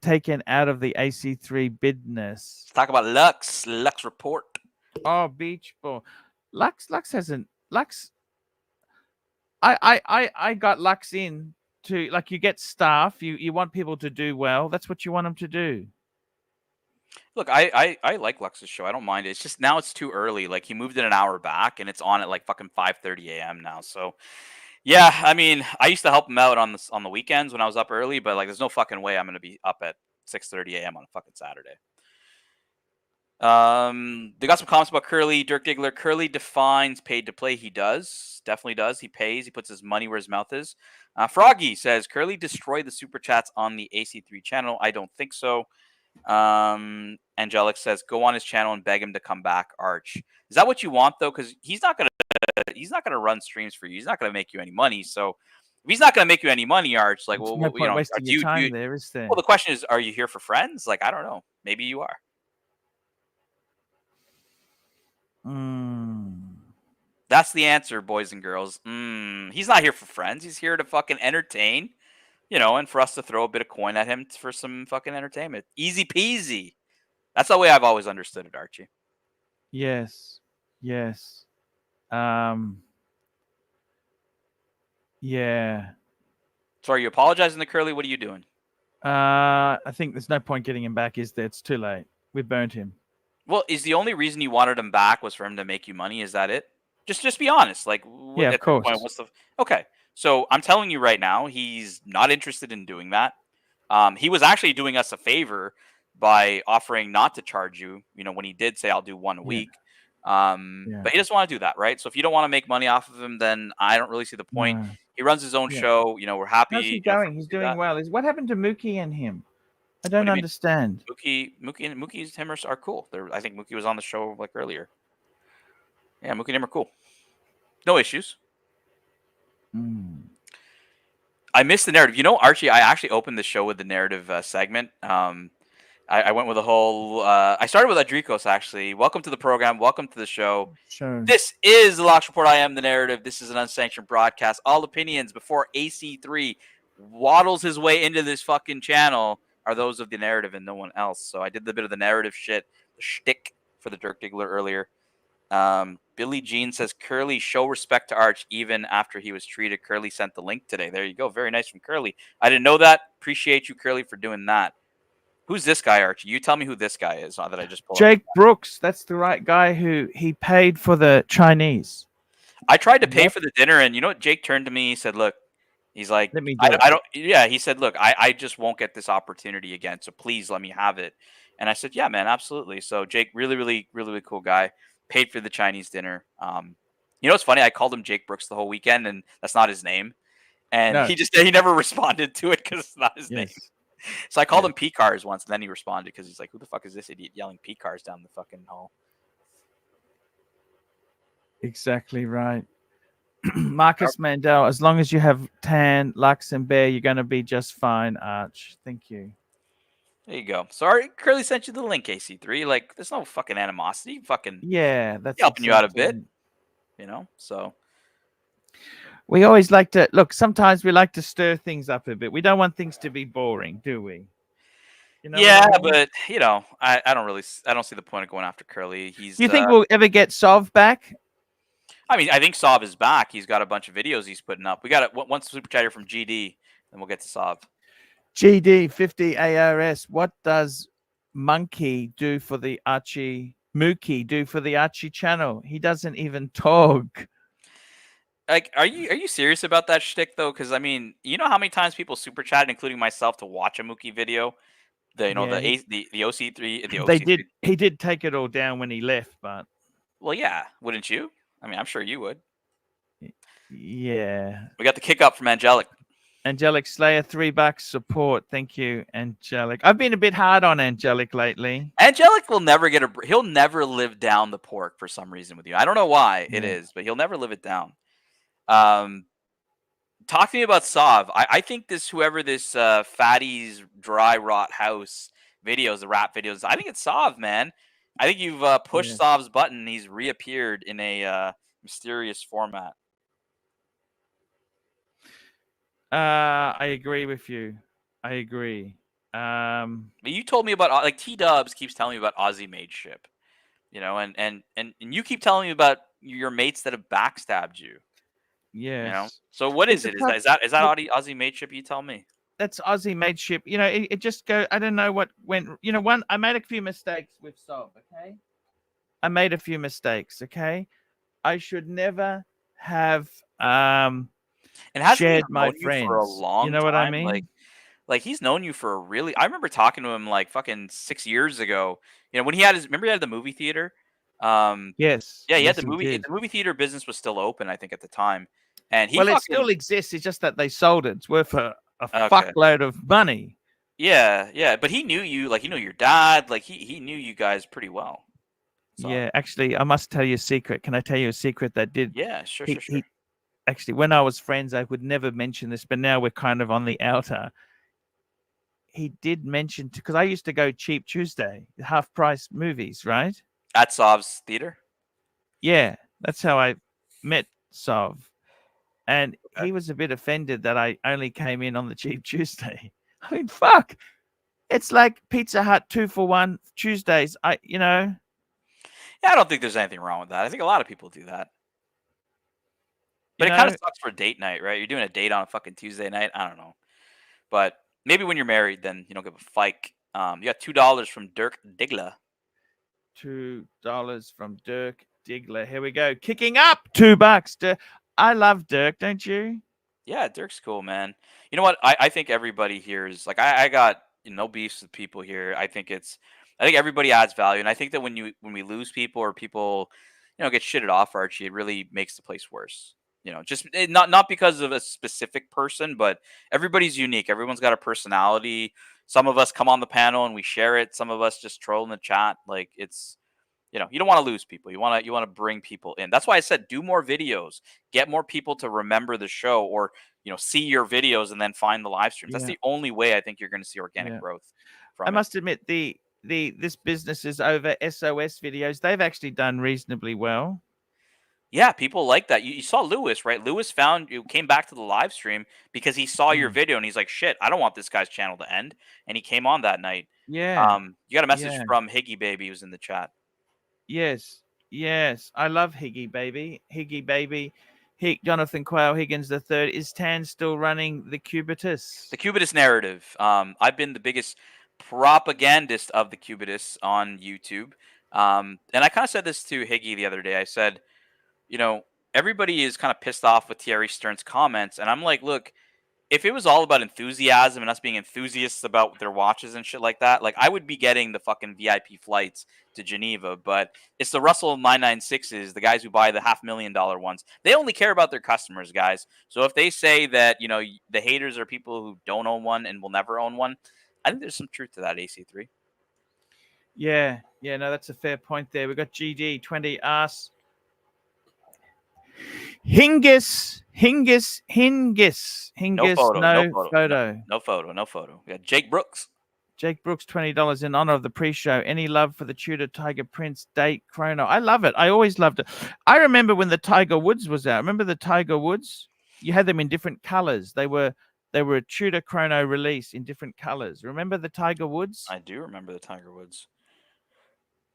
taken out of the AC3 business. Let's talk about Lux report. Oh, beach ball. Lux hasn't. Lux. I got Lux in to, like, you get staff. You want people to do well. That's what you want them to do. Look, I like Lux's show. I don't mind it. It's just now it's too early. Like, he moved it an hour back, and it's on at like fucking 5:30 a.m. now. So yeah, I mean, I used to help him out on the weekends when I was up early, but like, there's no fucking way I'm gonna be up at 6:30 a.m. on a fucking Saturday. They got some comments about Curly. Dirk Diggler. Curly defines paid to play. He does. Definitely does. He pays. He puts his money where his mouth is. Froggy says, Curly destroyed the super chats on the AC3 channel. I don't think so. Angelic says, go on his channel and beg him to come back, Arch. Is that what you want, though? Because he's not gonna run streams for you. He's not gonna make you any money. So if he's not gonna make you any money, Arch, like, well, no point wasting your time there, is there? Well, the question is, are you here for friends? Like, I don't know. Maybe you are. That's the answer, boys and girls. He's not here for friends. He's here to fucking entertain, and for us to throw a bit of coin at him for some fucking entertainment. Easy peasy. That's the way I've always understood it, Archie. Yes. Yeah. So are you apologizing to Curly? What are you doing? I think there's no point getting him back, is there? It's too late. We burnt him. Well, is the only reason you wanted him back was for him to make you money? Is that it? Just be honest. Like, yeah, of course. Okay. So I'm telling you right now, he's not interested in doing that. He was actually doing us a favor by offering not to charge you, when he did say, I'll do one a week. But he doesn't want to do that, right? So if you don't want to make money off of him, then I don't really see the point. No. He runs his own show. We're happy. How's he going? He's doing well. What happened to Mookie and him? I don't understand. Mookie's him are cool. I think Mookie was on the show like earlier. Yeah, Mookie and him are cool. No issues. I missed the narrative. You know, Archie, I actually opened the show with the narrative segment. I went with a whole. I started with Adrikos, actually. Welcome to the program. Welcome to the show. Sure. This is the Lox Report. I am the narrative. This is an unsanctioned broadcast. All opinions before AC3 waddles his way into this fucking channel are those of the narrative and no one else. So I did the bit of the narrative shit, the shtick for the Dirk Diggler earlier. Billy Jean says, Curly, show respect to Arch even after he was treated. Curly sent the link today. There you go. Very nice from Curly. I didn't know that. Appreciate you, Curly, for doing that. Who's this guy, Archie? You tell me who this guy is that I just pulled Jake Brooks. That's the right guy who he paid for the Chinese. I tried to pay for the dinner, and you know what? Jake turned to me. He said, look, he's like, Let me do it. I don't, yeah, he said, look, I just won't get this opportunity again. So please let me have it. And I said, yeah, man, absolutely. So Jake, really cool guy. Paid for the Chinese dinner. You know what's funny? I called him Jake Brooks the whole weekend, and that's not his name. And No. he never responded to it because it's not his name. Yes. So I called him P-Cars once, and then he responded because he's like, who the fuck is this idiot yelling P-Cars down the fucking hall? Exactly right. Marcus Mandel, as long as you have Tan, Lux, and Bear, you're going to be just fine, Arch. Thank you. There you go. Sorry, Curly sent you the link, AC3. Like, there's no fucking animosity. Fucking Yeah, that's helping you out a bit, accepted. you know? So We always like to look. Sometimes we like to stir things up a bit. We don't want things to be boring, do we? You know what yeah, I mean? but you know, I don't see the point of going after Curly. He's Do you think we'll ever get Sov back? I mean, I think Sav is back. He's got a bunch of videos he's putting up. We got it. One super chatter from GD, and we'll get to Sav. GD 50 ARS. What does Monkey do for the Archie? Mookie do for the Archie channel? He doesn't even talk. Like, are you serious about that shtick though? Because I mean, you know how many times people super chatted, including myself, to watch a Mookie video. The OC3 the OC3. He did take it all down when he left, but Well, yeah, wouldn't you? I mean, I'm sure you would. Yeah. We got the kick up from Angelic. Angelic Slayer, $3 support. Thank you, Angelic. I've been a bit hard on Angelic lately. Angelic will never get he'll never live down the pork for some reason with you. I don't know why it is, but he'll never live it down. Talk to me about Sav. I think whoever this Fatty's Dry Rot House videos, the rap videos, I think it's Sav, man. I think you've pushed Sav's button. He's reappeared in a mysterious format. I agree with you. I agree. But you told me about like T-Dubs keeps telling me about Aussie mateship, you know, and you keep telling me about your mates that have backstabbed you. Yes. You know? So what is it? Is that Aussie mateship? You tell me. That's Aussie mateship. You know, it just go. I don't know what went. You know, I made a few mistakes with Sob. Okay, I made a few mistakes. Okay, I should never have and has shared he my known friends you for a long you know time? what I mean? Like he's known you for a really. I remember talking to him like fucking 6 years ago. You know, when he had remember he had the movie theater. Yes. Yeah, he had yes, the movie. The movie theater business was still open, I think, at the time. And he it still exists. It's just that they sold it. It's worth a fuckload of money. Yeah. But he knew you, like he knew your dad. Like he knew you guys pretty well. So. Yeah, actually, I must tell you a secret. Can I tell you a secret that did? Yeah, sure. Actually, when I was friends, I would never mention this, but now we're kind of on the outer. He did mention, because I used to go Cheap Tuesday, half price movies, right? At Sov's theater? Yeah, that's how I met Sov. And he was a bit offended that I only came in on the Cheap Tuesday. I mean, fuck. It's like Pizza Hut 2-for-1 Tuesdays. Yeah, I don't think there's anything wrong with that. I think a lot of people do that. But it kind of sucks for date night, right? You're doing a date on a fucking Tuesday night. I don't know. But maybe when you're married, then you don't give a fike. You got $2 from Dirk Diggler. $2 from Dirk Diggler. Here we go. Kicking up $2. I love Dirk, don't you? Yeah, Dirk's cool, man. You know what? I think everybody here is like I got no beefs with people here. I think everybody adds value, and I think that when we lose people or people, get shitted off, Archie, it really makes the place worse. Just not because of a specific person, but everybody's unique. Everyone's got a personality. Some of us come on the panel and we share it. Some of us just troll in the chat. Like it's you don't want to lose people. You want to bring people in. That's why I said do more videos, get more people to remember the show, or see your videos and then find the live streams. That's Yeah. the only way I think you're going to see organic Yeah. growth I from it. must admit this business is over SOS videos. They've actually done reasonably well. Yeah, people like that. You saw Lewis, right? Lewis came back to the live stream because he saw your video and he's like, shit, I don't want this guy's channel to end. And he came on that night. Yeah. You got a message Yeah. from Higgy Baby who's in the chat. Yes. Yes. I love Higgy Baby. Higgy Baby. Jonathan Quayle Higgins III. Is Tan still running the Cubitus? The Cubitus narrative. I've been the biggest propagandist of the Cubitus on YouTube. And I kind of said this to Higgy the other day. I said, everybody is kind of pissed off with Thierry Stern's comments. And I'm like, look, if it was all about enthusiasm and us being enthusiasts about their watches and shit like that, like I would be getting the fucking VIP flights to Geneva. But it's the Russell 996s, the guys who buy the $500,000 ones. They only care about their customers, guys. So if they say that, the haters are people who don't own one and will never own one, I think there's some truth to that, AC3. Yeah. Yeah, no, that's a fair point there. We've got GD20 asks, Hingis. No photo. No photo. No photo. We got Jake Brooks. Jake Brooks, $20 in honor of the pre-show. Any love for the Tudor Tiger Prince date chrono? I love it. I always loved it. I remember when the Tiger Woods was out. Remember the Tiger Woods? You had them in different colors. They were a Tudor chrono release in different colors. Remember the Tiger Woods? I do remember the Tiger Woods.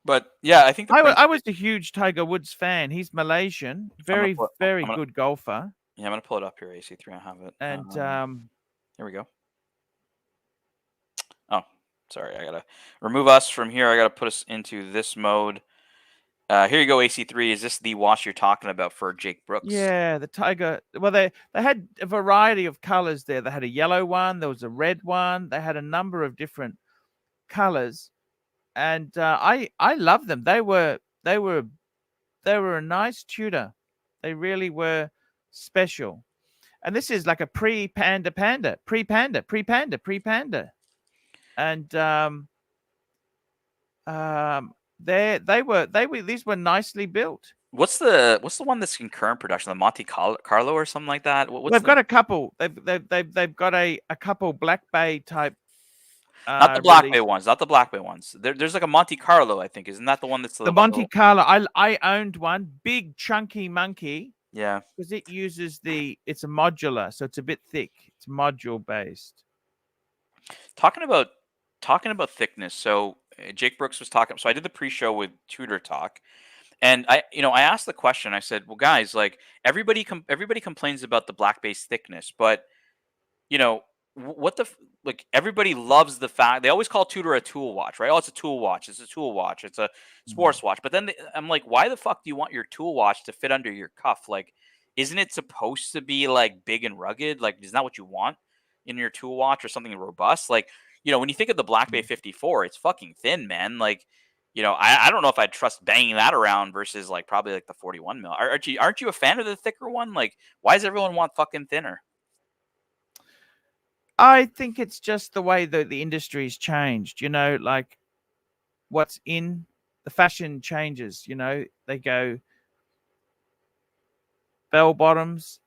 But yeah, I think I was a huge Tiger Woods fan. He's Malaysian, very good golfer. Yeah, I'm gonna pull it up here, AC3. I have it. And here we go. Oh, sorry, I gotta remove us from here. I gotta put us into this mode. Here you go, AC3. Is this the watch you're talking about for Jake Brooks? Yeah, the Tiger. Well, they had a variety of colors there. They had a yellow one. There was a red one. They had a number of different colors. And I love them. They were a nice Tudor. They really were special. And this is like a pre-panda. And these were nicely built. What's the one that's in current production? The Monte Carlo or something like that? They've got a couple. They've got a couple Black Bay type. Not the Black Bay ones. Not the Black Bay ones. There's like a Monte Carlo, I think. Isn't that the one that's the Monte Carlo? I owned one, big chunky monkey. Yeah. Because it uses it's a modular, so it's a bit thick. It's module based. Talking about thickness. So Jake Brooks was talking. So I did the pre-show with Tudor Talk, and I asked the question. I said, well, guys, like everybody complains about the black base thickness, but everybody loves the fact they always call Tudor a tool watch, right? Oh, it's a tool watch. It's a tool watch. It's a sports watch. But then I'm like, why the fuck do you want your tool watch to fit under your cuff? Like, isn't it supposed to be like big and rugged? Like, isn't that what you want in your tool watch or something robust? Like, when you think of the Black Bay 54, it's fucking thin, man. Like, I don't know if I'd trust banging that around versus like probably like the 41 mil. Archie, aren't you a fan of the thicker one? Like, why does everyone want fucking thinner? I think it's just the way that the industry's changed, like what's in the fashion changes, they go bell bottoms,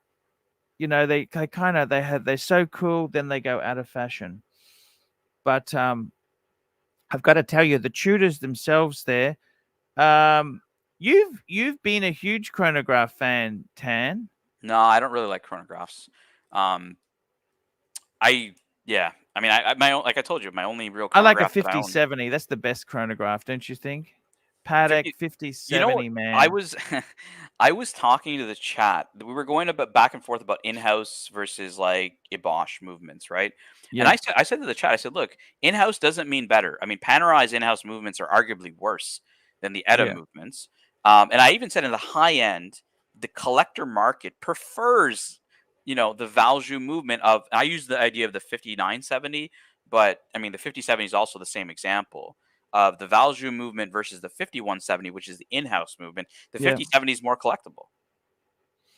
they're so cool, then they go out of fashion. But I've got to tell you, the Tudors themselves there, you've been a huge chronograph fan, Tan. No, I don't really like chronographs. Like I told you, my only real I like a chronograph 5070. That's the best chronograph, don't you think? Patek 5070, man. I was talking to the chat. We were going back and forth about in-house versus like Bosch movements, right? Yeah. And I said to the chat, I said, look, in-house doesn't mean better. I mean, Panerai's in-house movements are arguably worse than the ETA movements. And I even said in the high end, the collector market prefers the Valjoux movement of, I use the idea of the 5970, but I mean, the 5070 is also the same example of the Valjoux movement versus the 5170, which is the in-house movement. The 5070 is more collectible,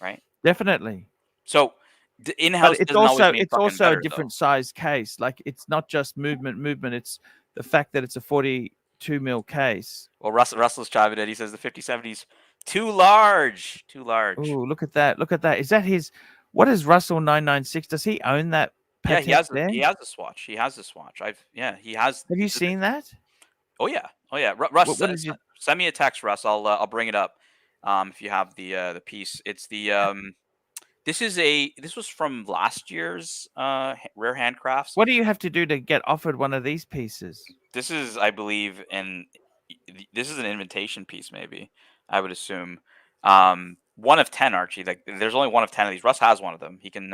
right? Definitely. So the in-house it's also a different size case. Like it's not just movement. It's the fact that it's a 40 2 mil case. Well, Russell's chiming in. He says the 5070's too large. Too large. Oh, look at that! Look at that! Is that his? What is Russell 996? Does he own that Yeah, Patek there? he has a swatch. He has a swatch. He has. Have you seen that? Oh yeah. Russ, What is it? send me a text, Russ. I'll bring it up. If you have the piece, it's the This was from last year's Rare Handcrafts. What do you have to do to get offered one of these pieces? This is, I believe, this is an invitation piece, maybe. I would assume. 1 of 10, Archie. Like, there's only 1 of 10 of these. Russ has one of them. He can,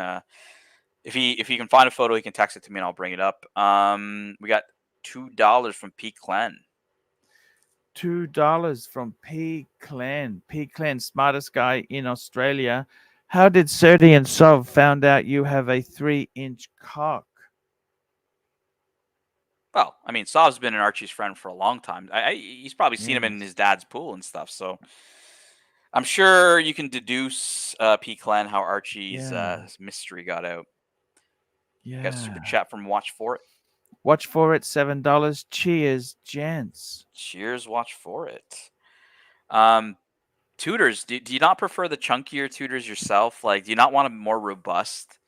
if he can find a photo, he can text it to me and I'll bring it up. We got $2 from P. Clen. $2 from P. Clen. P. Clen, smartest guy in Australia. How did Serdi and Sov found out you have a 3-inch cock? Well, I mean, Sov's been an Archie's friend for a long time. He's probably seen him in his dad's pool and stuff. So I'm sure you can deduce, P. Clen, how Archie's mystery got out. Yeah. Got a super chat from Watch For It. Watch For It, $7. Cheers, gents. Cheers, Watch For It. Tudors, do you not prefer the chunkier Tudors yourself? Like, do you not want a more robust,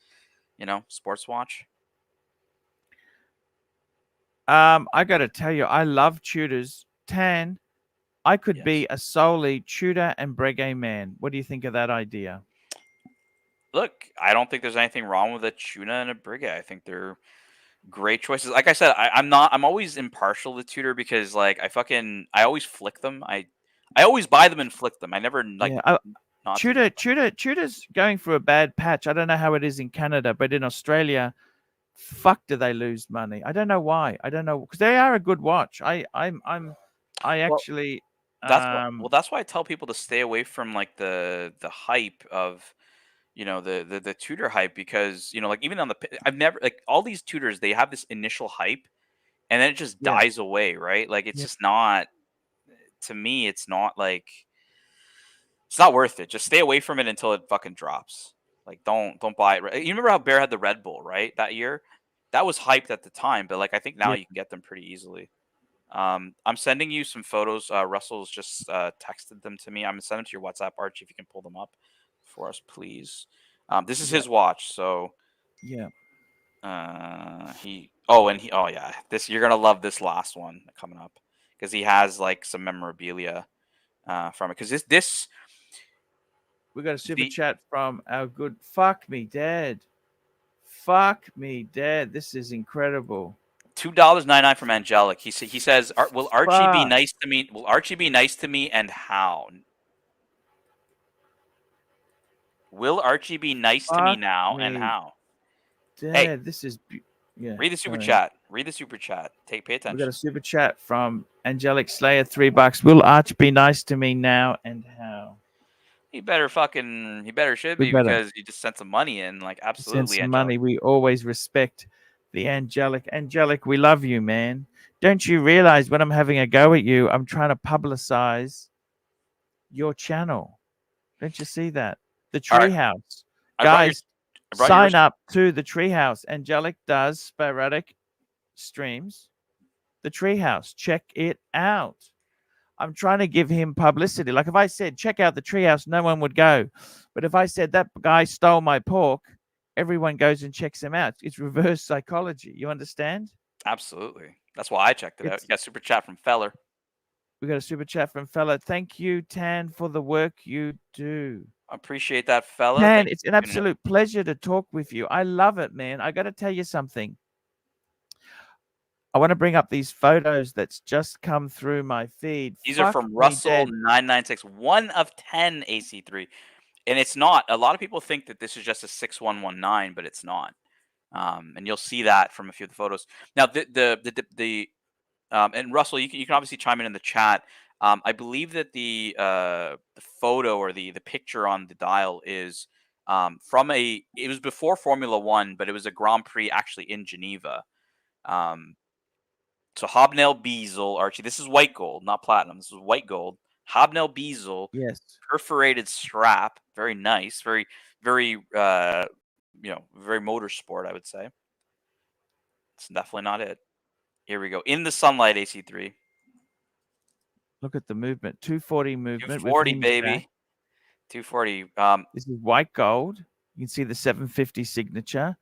sports watch? I got to tell you, I love Tudors. Tan, I could be a solely Tudor and Breguet man. What do you think of that idea? Look, I don't think there's anything wrong with a Tudor and a Breguet. I think they're great choices. Like I said, I'm always impartial to Tudor because, like, I always flick them. I always buy them and flick them. I never Tudor's going through a bad patch. I don't know how it is in Canada, but in Australia, fuck, do they lose money? I don't know why. I don't know, because they are a good watch. That's why I tell people to stay away from, like, the hype of, the Tudor hype, because, like, even on I've never, like, all these Tudors, they have this initial hype and then it just dies away, right? Like, it's just not, to me, it's not worth it. Just stay away from it until it fucking drops. Like, don't buy it. You remember how Bear had the Red Bull, right? That year, that was hyped at the time, but, like, I think now you can get them pretty easily. I'm sending you some photos. Russell's just texted them to me. I'm gonna send them to your WhatsApp, Archie, if you can pull them up for us, please. This is his watch, so yeah. This, you're gonna love this last one coming up because he has, like, some memorabilia from it. Because this. We got a super chat from our good Fuck Me Dad. Fuck Me Dad. This is incredible. $2.99 from Angelic. He says, "Will Archie be nice to me? Will Archie be nice to me, and how? Will Archie be nice to me now, and how?" Dad, hey, this is read the super chat. Read the super chat. Pay attention. We got a super chat from Angelic Slayer, $3. Will Archie be nice to me now, and how? He better should be, because he just sent some money in. Like, absolutely, sent some money. We always respect the Angelic. Angelic, we love you, man. Don't you realize when I'm having a go at you, I'm trying to publicize your channel? Don't you see that? The Treehouse. Guys, sign up to the Treehouse. Angelic does sporadic streams. The Treehouse. Check it out. I'm trying to give him publicity. Like, if I said, check out the Treehouse, no one would go. But if I said that guy stole my pork, everyone goes and checks him out. It's reverse psychology. You understand? Absolutely. That's why I checked it out. You got a super chat from Feller. We got a super chat from Feller. Thank you, Tan, for the work you do. I appreciate that, Feller. Tan, it's an absolute pleasure to talk with you. I love it, man. I got to tell you something. I want to bring up these photos that's just come through my feed. These are from Russell 996, 1 of 10 AC3. And it's not. A lot of people think that this is just a 6119, but it's not. And you'll see that from a few of the photos. Now, and Russell, you can obviously chime in the chat. I believe that the photo or the picture on the dial is it was before Formula One, but it was a Grand Prix actually in Geneva. So hobnail bezel, Archie. This is white gold, not platinum. This is white gold. Hobnail bezel. Yes. Perforated strap. Very nice. Very, very, very motorsport, I would say. It's definitely not it. Here we go. In the sunlight, AC3. Look at the movement. 240 movement. with 240, hinge baby. back. 240. This is white gold. You can see the 750 signature,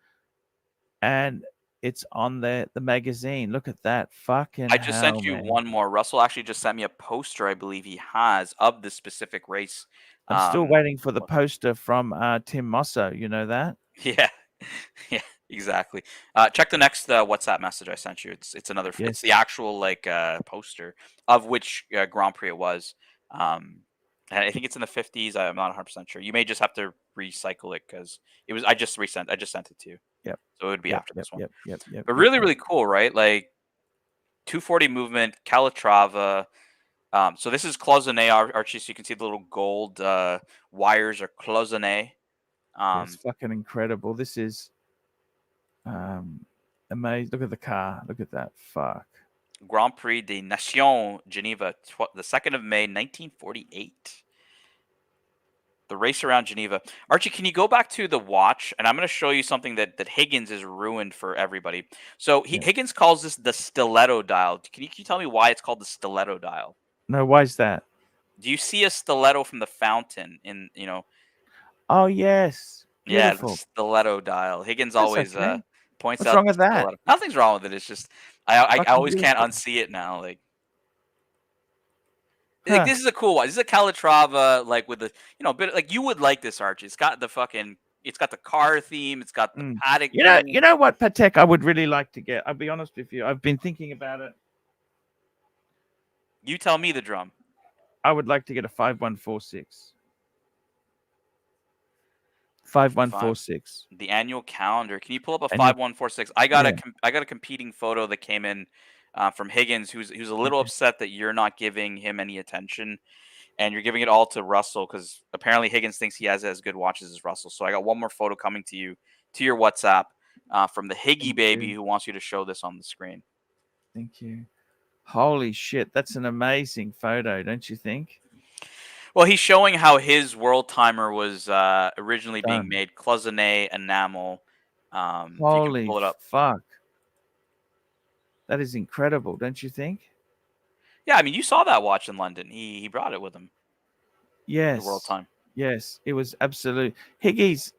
and it's on the magazine. Look at that. Fucking I just sent hell, you man. one more. Russell actually just sent me a poster, I believe he has, of this specific race. I'm still waiting for the poster from Tim Mosso. You know that? Yeah, yeah, exactly. Check the next WhatsApp message I sent you. It's another. Yes. It's the actual like poster of which Grand Prix it was. And I think it's in the 50s. I'm not 100% sure. You may just have to recycle it because it was. I just sent it to you. Yep. So it would be after this one. Yep. But really, really cool, right? Like 240 movement, Calatrava. So this is cloisonné, Archie. So you can see the little gold wires are cloisonné. It's fucking incredible. This is amazing. Look at the car. Look at that. Fuck. Grand Prix des Nations, Geneva, the 2nd of May, 1948. The race around Geneva. Archie, can you go back to the watch? And I'm going to show you something that Higgins is ruined for everybody. So Higgins calls this the stiletto dial. Can you tell me why it's called the stiletto dial? No, why is that? Do you see a stiletto from the fountain in, Oh, yes. Beautiful. Yeah, the stiletto dial. Higgins That's always okay. points What's out wrong with that? stiletto. Nothing's wrong with it. It's just I Fucking always can't beautiful. unsee it now. Like Huh. this is a cool one. This is a Calatrava, like with the bit like you would like this, Archie. It's got the car theme. It's got the Patek. You know what Patek I would really like to get. I'll be honest with you. I've been thinking about it. You tell me the drum. I would like to get a 5146. 5146. The annual calendar. Can you pull up a 5146? I got a competing photo that came in from Higgins, who's a little upset that you're not giving him any attention, and you're giving it all to Russell because apparently Higgins thinks he has as good watches as Russell. So I got one more photo coming to you to your WhatsApp from the Higgy baby who wants you to show this on the screen. Thank you. Holy shit, that's an amazing photo, don't you think? Well, he's showing how his world timer was originally being made, cloisonné enamel. Holy if you can pull it up. fuck. That is incredible, don't you think? Yeah, I mean, you saw that watch in London. He brought it with him. Yes. The world time. Yes, it was absolute. Higgy's.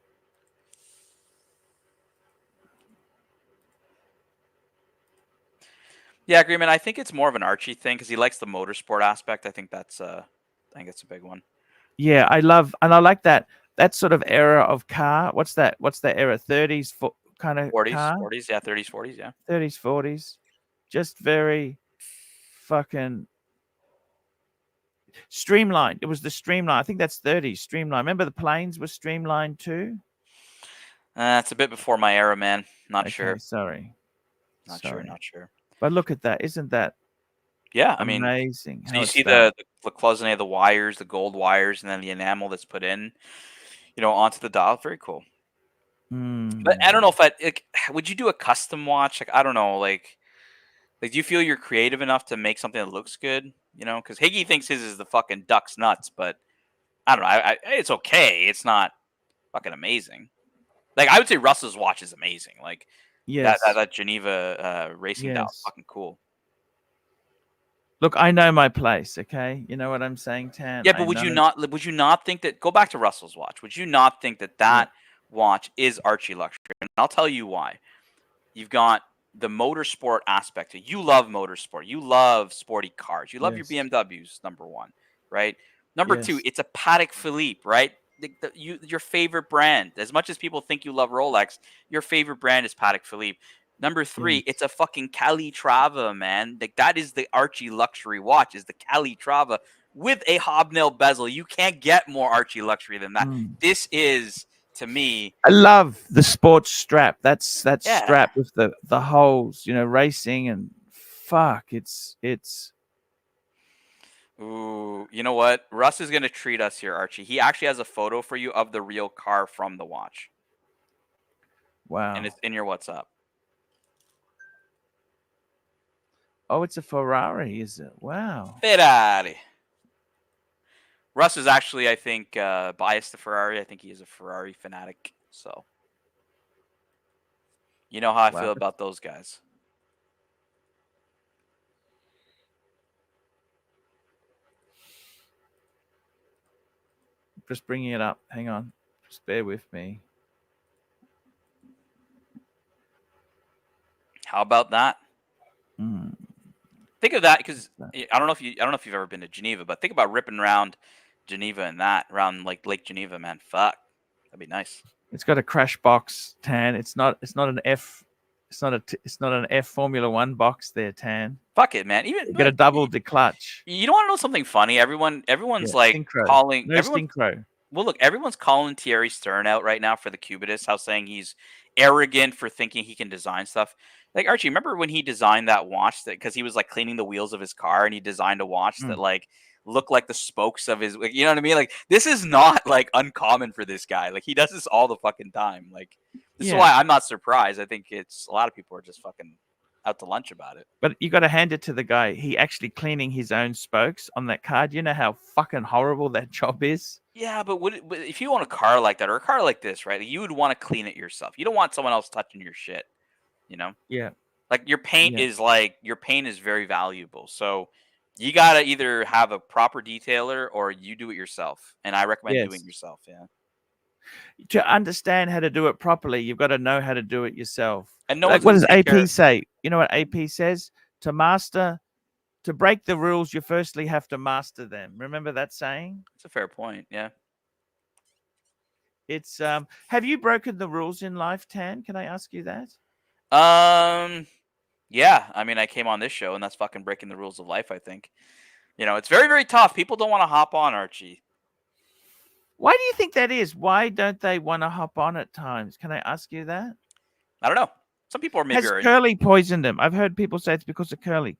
Yeah, agreement. I think it's more of an Archie thing because he likes the motorsport aspect. I think that's a big one. Yeah, I like that sort of era of car. What's that? What's that era? 30s kind of 40s, car? 40s, yeah, 30s, 40s, yeah. 30s, 40s. Just very fucking streamlined. It was the streamline. I think that's 30s streamline. Remember the planes were streamlined too? It's a bit before my era, man. Not sure. Sorry. Not sure. But look at that. Isn't that amazing? So you see the cloisonné, the wires, the gold wires, and then the enamel that's put in, onto the dial. Very cool. But I don't know if would you do a custom watch? Like, I don't know, like do you feel you're creative enough to make something that looks good? Because Higgy thinks his is the fucking duck's nuts, but I don't know. It's okay. It's not fucking amazing. Like, I would say Russell's watch is amazing. Like, that Geneva racing dial is fucking cool. Look, I know my place, okay? You know what I'm saying, Tan? Yeah, but would you not think that, go back to Russell's watch, would you not think that watch is ArchieLuxury? And I'll tell you why. You've got the motorsport aspect. You love motorsport. You love sporty cars. You love your BMWs, number one, right? Number two, it's a Patek Philippe, right? Your favorite brand. As much as people think you love Rolex, your favorite brand is Patek Philippe. Number three, it's a fucking Calatrava, man. Like, that is the ArchieLuxury watch, is the Calatrava with a hobnail bezel. You can't get more ArchieLuxury than that. This is, to me, I love the sports strap. That strap with the holes, racing, and fuck, it's. Ooh, you know what? Russ is gonna treat us here, Archie. He actually has a photo for you of the real car from the watch. Wow. And it's in your WhatsApp. Oh, it's a Ferrari, is it? Wow. Ferrari. Russ is actually, I think, biased to Ferrari. I think he is a Ferrari fanatic. So, you know how I feel about those guys. Just bringing it up. Hang on. Just bear with me. How about that? Mm. Think of that, because I don't know if you've ever been to Geneva, but think about ripping around Geneva and that around like Lake Geneva, man. Fuck, that'd be nice. It's got a crash box, Tan. It's not an F. It's not an F Formula One box there, Tan. Fuck it, man. Even you got a double declutch. You don't want to know something funny? Everyone's like synchro. calling. No synchro. Well, look, everyone's calling Thierry Stern out right now for the Cubitist, how saying he's arrogant for thinking he can design stuff. Like, Archie, remember when he designed that watch that, because he was like cleaning the wheels of his car and he designed a watch that like looked like the spokes of his, you know what I mean? Like, this is not like uncommon for this guy. Like, he does this all the fucking time. Like, this is why I'm not surprised. I think it's a lot of people are just fucking out to lunch about it. But you got to hand it to the guy. He actually cleaning his own spokes on that car. Do you know how fucking horrible that job is? Yeah, but if you own a car like that or a car like this, right? You would want to clean it yourself. You don't want someone else touching your shit, you know? Yeah. Like your paint is very valuable. So you got to either have a proper detailer or you do it yourself. And I recommend doing it yourself. Yeah. To understand how to do it properly, you've got to know how to do it yourself. And no like, what does AP say? You know what AP says? To break the rules, you firstly have to master them. Remember that saying? It's a fair point. Yeah. It's have you broken the rules in life, Tan? Can I ask you that? Yeah. I mean, I came on this show and that's fucking breaking the rules of life, I think. You know, it's very, very tough. People don't want to hop on, Archie. Why do you think that is? Why don't they want to hop on at times? Can I ask you that? I don't know. Some people are maybe... Has Curly poisoned them? I've heard people say it's because of Curly.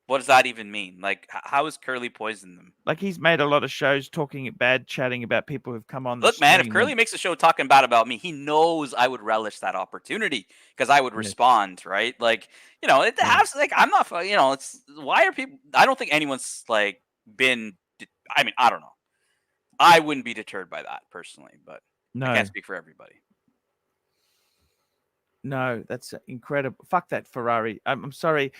What does that even mean? Like, how has Curly poisoned them? Like, he's made a lot of shows chatting about people who've come on the Look, man, if Curly makes a show talking bad about me, he knows I would relish that opportunity because I would respond, right? Like, you know, it has, like, I'm not, you know, it's, why are people, I don't think anyone's, like, been, I mean, I don't know. I wouldn't be deterred by that personally, but I can't speak for everybody. No, that's incredible. Fuck that Ferrari. I'm sorry.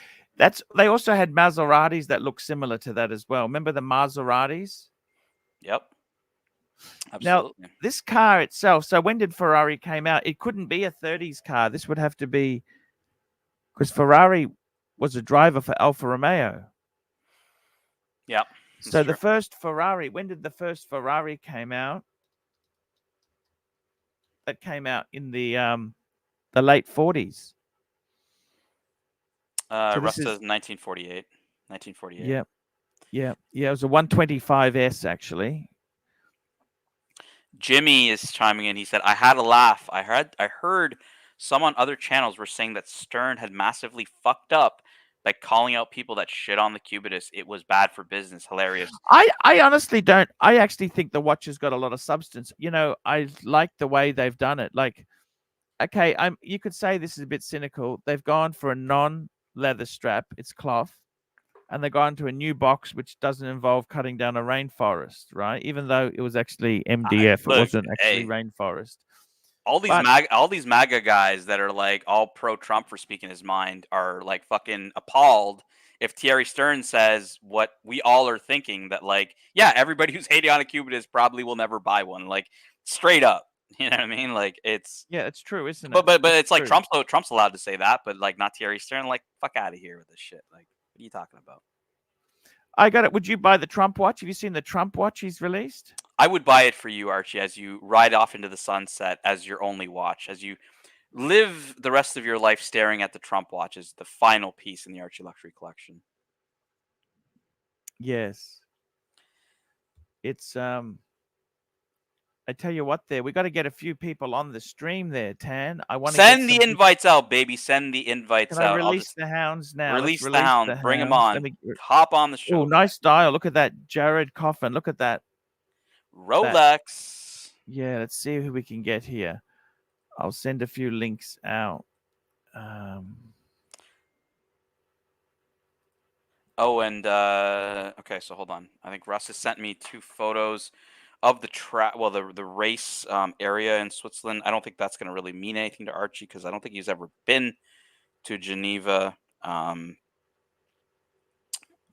They also had Maseratis that look similar to that as well. Remember the Maseratis? Yep. Absolutely. Now, this car itself, so when did Ferrari came out? It couldn't be a 30s car. This would have to be, because Ferrari was a driver for Alfa Romeo. Yeah. So the first Ferrari, when did the first Ferrari came out? That came out in the late 40s. Rusta's 1948. 1948. Yeah. It was a 125S actually. Jimmy is chiming in. He said, "I had a laugh. I heard some on other channels were saying that Stern had massively fucked up by calling out people that shit on the Cubitist. It was bad for business. Hilarious." I honestly don't. I actually think the watch has got a lot of substance. You know, I like the way they've done it. Like, okay, you could say this is a bit cynical. They've gone for a non-leather strap. It's cloth. And they've gone to a new box, which doesn't involve cutting down a rainforest, right? Even though it was actually MDF, it wasn't actually rainforest. All these MAGA guys that are like all pro-Trump for speaking his mind are like fucking appalled if Thierry Stern says what we all are thinking, that like, yeah, everybody who's hating on a Cubitist probably will never buy one. Like, straight up. You know what I mean? Like, it's true, isn't it? But it's like Trump's allowed to say that, but like not Thierry Stern. Like, fuck out of here with this shit. Like, what are you talking about? I got it. Would you buy the Trump watch? Have you seen the Trump watch he's released? I would buy it for you, Archie, as you ride off into the sunset as your only watch, as you live the rest of your life staring at the Trump watch as the final piece in the ArchieLuxury collection. Yes. It's I tell you what, we got to get a few people on the stream there, Tan. I want to send the invites out, baby. Send the invites out. Can I release the hounds now? Release the hound. Bring them on. Hop on the show. Oh, nice dial. Look at that, Jared Coffin. Look at that. Rolex. Yeah, let's see who we can get here. I'll send a few links out. Oh, and okay, so hold on. I think Russ has sent me 2 photos of the race area in Switzerland. I don't think that's going to really mean anything to Archie because I don't think he's ever been to Geneva.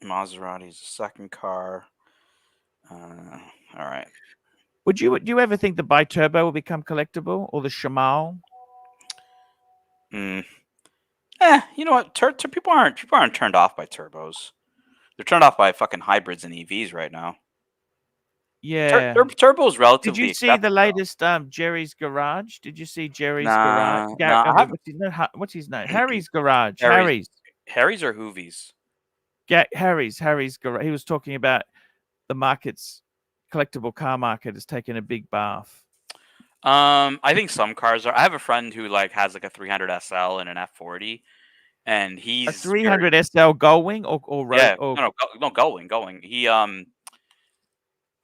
Maserati's the second car. All right. Do you ever think the Biturbo will become collectible, or the Shamal? You know what? People aren't turned off by turbos. They're turned off by fucking hybrids and EVs right now. Yeah. Turbo's Did relatively you see the accepted, though. latest Jerry's Garage? Did you see Jerry's Garage? Nah, I haven't. What's his name? Harry's Garage. Harry's or Hoovies? Harry's Garage. He was talking about the market's collectible car market has taken a big bath. I think some cars are. I have a friend who has a 300 SL and an F40, and he's A 300 SL Gullwing or road yeah, or no, going. He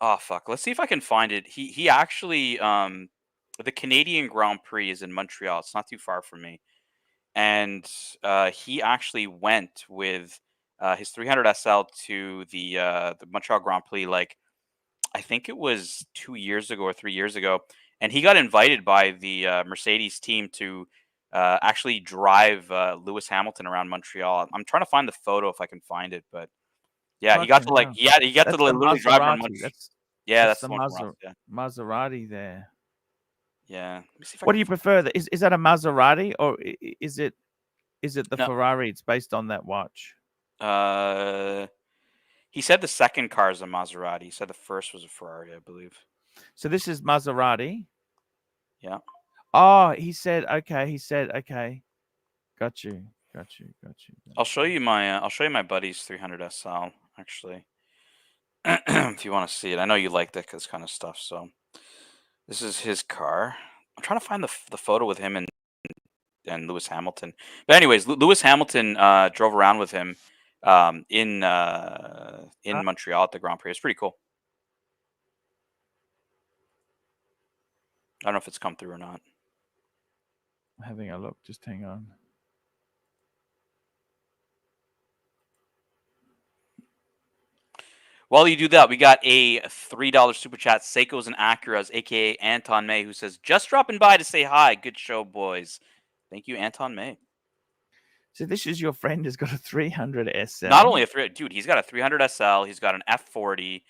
oh fuck. Let's see if I can find it. He actually the Canadian Grand Prix is in Montreal. It's not too far from me, and he actually went with his 300 SL to the Montreal Grand Prix. I think it was 2 years ago or 3 years ago, and he got invited by the Mercedes team to actually drive Lewis Hamilton around Montreal. I'm trying to find the photo if I can find it, but yeah, he got to Fucking he got to That's the literally drive around Maserati. Montreal. That's Yeah, that's that's the the one from us, yeah. Maserati there. Yeah. Let me see if I What can do you prefer? Is that a Maserati, or is it the No. Ferrari? It's based on that watch. He said the second car is a Maserati. He said the first was a Ferrari, I believe. So this is Maserati. Yeah. Oh, he said okay. Got you. I'll show you my buddy's 300 SL actually. If you want to see it. I know you like this kind of stuff, so this is his car. I'm trying to find the photo with him and Lewis Hamilton. But anyways, Lewis Hamilton drove around with him in Montreal at the Grand Prix. It's pretty cool. I don't know if it's come through or not. I'm having a look. Just hang on. While you do that, we got a $3 super chat. Seikos and Acuras, aka Anton May, who says, "Just dropping by to say hi. Good show, boys." Thank you, Anton May. So this is your friend who's got a 300 SL. Not only dude, he's got a 300 SL. He's got an F40,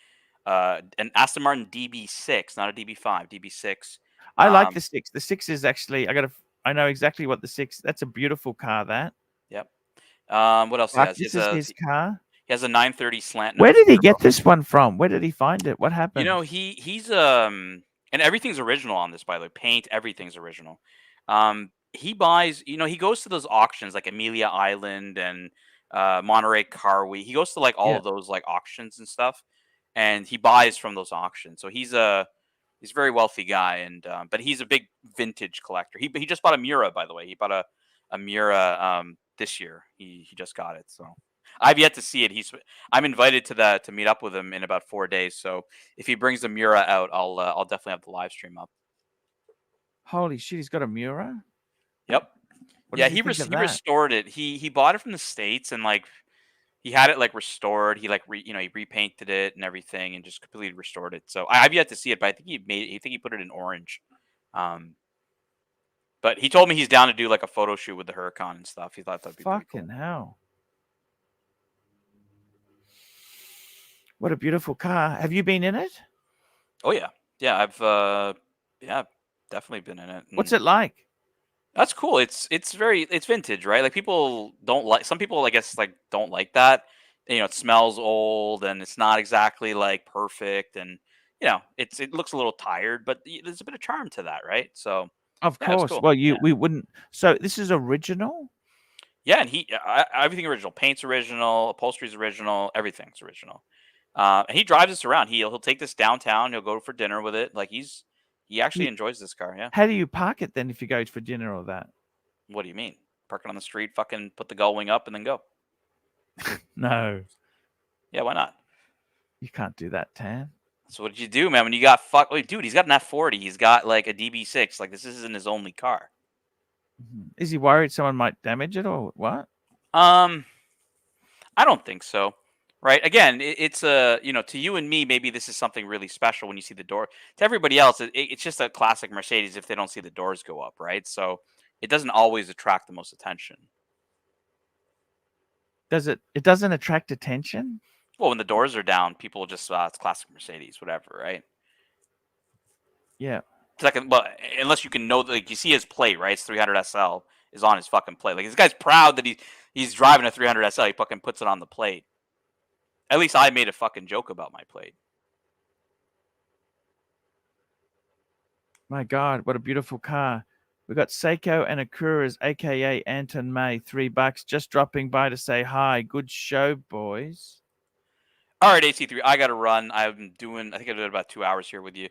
an Aston Martin DB6, not a DB5, DB6. I like the 6. The 6 is actually I know exactly what the 6. That's a beautiful car. That. Yep. What else he has? This is his car. He has a 930 slant. Where did he get this one from? Where did he find it? What happened? You know, he's and everything's original on this, by the way. Paint, everything's original. He buys, he goes to those auctions like Amelia Island and Monterey Car Week. He goes to all of those auctions and stuff, and he buys from those auctions. So he's a very wealthy guy, and but he's a big vintage collector. He just bought a Miura, by the way. He bought a Miura this year. He just got it. So I've yet to see it. I'm invited to meet up with him in about 4 days. So if he brings the Miura out, I'll definitely have the live stream up. Holy shit, he's got a Miura? Yep. Yeah, he restored it. He bought it from the States, and he had it restored. He he repainted it and everything and just completely restored it. So I've yet to see it, but I think he put it in orange. But he told me he's down to do a photo shoot with the Huracan and stuff. He thought that'd be fucking pretty cool. Hell. What a beautiful car. Have you been in it? Oh yeah. Yeah, I've definitely been in it. What's it like? That's cool. It's vintage, right? Some people I guess don't like that. It smells old and it's not exactly perfect, and it looks a little tired, but there's a bit of charm to that, right? So of course. Cool. Well, we wouldn't. So this is original? Yeah, and everything original. Paint's original, upholstery's original, everything's original. And he drives us around. He'll take this downtown. He'll go for dinner with it. He actually enjoys this car. Yeah. How do you park it then if you go for dinner or that? What do you mean? Park it on the street, fucking put the gull wing up, and then go. No. Yeah, why not? You can't do that, Tan. So what did you do, man? When you got Wait, dude, he's got an F40. He's got a DB6. This isn't his only car. Is he worried someone might damage it or what? I don't think so. Right. Again, it's to you and me, maybe this is something really special when you see the door. To everybody else, it's just a classic Mercedes if they don't see the doors go up. Right. So it doesn't always attract the most attention. Does it? It doesn't attract attention? Well, when the doors are down, people just it's classic Mercedes, whatever, right? Yeah. Second, but unless you can know, like you see his plate, right? It's 300 SL is on his fucking plate. Like this guy's proud that he's driving a 300 SL. He fucking puts it on the plate. At least I made a fucking joke about my plate. My God, what a beautiful car. We got Seiko and Akuras, aka Anton May, $3, just dropping by to say hi. Good show, boys. All right, AC3, I got to run. I think I did about 2 hours here with you.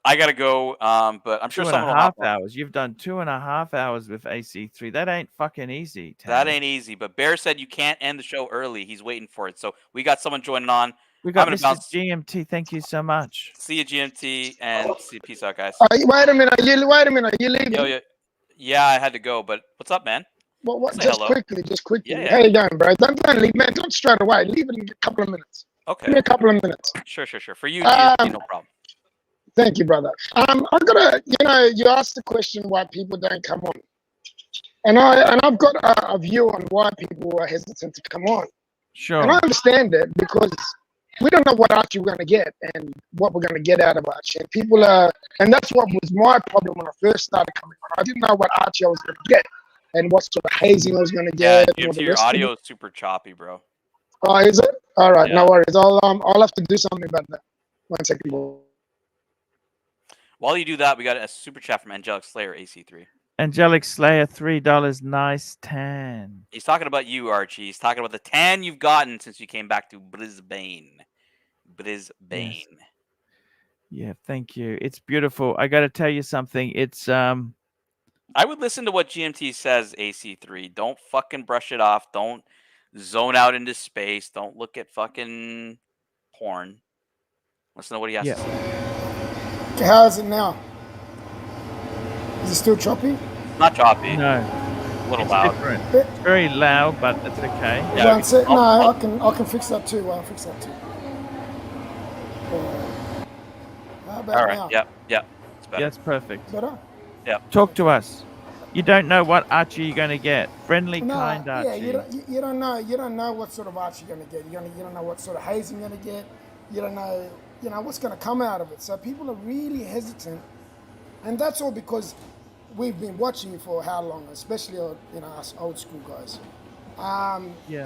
I got to go, but I'm sure someone will hop on. 2.5 hours. You've done 2.5 hours with AC3. That ain't fucking easy, Tam. That ain't easy, but Bear said you can't end the show early. He's waiting for it. So we got someone joining on. We got Mr. GMT. Thank you so much. See you, GMT, and peace out, guys. Wait a minute. You leaving? Yeah, I had to go, but what's up, man? Well, just quickly. Yeah. How you going, bro? Don't leave, man. Don't straight away. Leave it in a couple of minutes. Okay. Give me a couple of minutes. Sure. For you, GMT, no problem. Thank you, brother. I've got you asked the question why people don't come on. And I've got a view on why people are hesitant to come on. Sure. And I understand it because we don't know what Archie we're going to get and what we're going to get out of Archie. And people and that's what was my problem when I first started coming on. I didn't know what Archie I was going to get and what sort of hazing I was going to get. Yeah, your audio is super choppy, bro. Oh, is it? All right, no worries. I'll have to do something about that. 1 second, bro. While you do that, we got a super chat from Angelic Slayer AC3. Angelic Slayer, $3. Nice tan. He's talking about you, Archie. He's talking about the tan you've gotten since you came back to Brisbane. Yes. Yeah, thank you. It's beautiful. I got to tell you something. It's I would listen to what GMT says, AC3. Don't fucking brush it off. Don't zone out into space. Don't look at fucking porn. Listen to what he has to say. How is it now? Is it still choppy? Not choppy. No. A little loud. Different. It's very loud, but it's okay. Yeah, I can fix that too. I'll fix that too. How about all right. now? Yeah. It's better. Yeah, it's perfect. Better? Yeah. Talk to us. You don't know what Archie you're going to get. Friendly, kind Archie. Yeah, you don't know. You don't know what sort of Archie you're going to get. You don't know what sort of hazing you're going to get. You don't know, what's going to come out of it. So people are really hesitant, and that's all because we've been watching you for how long, especially us old school guys.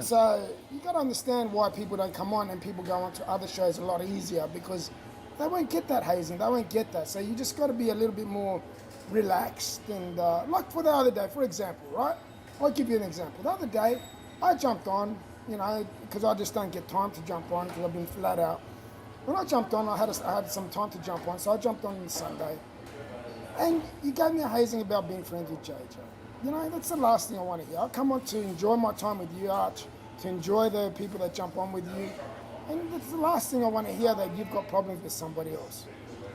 So you got to understand why people don't come on and people go on to other shows a lot easier because they won't get that hazing. They won't get that. So you just got to be a little bit more relaxed and like for the other day, for example, right? I'll give you an example. The other day, I jumped on, because I just don't get time to jump on because I've been flat out. When I jumped on, I had some time to jump on, so I jumped on Sunday. And you gave me a hazing about being friends with JJ. That's the last thing I want to hear. I come on to enjoy my time with you, Arch, to enjoy the people that jump on with you. And that's the last thing I want to hear, that you've got problems with somebody else.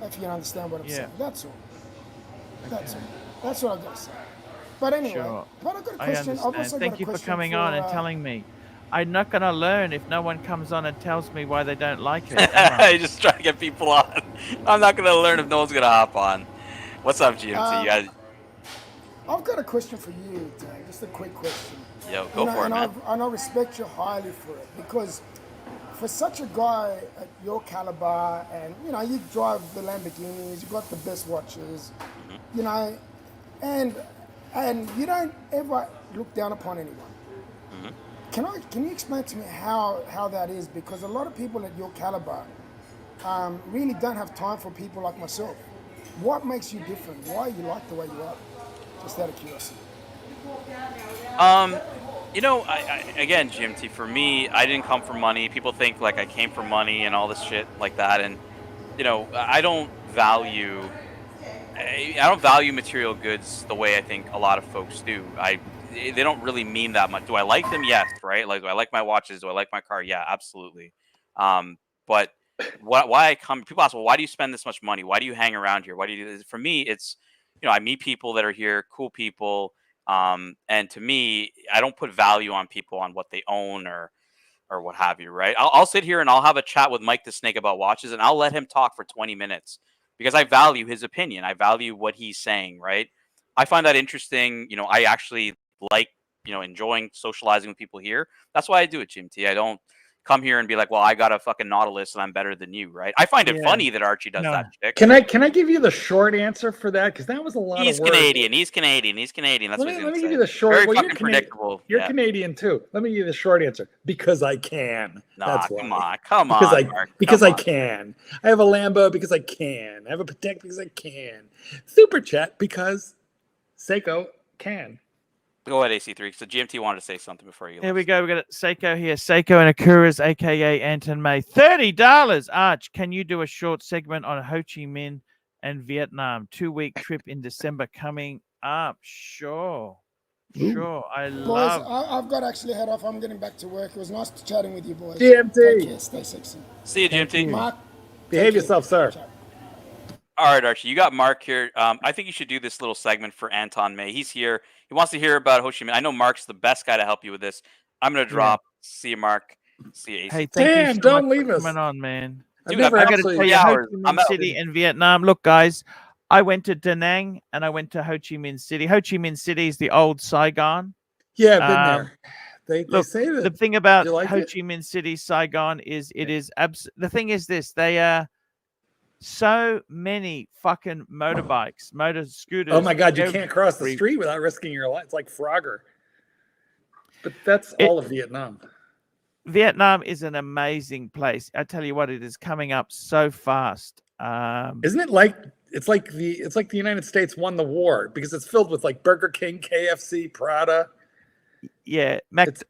If you understand what I'm saying. That's all. That's all. That's what I've got to say. But anyway, Sure. but I've got a I question. understand. I've also Thank got a you for question coming on and telling me. I'm not going to learn if no one comes on and tells me why they don't like it. You just try to get people on. I'm not going to learn if no one's going to hop on. What's up, GMT? I've got a question for you, Dan. Just a quick question. Yo, go for it, man. And I respect you highly for it because for such a guy at your caliber, and you drive the Lamborghinis, you've got the best watches, and you don't ever look down upon anyone. Can you explain to me how that is? Because a lot of people at your caliber really don't have time for people like myself. What makes you different? Why are you like the way you are? Just out of curiosity. Again, GMT, for me, I didn't come for money. People think like I came for money and all this shit like that, and I don't value material goods the way I think a lot of folks do. They don't really mean that much. Do I like them? Yes, right? Like, do I like my watches? Do I like my car? Yeah, absolutely. But why I come? People ask, well, why do you spend this much money? Why do you hang around here? Why do you do this? For me, it's I meet people that are here, cool people, and to me, I don't put value on people on what they own or what have you, right? I'll sit here and I'll have a chat with Mike the Snake about watches, and I'll let him talk for 20 minutes because I value his opinion. I value what he's saying, right? I find that interesting. I actually like, enjoying socializing with people here. That's why I do it, GMT. I don't come here and be like, well, I got a fucking Nautilus and I'm better than you, right? I find it funny that Archie does that shit. Can I give you the short answer for that? Because that was a lot of words. He's Canadian. That's what he's Let me say. give you the short. Very well, fucking predictable. You're Canadian too. Let me give you the short answer. Because I can. Nah, That's why. come on, Mark. Because I can. I have a Lambo because I can. I have a Patek because I can. Super chat because Seiko can. Go ahead, AC3. So GMT wanted to say something before you. Here we go. We got Seiko here. Seiko and Akuras, aka Anton May. $30. Arch, can you do a short segment on Ho Chi Minh and Vietnam? 2-week trip in December coming up. Sure. Sure. Boys, I've got to actually head off. I'm getting back to work. It was nice chatting with you, boys. GMT. Take care. Stay sexy. See you, GMT. Mark, Behave yourself, sir. All right, Archie, you got Mark here. I think you should do this little segment for Anton May. He's here. He wants to hear about Ho Chi Minh. I know Mark's the best guy to help you with this. I'm going to drop. See you, Mark. See you, AC. Hey, thank you so don't much leave for us. coming on, man. Dude, I got to tell you, Ho Chi I'm Minh out. City and Vietnam. Look, guys, I went to Da Nang and I went to Ho Chi Minh City. Ho Chi Minh City is the old Saigon. Yeah, I've been there. They say that. The thing about you like Ho it? Chi Minh City, Saigon, is it is the thing is this: they are so many fucking motorbikes, motor scooters. Oh my God, you can't cross the street without risking your life. It's like Frogger. But that's all of Vietnam. Vietnam is an amazing place. I tell you what, it is coming up so fast. Isn't it like it's like the United States won the war because it's filled with like Burger King, KFC, Prada. Yeah,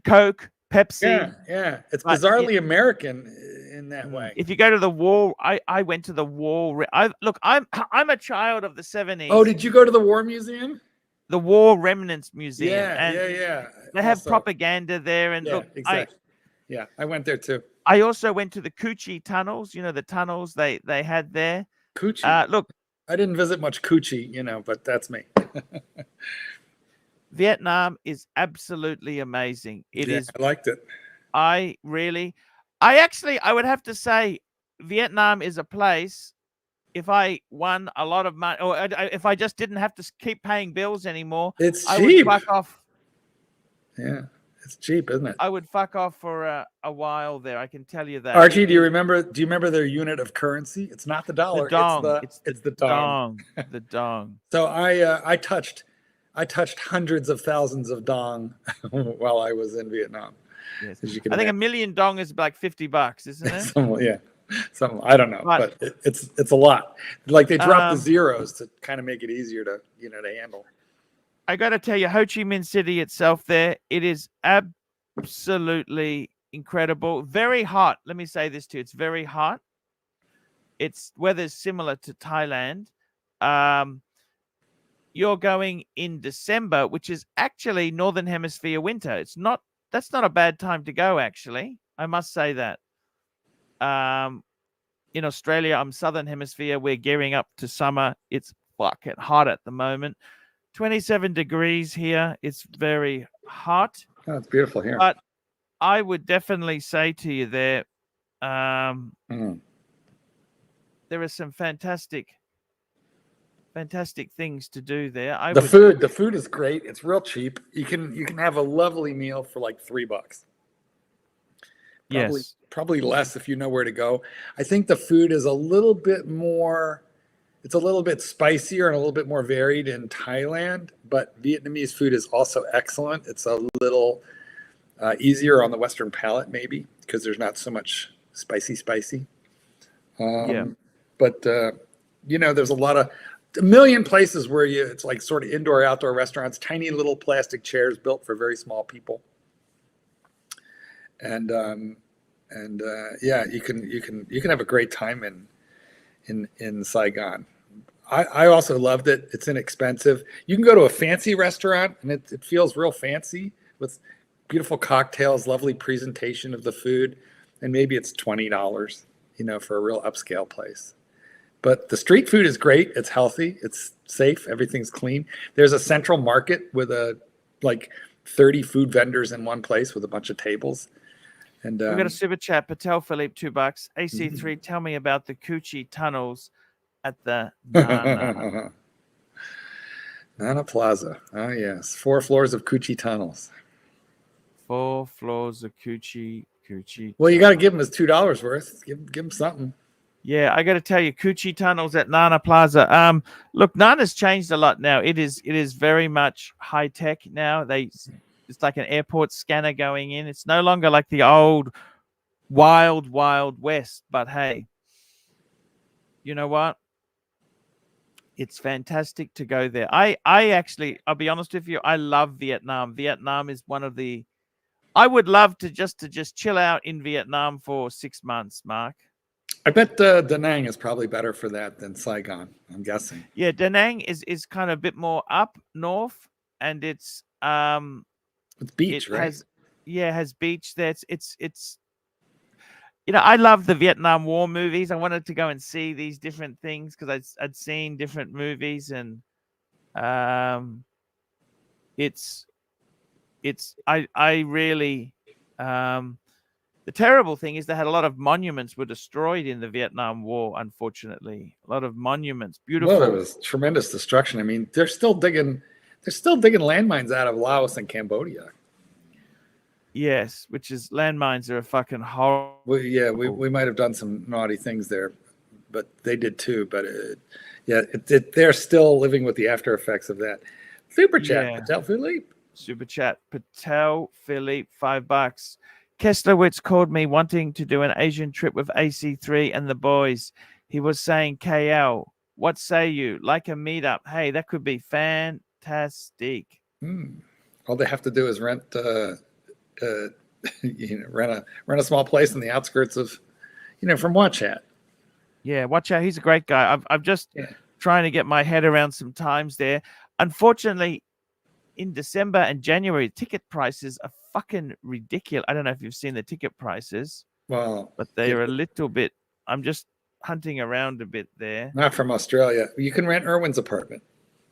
Coke, Pepsi. Yeah. It's bizarrely American in that way. If you go to the wall, I went to the wall. I'm a child of the 70s. Oh, did you go to the War Museum? The War Remnants Museum. Yeah. They have propaganda there, and look, exactly. I went there too. I also went to the Coochie tunnels. You know, the tunnels they had there. Coochie. Look, I didn't visit much Coochie, but that's me. Vietnam is absolutely amazing. It is. I liked it. I would have to say Vietnam is a place, if I won a lot of money, or if I just didn't have to keep paying bills anymore, it's I cheap. would fuck off. Yeah, it's cheap, isn't it? I would fuck off for a while there. I can tell you that. Archie, do you remember their unit of currency? It's not the dollar. The dong. It's the dong. The dong. So I touched hundreds of thousands of dong while I was in Vietnam. Yes. I think $1 million dong is like $50, isn't it? I don't know, but it's a lot. Like they dropped the zeros to kind of make it easier to handle. I got to tell you, Ho Chi Minh City itself, it is absolutely incredible. Very hot. Let me say this to you: it's very hot. Its weather's similar to Thailand. You're going in December, which is actually Northern Hemisphere winter. That's not a bad time to go, actually. I must say that. In Australia, I'm Southern Hemisphere. We're gearing up to summer. It's fucking hot at the moment. 27 degrees here. It's very hot. Oh, it's beautiful here. But I would definitely say to you there are some fantastic things to do there. The food is great. It's real cheap. You can have a lovely meal for like $3. Probably less if you know where to go. I think the food is a little bit more. It's a little bit spicier and a little bit more varied in Thailand, but Vietnamese food is also excellent. It's a little easier on the Western palate, maybe, because there's not so much spicy. But there's a million places where it's like sort of indoor, outdoor restaurants, tiny little plastic chairs built for very small people. And you can have a great time in Saigon. I also love that it's inexpensive. You can go to a fancy restaurant and it feels real fancy with beautiful cocktails, lovely presentation of the food, and maybe it's $20, for a real upscale place. But the street food is great. It's healthy. It's safe. Everything's clean. There's a central market with 30 food vendors in one place with a bunch of tables. And we got a super chat. Patel Philippe, $2. AC3, tell me about the Coochie tunnels at the Nana Plaza. Oh yes, 4 floors of Coochie tunnels. 4 floors of Coochie Coochie. Well, you got to give him his $2 worth. Give him something. Yeah, I got to tell you, Coochie Tunnels at Nana Plaza. Look, Nana's changed a lot now. It is very much high tech now. It's like an airport scanner going in. It's no longer like the old wild west. But hey, you know what? It's fantastic to go there. I actually, I'll be honest with you, I love Vietnam. Vietnam is one of the. I would love to just chill out in Vietnam for 6 months, Mark. I bet Da Nang is probably better for that than Saigon, I'm guessing. Yeah, Da Nang is kind of a bit more up north, and it's beach, right? Has beach there. It's I love the Vietnam War movies. I wanted to go and see these different things because I'd seen different movies, and I really the terrible thing is they had a lot of monuments were destroyed in the Vietnam War, unfortunately. A lot of monuments. Beautiful. Well, it was tremendous destruction. I mean, they're still digging landmines out of Laos and Cambodia. Yes, which is landmines are a fucking horror. Well, yeah, we might have done some naughty things there, but they did too. But they're still living with the after effects of that. Super chat, Yeah. Patel Philippe. Super chat, Patel Philippe, $5. Kesslowitz called me wanting to do an Asian trip with AC3 and the boys. He was saying, KL, what say you? Like a meetup. Hey, that could be fantastic. All they have to do is rent a small place in the outskirts of, from Watch Hat. Yeah, watch out. He's a great guy. I'm just trying to get my head around some times there. Unfortunately, in December and January, ticket prices are fucking ridiculous. I don't know if you've seen the ticket prices. Well, but they are a little bit. I'm just hunting around a bit there. Not from Australia. You can rent Irwin's apartment.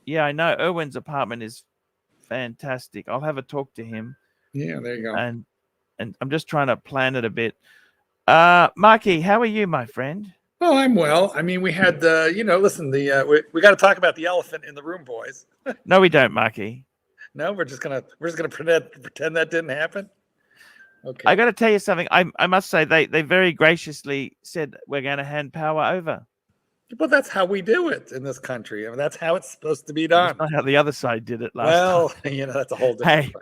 Yeah, I know. Irwin's apartment is fantastic. I'll have a talk to him. Yeah, there you go. And I'm just trying to plan it a bit. Marky, how are you, my friend? Oh, I'm well. I mean, we had listen, we got to talk about the elephant in the room, boys. No, we don't, Marky. No, we're just gonna pretend that didn't happen. Okay. I got to tell you something. I must say they very graciously said we're going to hand power over. Well, that's how we do it in this country. I mean, that's how it's supposed to be done. That's not how the other side did it last time. That's a whole different.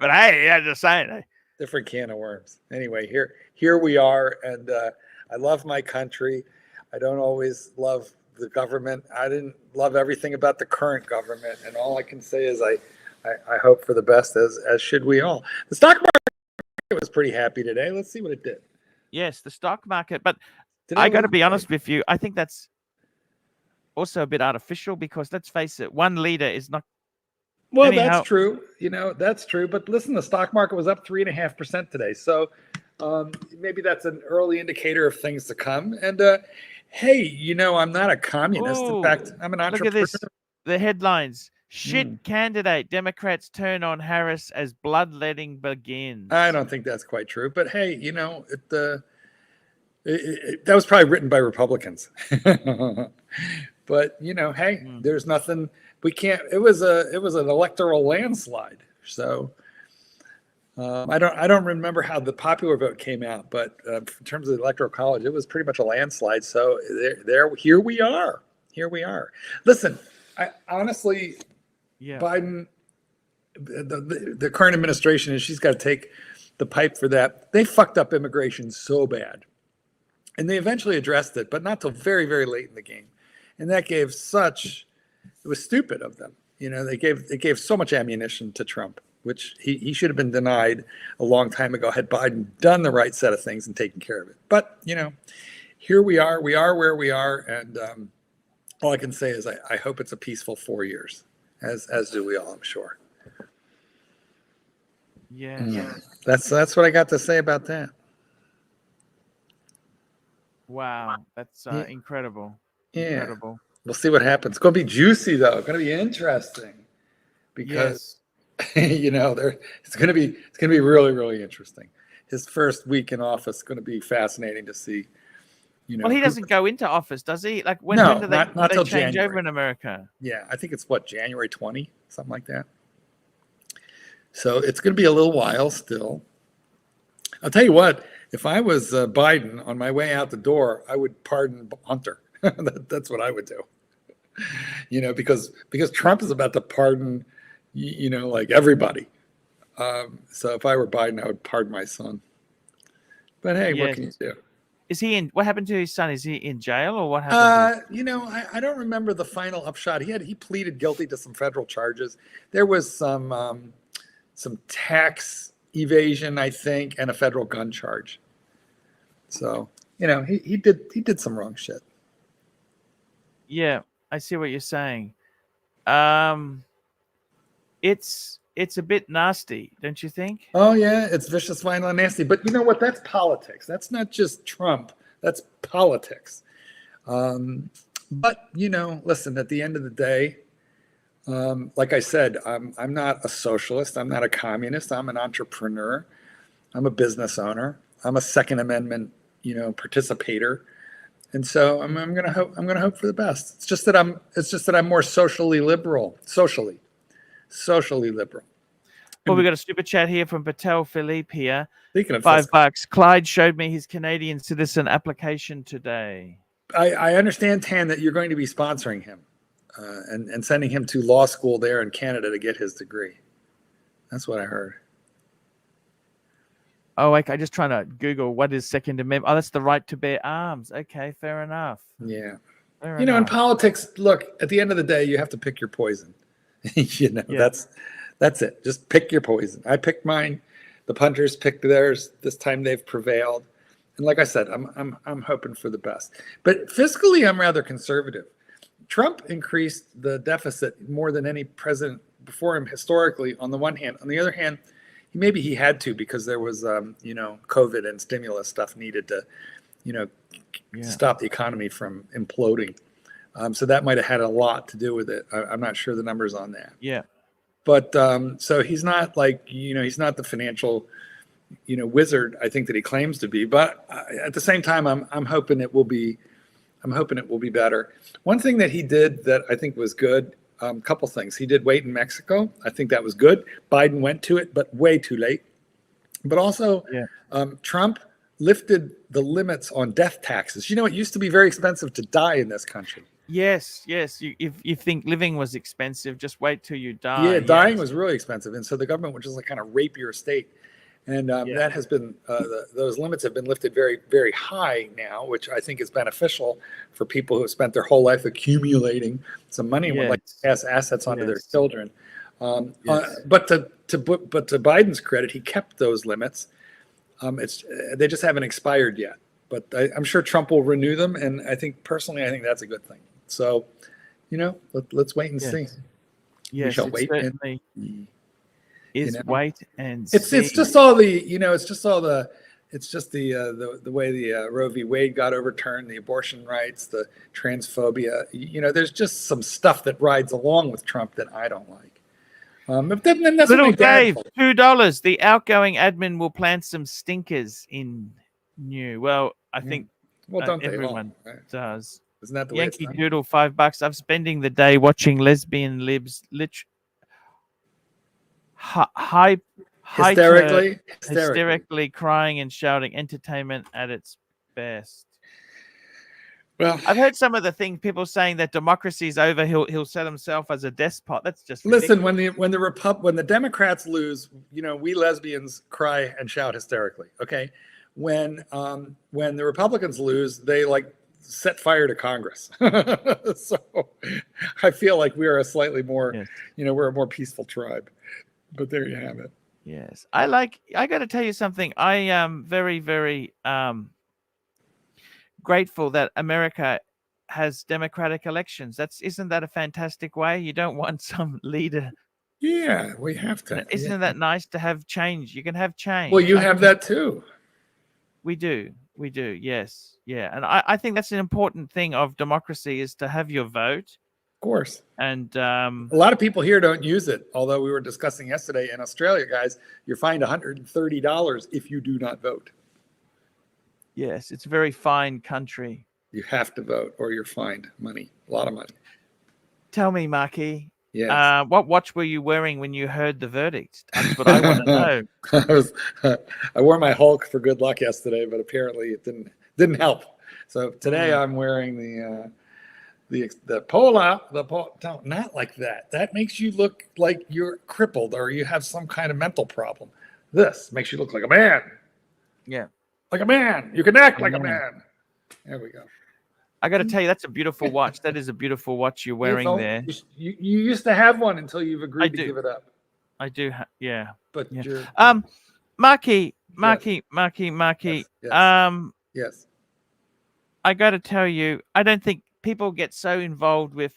Just saying. Different can of worms. Anyway, here we are, and I love my country. I don't always love the government. I didn't love everything about the current government, and all I can say is I hope for the best, as should we all. The stock market was pretty happy today. Let's see what it did. Yes, the stock market. But I got to be honest with you. I think that's also a bit artificial because let's face it, one leader is not. Well, that's true. That's true. But listen, the stock market was up 3.5% today. So maybe that's an early indicator of things to come. And hey, I'm not a communist. Ooh, in fact, I'm an entrepreneur. Look at this. The headlines. Shit candidate. Democrats turn on Harris as bloodletting begins. I don't think that's quite true. But hey, that was probably written by Republicans. But hey, there's nothing we can't. It was an electoral landslide. So I don't remember how the popular vote came out, but in terms of the electoral college, it was pretty much a landslide. So here we are. Listen, I honestly. Yeah. Biden, the current administration, and she's got to take the pipe for that. They fucked up immigration so bad, and they eventually addressed it, but not till very, very late in the game. And that gave it was stupid of them. They gave so much ammunition to Trump, which he should have been denied a long time ago had Biden done the right set of things and taken care of it. But here we are where we are, and all I can say is I hope it's a peaceful 4 years. As do we all, I'm sure. Yeah. That's what I got to say about that. Wow, that's incredible. Yeah. Incredible. We'll see what happens. It's going to be juicy, though. It's going to be interesting because it's going to be really, really interesting. His first week in office is going to be fascinating to see. Well, he doesn't go into office, does he? Like when do they change January. over in America? Yeah, I think it's January 20, something like that. So it's going to be a little while still. I'll tell you what, if I was Biden on my way out the door, I would pardon Hunter. That's what I would do. Because Trump is about to pardon, like everybody. So if I were Biden, I would pardon my son. But hey, what can you do? Is he in? What happened to his son? Is he in jail or what happened? I don't remember the final upshot. He pleaded guilty to some federal charges. There was some tax evasion, I think, and a federal gun charge. So he did some wrong shit. Yeah, I see what you're saying. It's a bit nasty, don't you think? Oh yeah, it's vicious, violent, and nasty. But you know what? That's politics. That's not just Trump. That's politics. But listen. At the end of the day, like I said, I'm not a socialist. I'm not a communist. I'm an entrepreneur. I'm a business owner. I'm a Second Amendment, participator. And so I'm gonna hope for the best. It's just that I'm more socially liberal. Socially liberal. Well, we got a super chat here from Patel Philippe here. Speaking of $5. Clyde showed me his Canadian citizen application today. I understand, Tan, that you're going to be sponsoring him and sending him to law school there in Canada to get his degree. That's what I heard. Oh, okay. I'm just trying to Google what is Second Amendment. Oh, that's the right to bear arms. Okay, fair enough. Yeah. Fair in enough. politics, look, at the end of the day, you have to pick your poison. That's it. Just pick your poison. I picked mine. The punters picked theirs. This time they've prevailed. And like I said, I'm hoping for the best. But fiscally, I'm rather conservative. Trump increased the deficit more than any president before him historically, on the one hand. On the other hand, maybe he had to because there was, COVID and stimulus stuff needed to, stop the economy from imploding. So that might have had a lot to do with it. I'm not sure the numbers on that. Yeah. But so he's not like, he's not the financial, wizard I think that he claims to be. But at the same time, I'm hoping it will be better. One thing that he did that I think was good, a couple things. He did wait in Mexico. I think that was good. Biden went to it, but way too late. But also, Trump lifted the limits on death taxes. It used to be very expensive to die in this country. Yes. If you think living was expensive, just wait till you die. Yeah, dying was really expensive, and so the government would just kind of rape your estate. And that has been those limits have been lifted very, very high now, which I think is beneficial for people who have spent their whole life accumulating some money and would like to pass assets onto their children. But to Biden's credit, he kept those limits. They just haven't expired yet. But I'm sure Trump will renew them, and I think that's a good thing. So, let's wait and see. Yes, we shall wait certainly wait and see. It's just all the way the Roe v. Wade got overturned, the abortion rights, the transphobia. There's just some stuff that rides along with Trump that I don't like. But then that's Little Dave, $2. The outgoing admin will plant some stinkers in new. Well, I think don't everyone they all, right? does. Isn't that the Yankee way it's Doodle, $5. I'm spending the day watching lesbian libs hysterically crying and shouting. Entertainment at its best. Well, I've heard some of the things people saying that democracy is over. He'll set himself as a despot. That's just listen. When the Democrats lose, we lesbians cry and shout hysterically. Okay, when the Republicans lose, they set fire to Congress. So I feel like we are a slightly more, we're a more peaceful tribe. But there you have it. Yes, I got to tell you something. I am very, very grateful that America has democratic elections. Isn't that a fantastic way? You don't want some leader. Yeah, we have to. Isn't that nice to have change? You can have change. Well, you have that too. We do. Yes. Yeah. And I think that's an important thing of democracy is to have your vote. Of course. And a lot of people here don't use it. Although we were discussing yesterday in Australia, guys, you're fined $130 if you do not vote. Yes. It's a very fine country. You have to vote or you're fined money, a lot of money. Tell me, Marky, Yes. What watch were you wearing when you heard the verdict? That's what I want to know. I wore my Hulk for good luck yesterday, but apparently it didn't help. So today I'm wearing the Pola. No, not like that. That makes you look like you're crippled or you have some kind of mental problem. This makes you look like a man. Yeah. Like a man. You can act like a man. There we go. I got to tell you, that's a beautiful watch. That is a beautiful watch you're wearing there. You used to have one until you've agreed to give it up. I do. Yeah. But yeah. Marky. Yes. I got to tell you, I don't think people get so involved with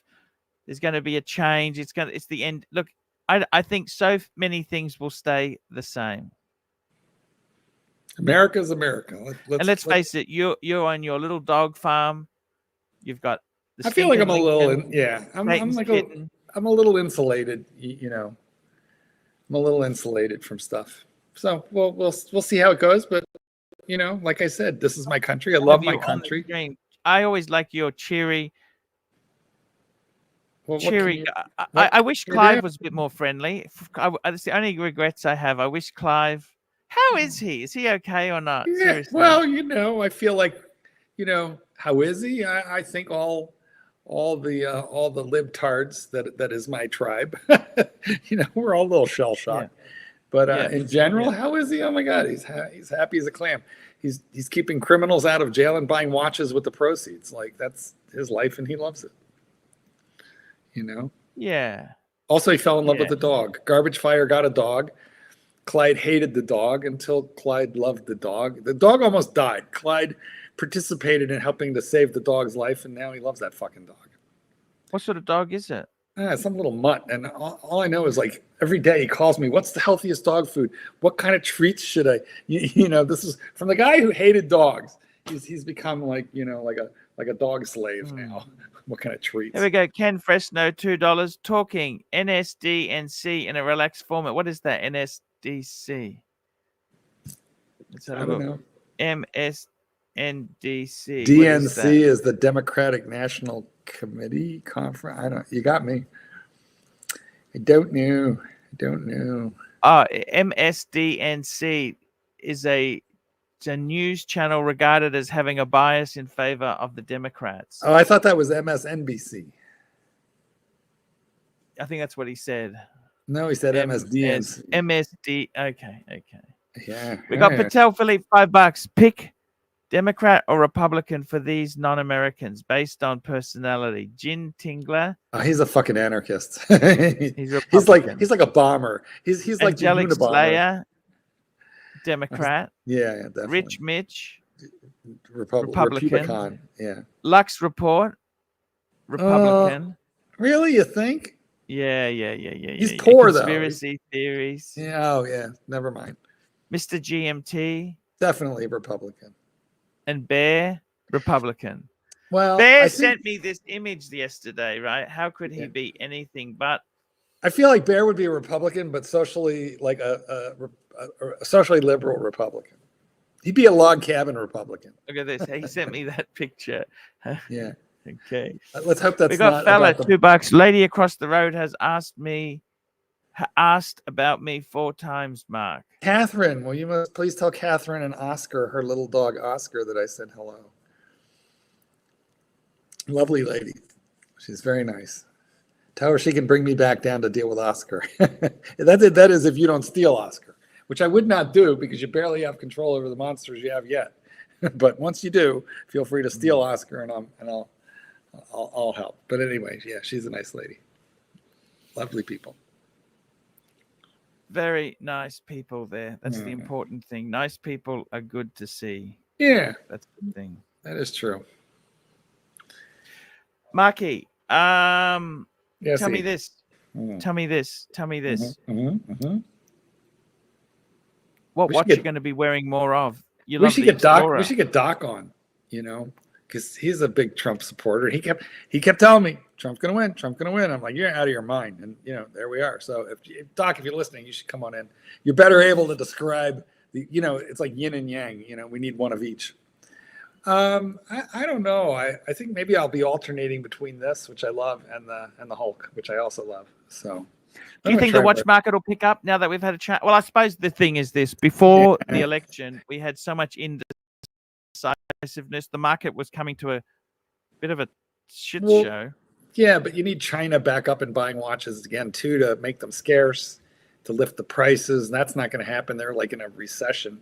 there's going to be a change. It's the end. Look, I think so many things will stay the same. America's America. Let's face it, you're on your little dog farm. You've got. I feel like I'm a little, I'm a little insulated. You know, I'm a little insulated from stuff. So we'll see how it goes. But you know, like I said, this is my country. I love my country. I always like your cheery. Well, I wish Clive was a bit more friendly. That's the only regrets I have. I wish Clive. How is he? Is he okay or not? Yeah, seriously. well, you know, I feel like, you know, how is he? I think all the libtards that is my tribe. You know, we're all a little shell shocked. Yeah. But in general, how is he? Oh my God, he's happy as a clam. He's keeping criminals out of jail and buying watches with the proceeds. Like that's his life, and he loves it. You know. Yeah. Also, he fell in love with the dog. Garbage Fire got a dog. Clyde hated the dog until Clyde loved the dog. The dog almost died. Clyde participated in helping to save the dog's life, and now he loves that fucking dog. What sort of dog is it? Some little mutt. And all I know is like every day he calls me, what's the healthiest dog food? What kind of treats should I? You know, this is from the guy who hated dogs. He's become like, you know, like a dog slave now. What kind of treats? Here we go. Ken Fresno, $2. Talking NSDNC in a relaxed format. What is that? NSDC. Let's have a look. Know. MSNDC. DNC is the Democratic National Committee Conference. You got me. I don't know. MSDNC is a news channel regarded as having a bias in favor of the Democrats. Oh, I thought that was MSNBC. I think that's what he said. No, he said MSDNC. MSD. Okay. Yeah. We got Patel Philippe, $5. Pick Democrat or Republican for these non-Americans based on personality. Jin Tingler. Oh, he's a fucking anarchist. he's like a bomber. He's like Angelic Slayer. Democrat. Yeah, definitely. Rich Mitch. Republican. Yeah. Lux Report. Republican. Really? You think? Yeah. He's poor though. Conspiracy theories. Yeah. Oh yeah. Never mind. Mr. GMT. Definitely Republican. And Bear, Republican. Well, Bear sent me this image yesterday, right? How could he be anything but? I feel like Bear would be a Republican, but socially like a socially liberal Republican. He'd be a log cabin Republican. Look at this. He sent me that picture. Yeah. Okay. Let's hope that's we got fella, $2. Lady across the road has asked about me 4 times, Mark. Catherine, will you please tell Catherine and Oscar, her little dog Oscar, that I said hello. Lovely lady. She's very nice. Tell her she can bring me back down to deal with Oscar. That is if you don't steal Oscar, which I would not do because you barely have control over the monsters you have yet. But once you do, feel free to steal Oscar and I'll help. But anyway, yeah, she's a nice lady. Lovely people. Very nice people there. That's the important thing. Nice people are good to see. Yeah. That's the thing. That is true. Marky, yes, tell me this. Tell me this. What watch are you going to be wearing more of? We should get Doc on, you know, because he's a big Trump supporter. He kept telling me Trump's going to win. I'm like, you're out of your mind. And, you know, there we are. So Doc, if you're listening, you should come on in. You're better able to describe it's like yin and yang, you know, we need one of each. I don't know. I think maybe I'll be alternating between this, which I love, and the Hulk, which I also love. So Do you think the watch market will pick up now that we've had a chat? Well, I suppose the thing is this: before the election, we had so much indecisiveness. The market was coming to a bit of a shit show. Yeah, but you need China back up and buying watches again too to make them scarce, to lift the prices. And that's not going to happen. They're like in a recession.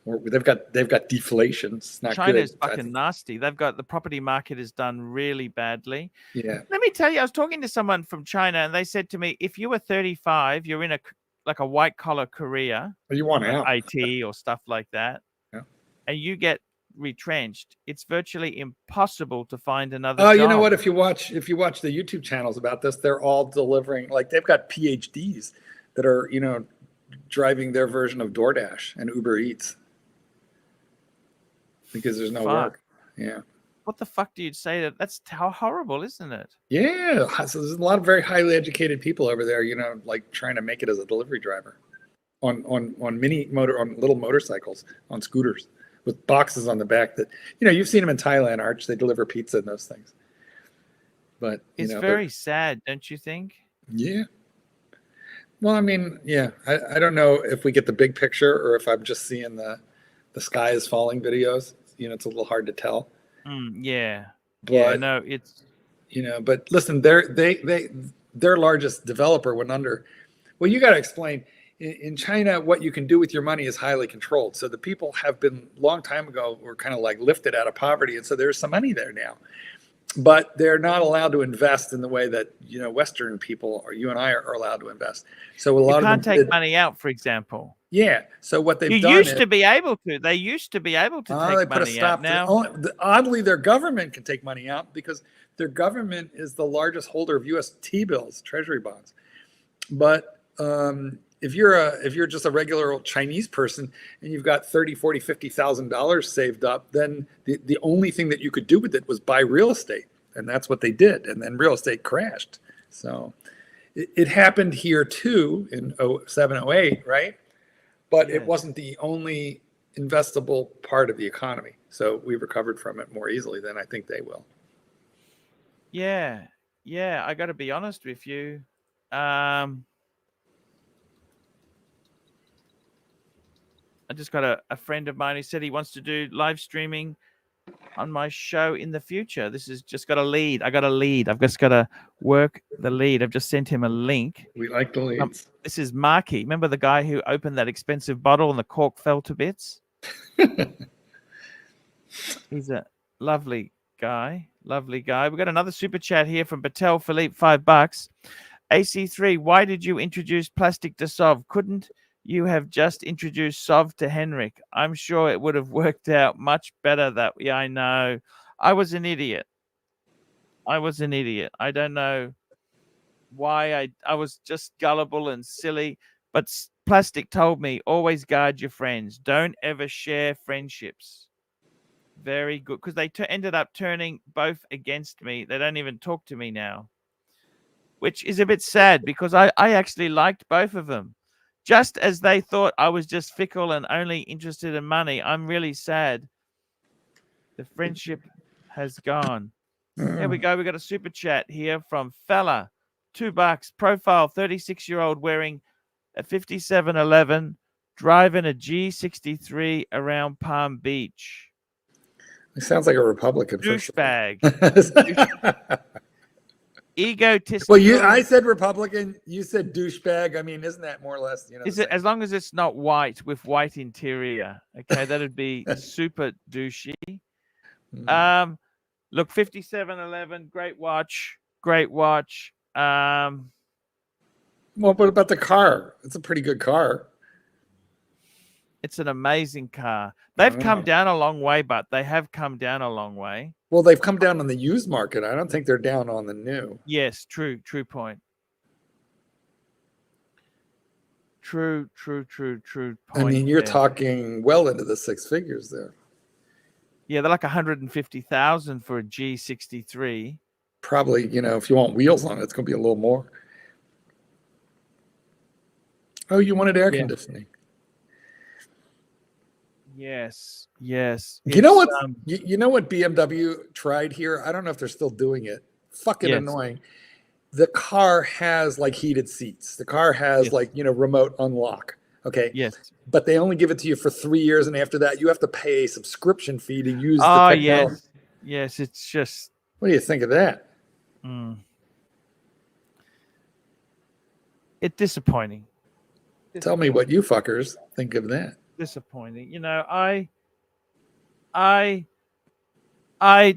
They've got deflation. It's not China's good. fucking nasty. They've got the property market has done really badly. Yeah. Let me tell you, I was talking to someone from China, and they said to me, if you were 35, you're in a white collar career, you want out, IT or stuff like that, and you get retrenched, it's virtually impossible to find another job. You know what? If you watch the YouTube channels about this, they're all delivering, like they've got PhDs that are, driving their version of DoorDash and Uber Eats because there's no work. Yeah. What the fuck do you say? That's how horrible, isn't it? Yeah. So there's a lot of very highly educated people over there, like trying to make it as a delivery driver on little motorcycles, on scooters with boxes on the back that, you've seen them in Thailand, Arch. They deliver pizza and those things. But it's very sad, don't you think? Yeah. Well, I mean, yeah, I don't know if we get the big picture or if I'm just seeing the sky is falling videos. It's a little hard to tell. Yeah. But, yeah, no, it's but listen, their largest developer went under. Well, you got to explain. In China, what you can do with your money is highly controlled. So the people have been long time ago were kind of like lifted out of poverty, and so there's some money there now. But they're not allowed to invest in the way that Western people or you and I are allowed to invest. So a lot of them take money out, for example. Yeah. So what they've done used to be able to. They used to be able to take money out. Now, oddly, their government can take money out because their government is the largest holder of U.S. T-bills, Treasury bonds. But if you're just a regular old Chinese person and you've got $30,000, $40,000, $50,000 saved up, then the only thing that you could do with it was buy real estate, and that's what they did. And then real estate crashed. So it happened here too in 07, 08, right? But it wasn't the only investable part of the economy. So we recovered from it more easily than I think they will. Yeah. I got to be honest with you. I just got a friend of mine who said he wants to do live streaming on my show in the future. This has just got a lead. I got a lead. I've just got to work the lead. I've just sent him a link. We like the leads. This is Marky. Remember the guy who opened that expensive bottle and the cork fell to bits? He's a lovely guy. Lovely guy. We got another super chat here from Patel Philippe, $5. AC3, why did you introduce plastic to Sov? Couldn't you have just introduced Sov to Henrik? I'm sure it would have worked out much better that way. I know. I was an idiot. I don't know why I was just gullible and silly. But Plastic told me, always guard your friends. Don't ever share friendships. Very good. Because they ended up turning both against me. They don't even talk to me now. Which is a bit sad because I actually liked both of them. Just as they thought I was just fickle and only interested in money, I'm really sad. The friendship has gone. There we go. We got a super chat here from Fella, $2. Profile, 36-year-old wearing a 5711, driving a G63 around Palm Beach. It sounds like a Republican. Douchebag. Egotistical. Well, I said Republican. You said douchebag. I mean, isn't that more or less? Is it as long as it's not white with white interior? Okay, that'd be super douchey. Look, 5711, great watch. Well, what about the car? It's a pretty good car. It's an amazing car. They've come down a long way, but they have come down a long way. Well, they've come down on the used market. I don't think they're down on the new. Yes, true point. True point. I mean, you're talking well into the six figures there. Yeah, they're like 150,000 for a G63. Probably, if you want wheels on it, it's going to be a little more. Oh, you wanted air conditioning. Yes. Yes. You know what? Um, You know what BMW tried here? I don't know if they're still doing it. Fucking Yes. annoying. The car has like heated seats. The car has Yes. like, remote unlock. Okay. Yes. But they only give it to you for 3 years. And after that, you have to pay a subscription fee to use the Oh, technology. yes. Yes. It's just. What do you think of that? It's disappointing. Tell me what you fuckers think of that. Disappointing.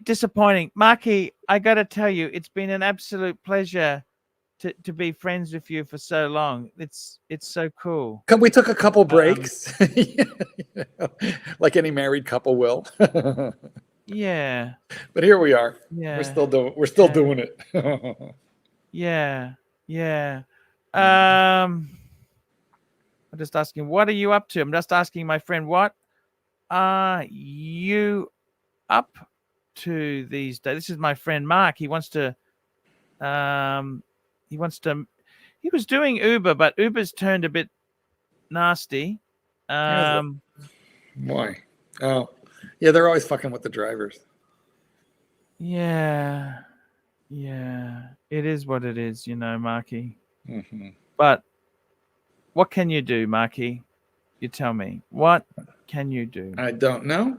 Disappointing. Marky, I got to tell you, it's been an absolute pleasure to be friends with you for so long. It's so cool. We took a couple breaks, like any married couple will. Yeah. But here we are. Yeah. We're still doing it. Yeah. Yeah. I'm just asking, what are you up to? I'm just asking my friend, what are you up to these days? This is my friend Mark. He was doing Uber, but Uber's turned a bit nasty. Why? Oh, yeah, they're always fucking with the drivers. Yeah. It is what it is, Marky. Mm-hmm. But what can you do, Marky? You tell me. What can you do? I don't know.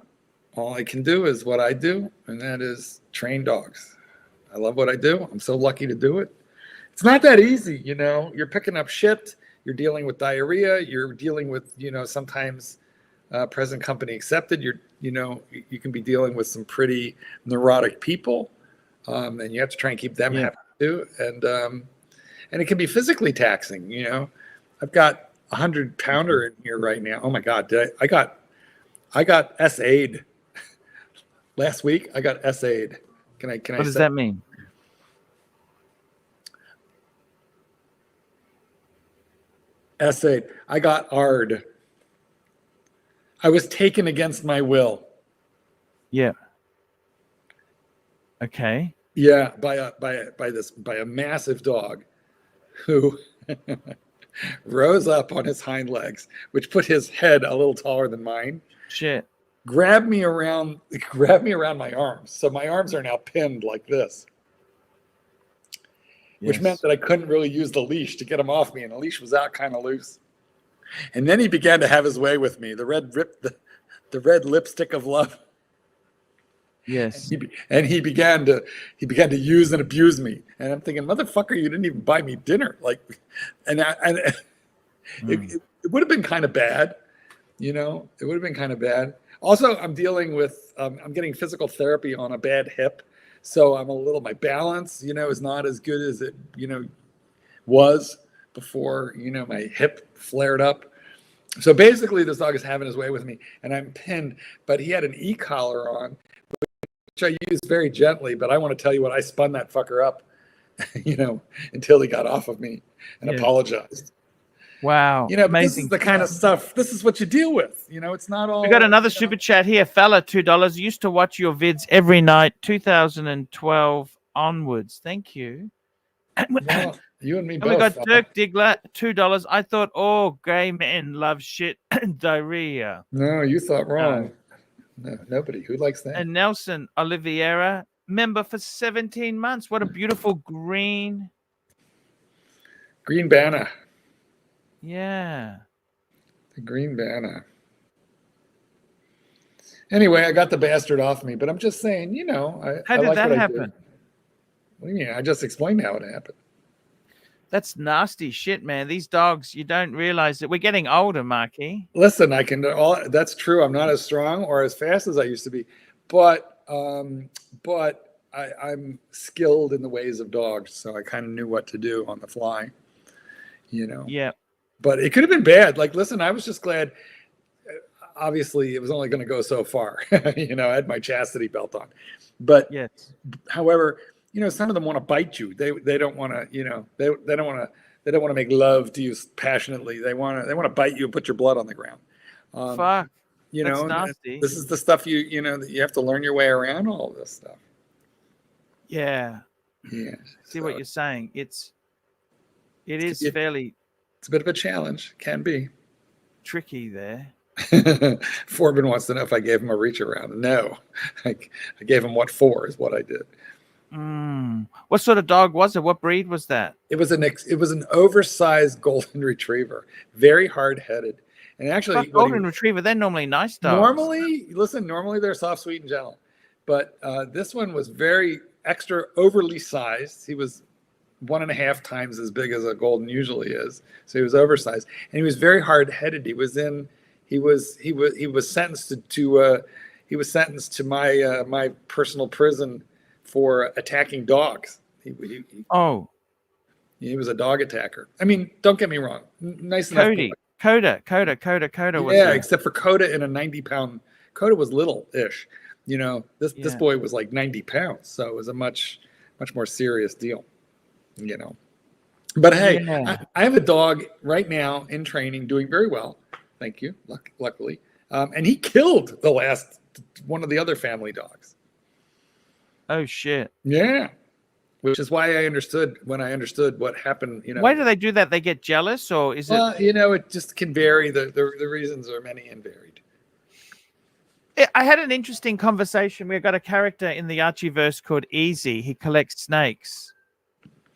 All I can do is what I do, and that is train dogs. I love what I do. I'm so lucky to do it. It's not that easy, You're picking up shit. You're dealing with diarrhea. You're dealing with, sometimes present company accepted. You can be dealing with some pretty neurotic people, and you have to try and keep them happy too. And it can be physically taxing. I've got 100-pounder in here right now. Oh my God, I got SA'd last week. I got SA'd. Can I? What does that mean? SA'd. I got R'd. I was taken against my will. Yeah. Okay. Yeah, by a massive dog who rose up on his hind legs, which put his head a little taller than mine. Shit. Grabbed me around my arms. So my arms are now pinned like this. Which meant that I couldn't really use the leash to get him off me, and the leash was out kind of loose. And then he began to have his way with me. The red lipstick of love. Yes. And he began to use and abuse me. And I'm thinking, motherfucker, you didn't even buy me dinner. It would have been kind of bad. It would have been kind of bad. Also, I'm dealing with, I'm getting physical therapy on a bad hip. So my balance, is not as good as it, was before, my hip flared up. So basically this dog is having his way with me and I'm pinned, but he had an e-collar on, which I used very gently, but I want to tell you what, I spun that fucker up, until he got off of me and apologized. Wow. Amazing. This is the kind of stuff, this is what you deal with. It's not all. We got another super chat here. Fella, $2. Used to watch your vids every night, 2012 onwards. Thank you. Well, you and me both. We got Dirk Diggler, $2. I thought all gay men love shit and diarrhea. No, you thought wrong. No, nobody. Who likes that? And Nelson Oliveira, member for 17 months. What a beautiful green banner. Yeah. The green banner. Anyway, I got the bastard off me, but I'm just saying, How did that happen? What do you mean? I just explained how it happened. That's nasty shit, man. These dogs, you don't realize that we're getting older, Marky. Listen, that's true. I'm not as strong or as fast as I used to be, but I'm skilled in the ways of dogs, so I kind of knew what to do on the fly, Yeah. But it could have been bad. Listen, I was just glad. Obviously, it was only going to go so far. I had my chastity belt on, but yes. However, some of them want to bite you. They don't want to. They don't want to make love to you passionately. They want to bite you and put your blood on the ground. Fuck. That's nasty. This is the stuff you have to learn your way around all this stuff. Yeah. Yeah. See what you're saying. It is fairly. It's a bit of a challenge. Can be tricky there. Forbin wants to know if I gave him a reach around. No, I gave him what for is what I did. What sort of dog was it? What breed was that? It was an oversized golden retriever, very hard headed, and actually Golden retriever. They're normally nice dogs. Normally they're soft, sweet, and gentle, but this one was very extra, overly sized. He was 1.5 times as big as a golden usually is, so he was oversized, and he was very hard headed. He was sentenced to my personal prison for attacking dogs. He was a dog attacker. I mean, don't get me wrong. Nice enough. Coda was yeah, except for Coda in a 90-pound. Coda was little-ish. This boy was like 90 pounds, so it was a much more serious deal. But hey, I have a dog right now in training, doing very well. Thank you. Luckily, and he killed the last one of the other family dogs. Oh shit! Yeah, which is why I understood what happened. Why do they do that? They get jealous, or is it? It just can vary. The reasons are many and varied. I had an interesting conversation. We've got a character in the Archieverse called Easy. He collects snakes.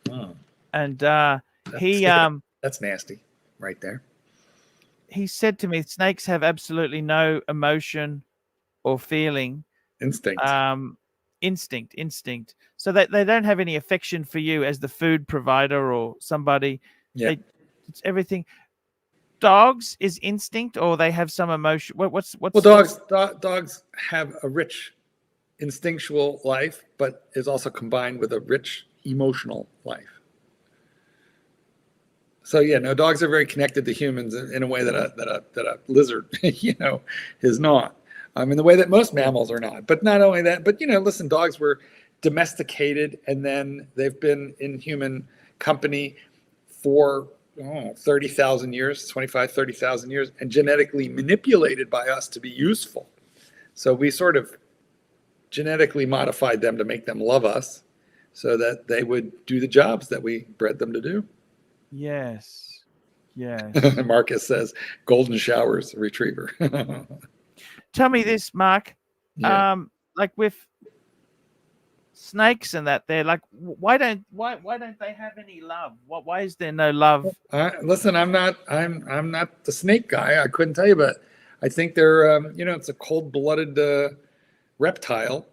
Oh. And that's nasty, right there. He said to me, snakes have absolutely no emotion or feeling. Instinct. Instinct. So they don't have any affection for you as the food provider or somebody. Yeah. It's everything. Dogs is instinct, or they have some emotion. What's dogs have a rich instinctual life, but is also combined with a rich emotional life. So dogs are very connected to humans in a way that a lizard, is not. In the way that most mammals are not. But not only that, but listen, dogs were domesticated and then they've been in human company for 30,000 years, 25, 30,000 years, and genetically manipulated by us to be useful. So we sort of genetically modified them to make them love us so that they would do the jobs that we bred them to do. Yes. Marcus says, golden showers retriever. Tell me this, Mark. Yeah. Like with snakes and that, they're like, why don't they have any love? Why is there no love? Listen, I'm not the snake guy. I couldn't tell you, but I think they're it's a cold-blooded reptile.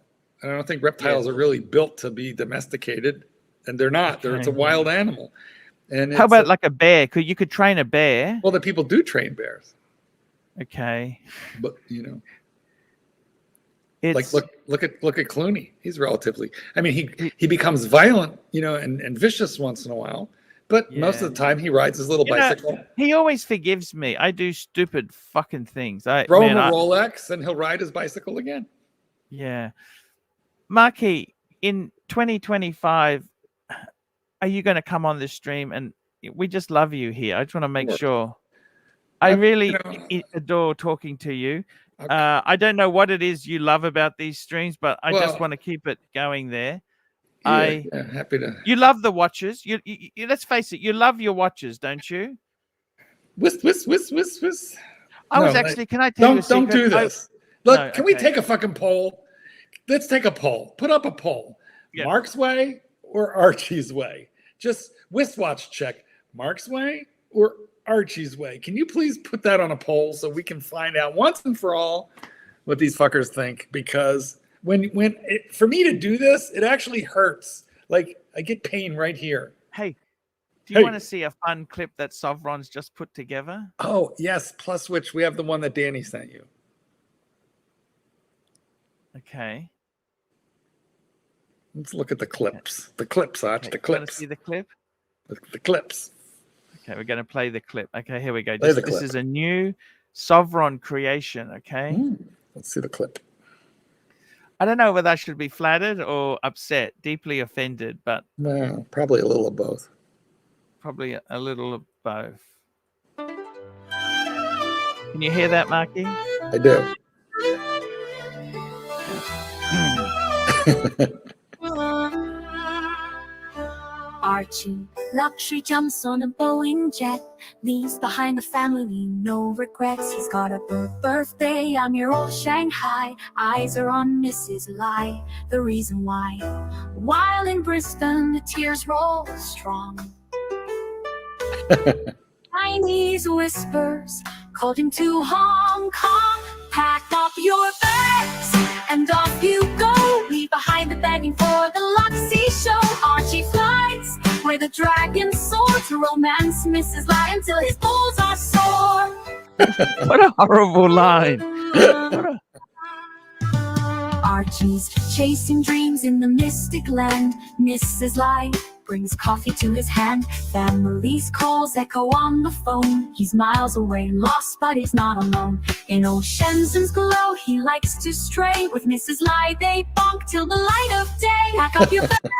I don't think reptiles are really built to be domesticated, and they're not. It's a wild animal. And how about like a bear? You could train a bear. Well, the people do train bears. Okay. But it's look at Clooney. He's relatively. I mean, he becomes violent, and vicious once in a while. But most of the time, he rides his little bicycle. He always forgives me. I do stupid fucking things. Throw him a Rolex, and he'll ride his bicycle again. Yeah. Marky, in 2025, are you going to come on this stream? And we just love you here. I just want to make sure. I really adore talking to you. Okay. I don't know what it is you love about these streams, but I just want to keep it going there. Happy to. You love the watches. You let's face it. You love your watches, don't you? Whisk. Can I tell you a secret? Don't do this. Look, can we take a fucking poll? Let's take a poll. Put up a poll. Yeah. Mark's way or Archie's way? Just wristwatch check. Mark's way or Archie's way? Can you please put that on a poll so we can find out once and for all what these fuckers think? Because for me to do this, it actually hurts. Like I get pain right here. Hey, do you want to see a fun clip that Sovron's just put together? Oh yes, plus which we have the one that Danny sent you. Okay. Let's look at the clips. The clips, Arch. Okay. The clips. Want to see the clip? The clips. Okay, we're going to play the clip. Okay, here we go. This is a new Sovron creation, okay? Let's see the clip. I don't know whether I should be flattered or upset, deeply offended, but... No, probably a little of both. Probably a little of both. Can you hear that, Marky? I do. Archie, Luxury jumps on a Boeing jet, leaves behind the family, no regrets. He's got a birthday, I'm your old Shanghai. Eyes are on Mrs. Lai, the reason why. While in Brisbane, the tears roll strong. Chinese whispers called him to Hong Kong. Pack up your bags and off you go. Leave behind the begging for the Luxy show. Archie flies where the dragon soars. To romance Mrs. Lai until his balls are sore. What a horrible line. Archie's chasing dreams in the mystic land. Mrs. Lai brings coffee to his hand. Family's calls echo on the phone. He's miles away, lost, but he's not alone. In old Shenzhen's glow, he likes to stray. With Mrs. Lai, they bonk till the light of day. Pack up your bags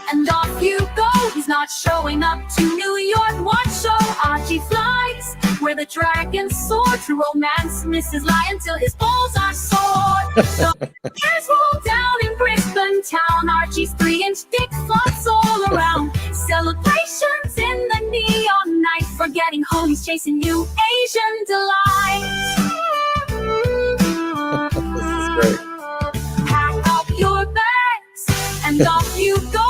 and off you go. He's not showing up to New York watch show. Archie flies where the dragons soar. To romance Mrs. Lai until his balls are sore. The tears roll down in Brisbane town. Archie's 3-inch dick floats all around. Celebrations in the neon night. Forgetting home, he's chasing new Asian delight. This is great. Pack up your bags and off you go.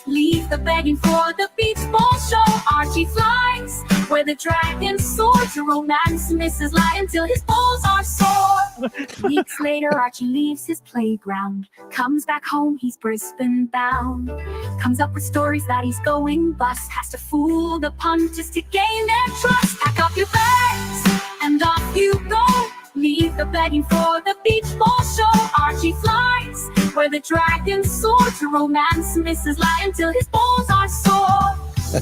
Leave the begging for the beach ball show. Archie flies where the dragons soar. To romance Mrs. Lai until his balls are sore. Weeks later, Archie leaves his playground. Comes back home, he's Brisbane bound. Comes up with stories that he's going bust. Has to fool the punters to gain their trust. Pack up your bags and off you go. Leave the begging for the beach ball show. Archie flies where the dragons soar. To romance Mrs. Lai until his balls are sore.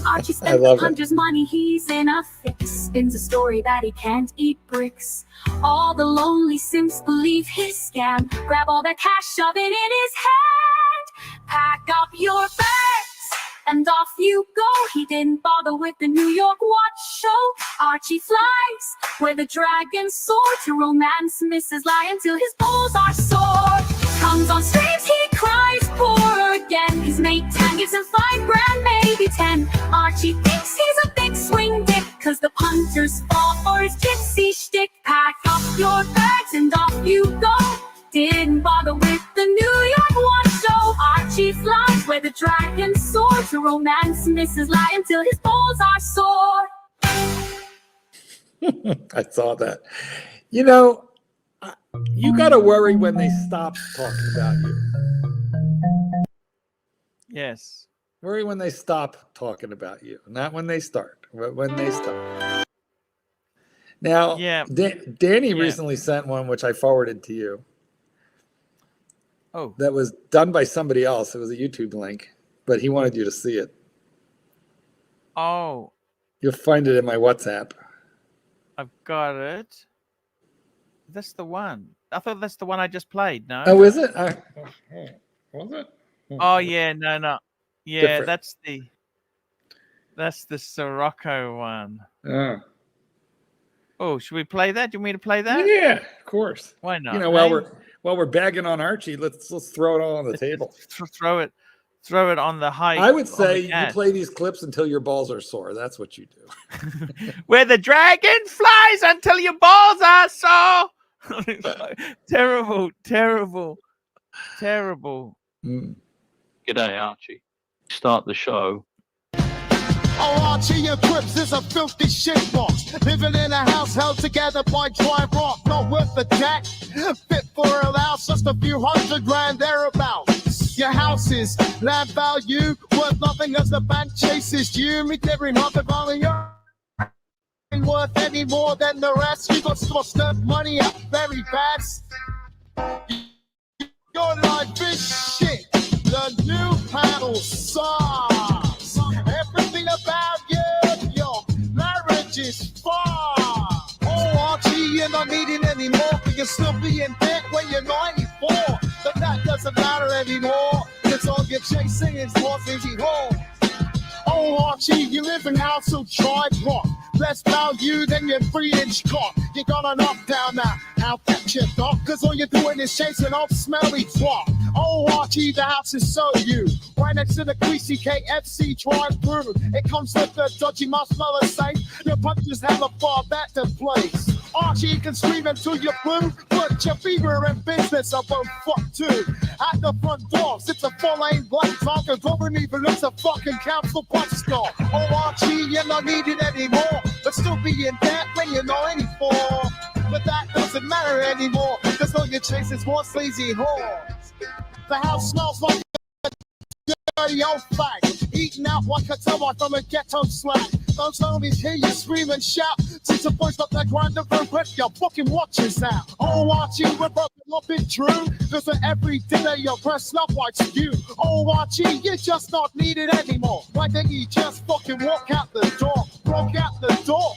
Archie spends the hunter's money, he's in a fix. Spins a story that he can't eat bricks. All the lonely simps believe his scam. Grab all that cash, shove it in his hand. Pack up your bags and off you go. He didn't bother with the New York watch show. Archie flies where the dragons soar. To romance Mrs. Lai until his balls are sore. Comes on streams, he cries poor again. His mate Tan gives him $5,000, maybe 10. Archie thinks he's a big swing dick, cause the punters fall for his gypsy shtick. Pack up your bags and off you go. Didn't bother with the New York watch show. Archie flies where the dragons soar. To romance Mrs. Lai until his balls are sore. I saw that. You know, you got to worry when they stop talking about you. Yes. Worry when they stop talking about you, not when they start, but when they stop. Now, Yeah. Danny recently sent one, which I forwarded to you. Oh. That was done by somebody else. It was a YouTube link, but he wanted you to see it. Oh, You'll find it in my WhatsApp. I've got it. That's the one. I thought that's the one I just played. No. Oh, is it? Was it? Oh yeah, no. Yeah, Different. that's the Sirocco one. Oh. Oh, should we play that? Do you want me to play that? Yeah, of course. Why not? You know, while we're bagging on Archie, let's throw it all on the table. Throw it on the high. I would say you you play these clips until your balls are sore. That's what you do. Where the dragon flies until your balls are sore. Terrible. Mm. G'day, Archie. Start the show. Oh, Archie and Crips is a filthy shitbox. Living in a house held together by dry rock. Not worth a jack. Fit for a house, just a few $100,000 thereabouts. Your house is land value worth nothing as the bank chases you. Me clearing half of all your ain't worth any more than the rest. You got stuff money up very fast. Your life is shit. The new panel sucks. Everything about you, your marriage is fucked. Oh, Archie, you're not needing anymore. You'll still be in debt when you're 94. But that doesn't matter anymore. It's all you're chasing is more easy home. Oh, Archie, you live in house so tried rock. Less value than your 3-inch cock. You got an up down now. out that shit, dog. Cause all you're doing is chasing off smelly twat. Oh, Archie, the house is so you. Right next to the greasy KFC drive-thru. It comes with the dodgy marshmallow safe. Your punches hella far back to place. Archie can scream until you're blue, but your fever and business are both fucked too. At the front door sits a 4-lane black Tonka, don't even looks a fucking council punch score. Oh, Archie, you're not needed anymore, but still be in debt when you're not any for. But that doesn't matter anymore, cause all you're chasing is more sleazy whores. The house smells like a dirty old fag, eating out like a termite from a ghetto slag. Those homies hear you scream and shout, since the boys got that grinder and rip your fucking watches out. Oh, Archie, we're broken up in true, cause at every dinner you're dressed up like skew. Oh, Archie, you're just not needed anymore. Why didn't you just fucking walk out the door? Walk out the door.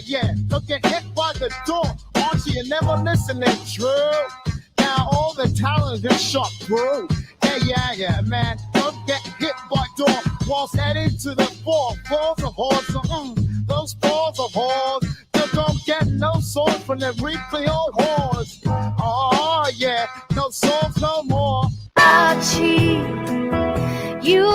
Yeah, don't get hit by the door. Archie, you're never listening, true. Now all the talent is shot through. Yeah, man, don't get hit by door. Whilst heading to the four balls of whores. Those balls of whores, they don't get no sword from them weekly old whores. Oh, yeah, no swords no more. Archie, you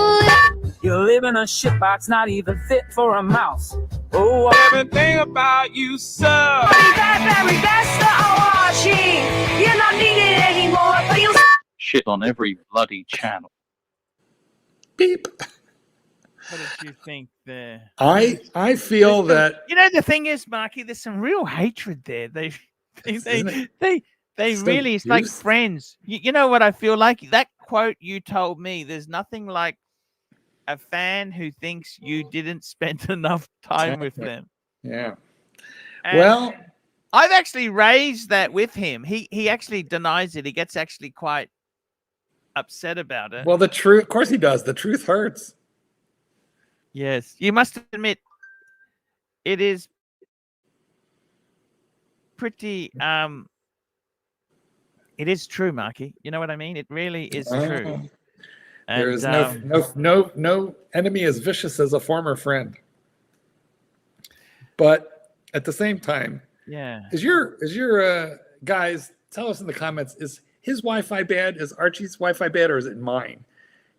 live in a shitbox, not even fit for a mouse. Oh, everything about you sucks. Very best, oh, Archie, you're not needed anymore, but you Shit on every bloody channel. Beep. What did you think there? I feel that You know, the thing is, Marky, there's some real hatred there. They Isn't really, it's like juiced? friends. You know what I feel like? That quote you told me, there's nothing like a fan who thinks you didn't spend enough time with them. yeah. And Well, I've actually raised that with him. He actually denies it. He gets actually quite upset about it. the truth, of course he does. The truth hurts. Yes, you must admit it is pretty it is true, Marky. You know what I mean? It really is true. There is And, no enemy as vicious as a former friend. But at the same time, yeah. is your guys, tell us in the comments, is his Wi-Fi bad? Is Archie's Wi-Fi bad, or is it mine?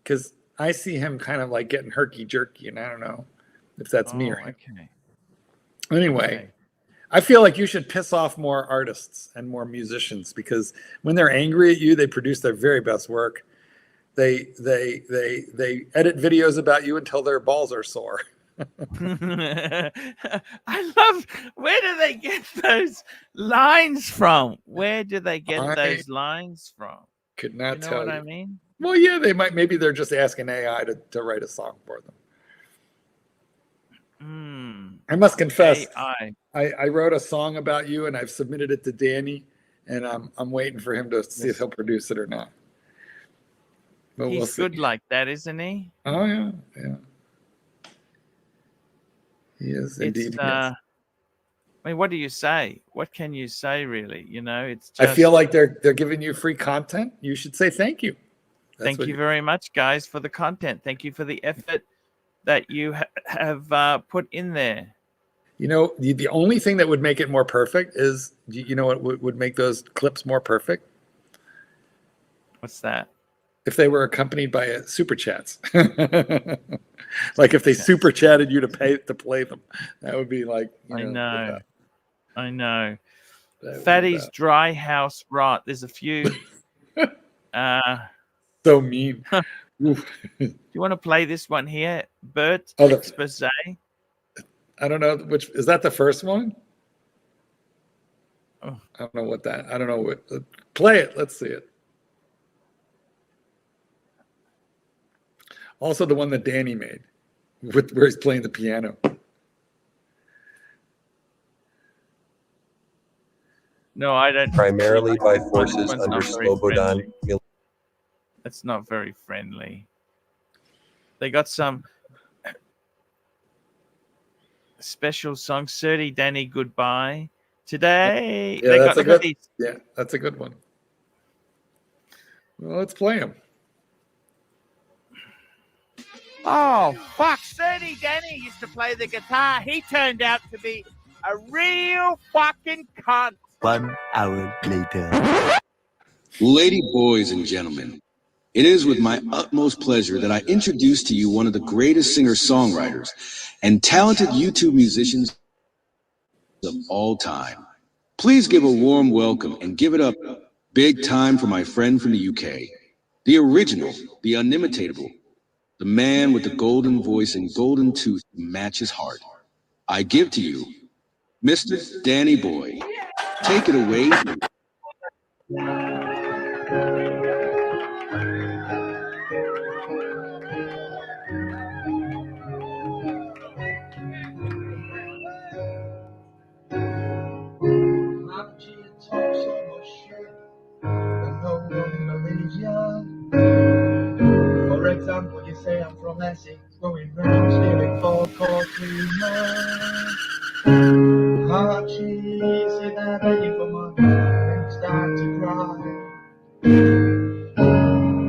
Because I see him kind of like getting herky-jerky, and I don't know if that's me or him. Okay. Anyway, Okay. I feel like you should piss off more artists and more musicians, because when they're angry at you, they produce their very best work. They edit videos about you until their balls are sore. I love, where do they get those lines from? Where do they get those lines from? Could not You know tell what you. I mean? Well, yeah, they might. Maybe they're just asking AI to write a song for them. I must confess, I wrote a song about you, and I've submitted it to Danny, and I'm waiting for him to see if he'll produce it or not. But He's we'll see. good like that, isn't he? Oh yeah. He is indeed. He is. I mean, what do you say? What can you say, really? You know, it's I just, feel like they're giving you free content. You should say thank you. thank you very much, guys, for the content. Thank you for the effort that you have put in there. You know, the only thing that would make it more perfect is, you know what would make those clips more perfect? What's that? If they were accompanied by super chats. Like if they super chatted you to play them, that would be like, I know. That would be Fatty's bad. Dry House Rot. There's a few. So mean. Do you want to play this one here? Bert Oh, Expose. I don't know which is that the first one? Oh. I don't know what that. I don't know what. Play it. Let's see it. Also, the one that Danny made, where he's playing the piano. No, I don't. Primarily by forces One's under not very Slobodan. friendly. That's not very friendly. They got some special songs. 30 Danny Goodbye. Today, Yeah, they that's got, a good. these. Yeah, that's a good one. Well, let's play him. Oh, fuck. 30 Danny used to play the guitar. He turned out to be a real fucking cunt. 1 hour later. Lady, boys, and gentlemen, it is with my utmost pleasure that I introduce to you one of the greatest singer-songwriters and talented YouTube musicians of all time. Please give a warm welcome and give it up big time for my friend from the UK, the original, the unimitatable, the man with the golden voice and golden tooth to match his heart. I give to you, Mr. Danny Boy. Take it away. For example, you say I'm from Essex, going round stealing 4 Archie, sit there begging for money, and you start to cry.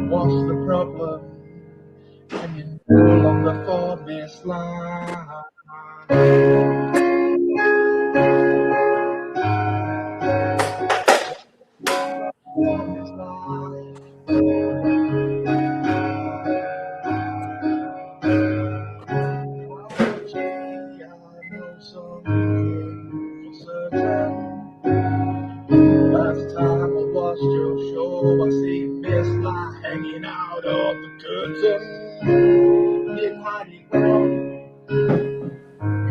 What's the problem? And you no longer form this line. Last time I watched your show, I seen Miss Light hanging out of the curtain. Didn't hide it well,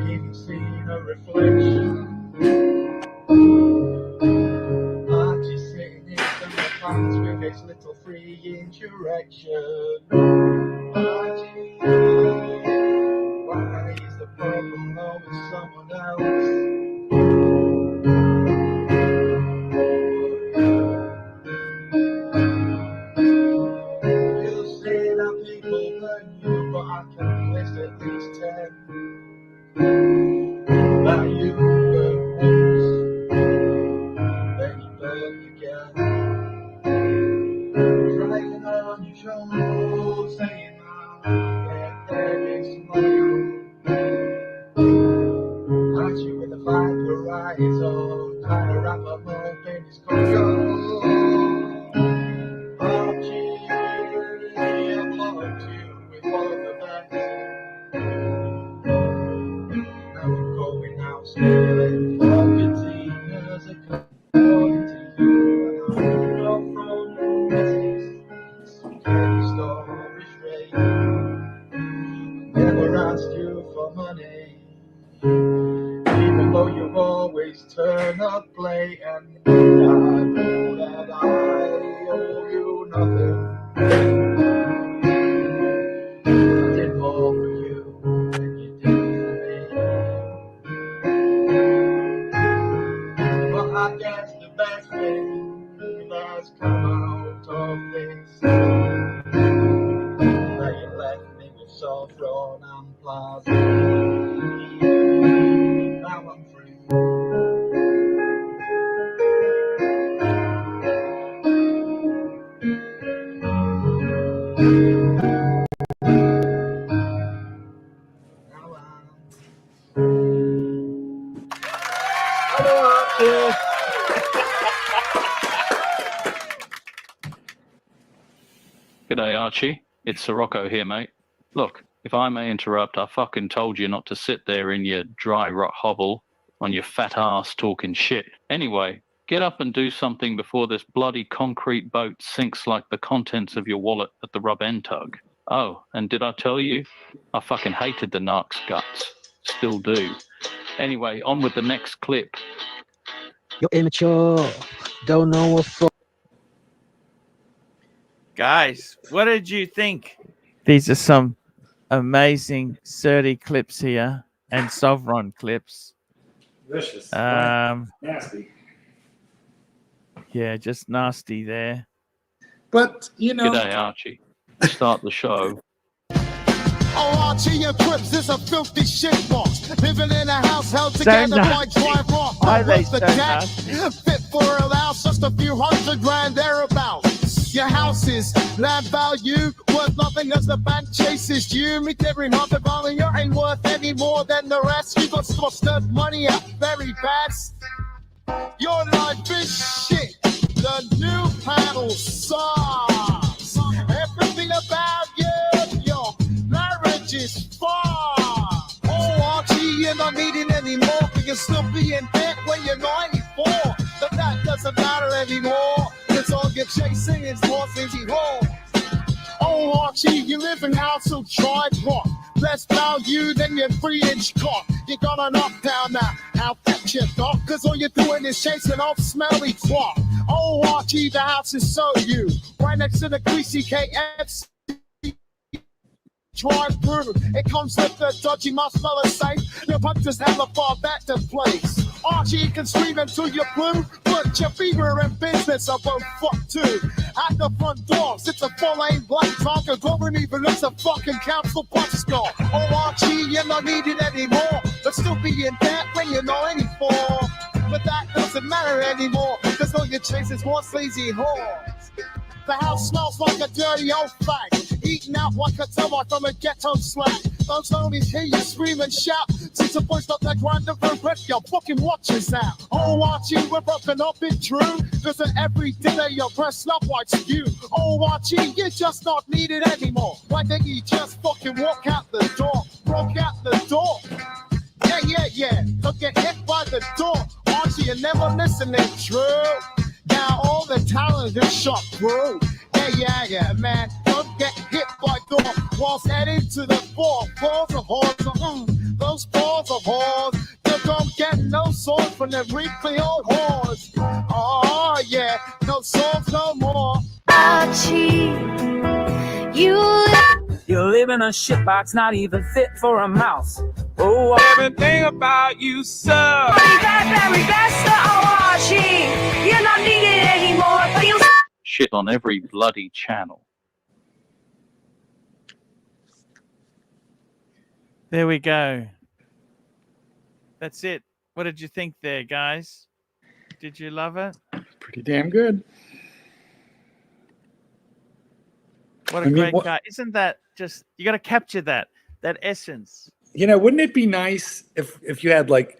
even seen a reflection. Archie sitting in summer pants with his little 3-inch erection. Archie, why is the problem always someone else? I can list at least 10 that you burn once, then you burn again. Dragging on your shoulders, saying that there is smile. Archie with the viper eyes on, trying to wrap up up in his control. Archie, I've loved you with all the best. Now we're going out stealing Argentina's according to you. And I'm not from Essex, so can you stop this rain? Never asked you for money, even though you always turn up late. And I know that I owe you nothing. I did more for you than you did for me. But I guess the best thing that's come out of this, that you left me with Saffron and Plaza. Now I'm free. G'day, Archie. It's Sirocco here, mate. Look, if I may interrupt, I fucking told you not to sit there in your dry rot hovel on your fat ass talking shit. Anyway, get up and do something before this bloody concrete boat sinks like the contents of your wallet at the rub end tug. Oh, and did I tell you? I fucking hated the narc's guts. Still do. Anyway, on with the next clip. You're immature. Don't know what for. Guys, what did you think? These are some amazing 30 clips here and Sovereign clips. Vicious. Nasty. Yeah, just nasty there. But, you know. G'day, Archie. Start the show. Oh, Archie and Crips is a filthy shitbox. Living in a house held together by dry rock. With the jack, fit for a house, just a few $100,000 thereabouts. Your house is land value, worth nothing as the bank chases you. Me tearing half the value, you ain't worth any more than the rest. You got smushed money at very fast. Your life is shit. The new panel sucks. Everything about you, your marriage is fucked. Oh, Archie, you're not needing anymore. You can still be in debt when you're 94. But that doesn't matter anymore. It's all you're chasing is more easy home. Oh, Archie, you live in house so tried rock. Less value than your 3-inch cock. You got an up down now. I'll fetch you, dog. Cause all you're doing is chasing off smelly twat. Oh, Archie, the house is so you. Right next to the greasy KFC. Drive through. It comes with the dodgy marshmallow safe. Your punch is hella far back to place. Archie, you can scream until you're blue. Put your fever in business, I won't fuck too. At the front door sits a 4-lane black Tonka. Glover even looks a fucking council punch score. Oh, Archie, you're not needed anymore. But still be in debt when you're 94. But that doesn't matter anymore. Cause all you chase is more sleazy whores. The house smells like a dirty old fag, eating out like a termite from a ghetto slag. Those homies hear you scream and shout. Since the boys got that grind of a rip, your fucking watches out. Oh, Archie, we're broken up in true. Cause at every dinner you're pressed up like skew. Oh, Archie, you're just not needed anymore. Why don't you just fucking walk out the door? Walk out the door. Yeah. Don't get hit by the door. Archie, you're never listening, true. Now all the talent is shot through. Yeah, man. Don't get hit by door whilst heading to the floor. Balls of whores, those balls of whores. You don't get no sword from the wrinkly old whores. Oh, yeah, no swords no more. Archie, You live in a shitbox, not even fit for a mouse. Oh, everything about you sucks. very best of Archie. You're not needed anymore, but you Shit on every bloody channel. There we go. That's it. What did you think there, guys? Did you love it? Pretty damn good. What a great car. Isn't that just, you got to capture that essence. You know, wouldn't it be nice if you had like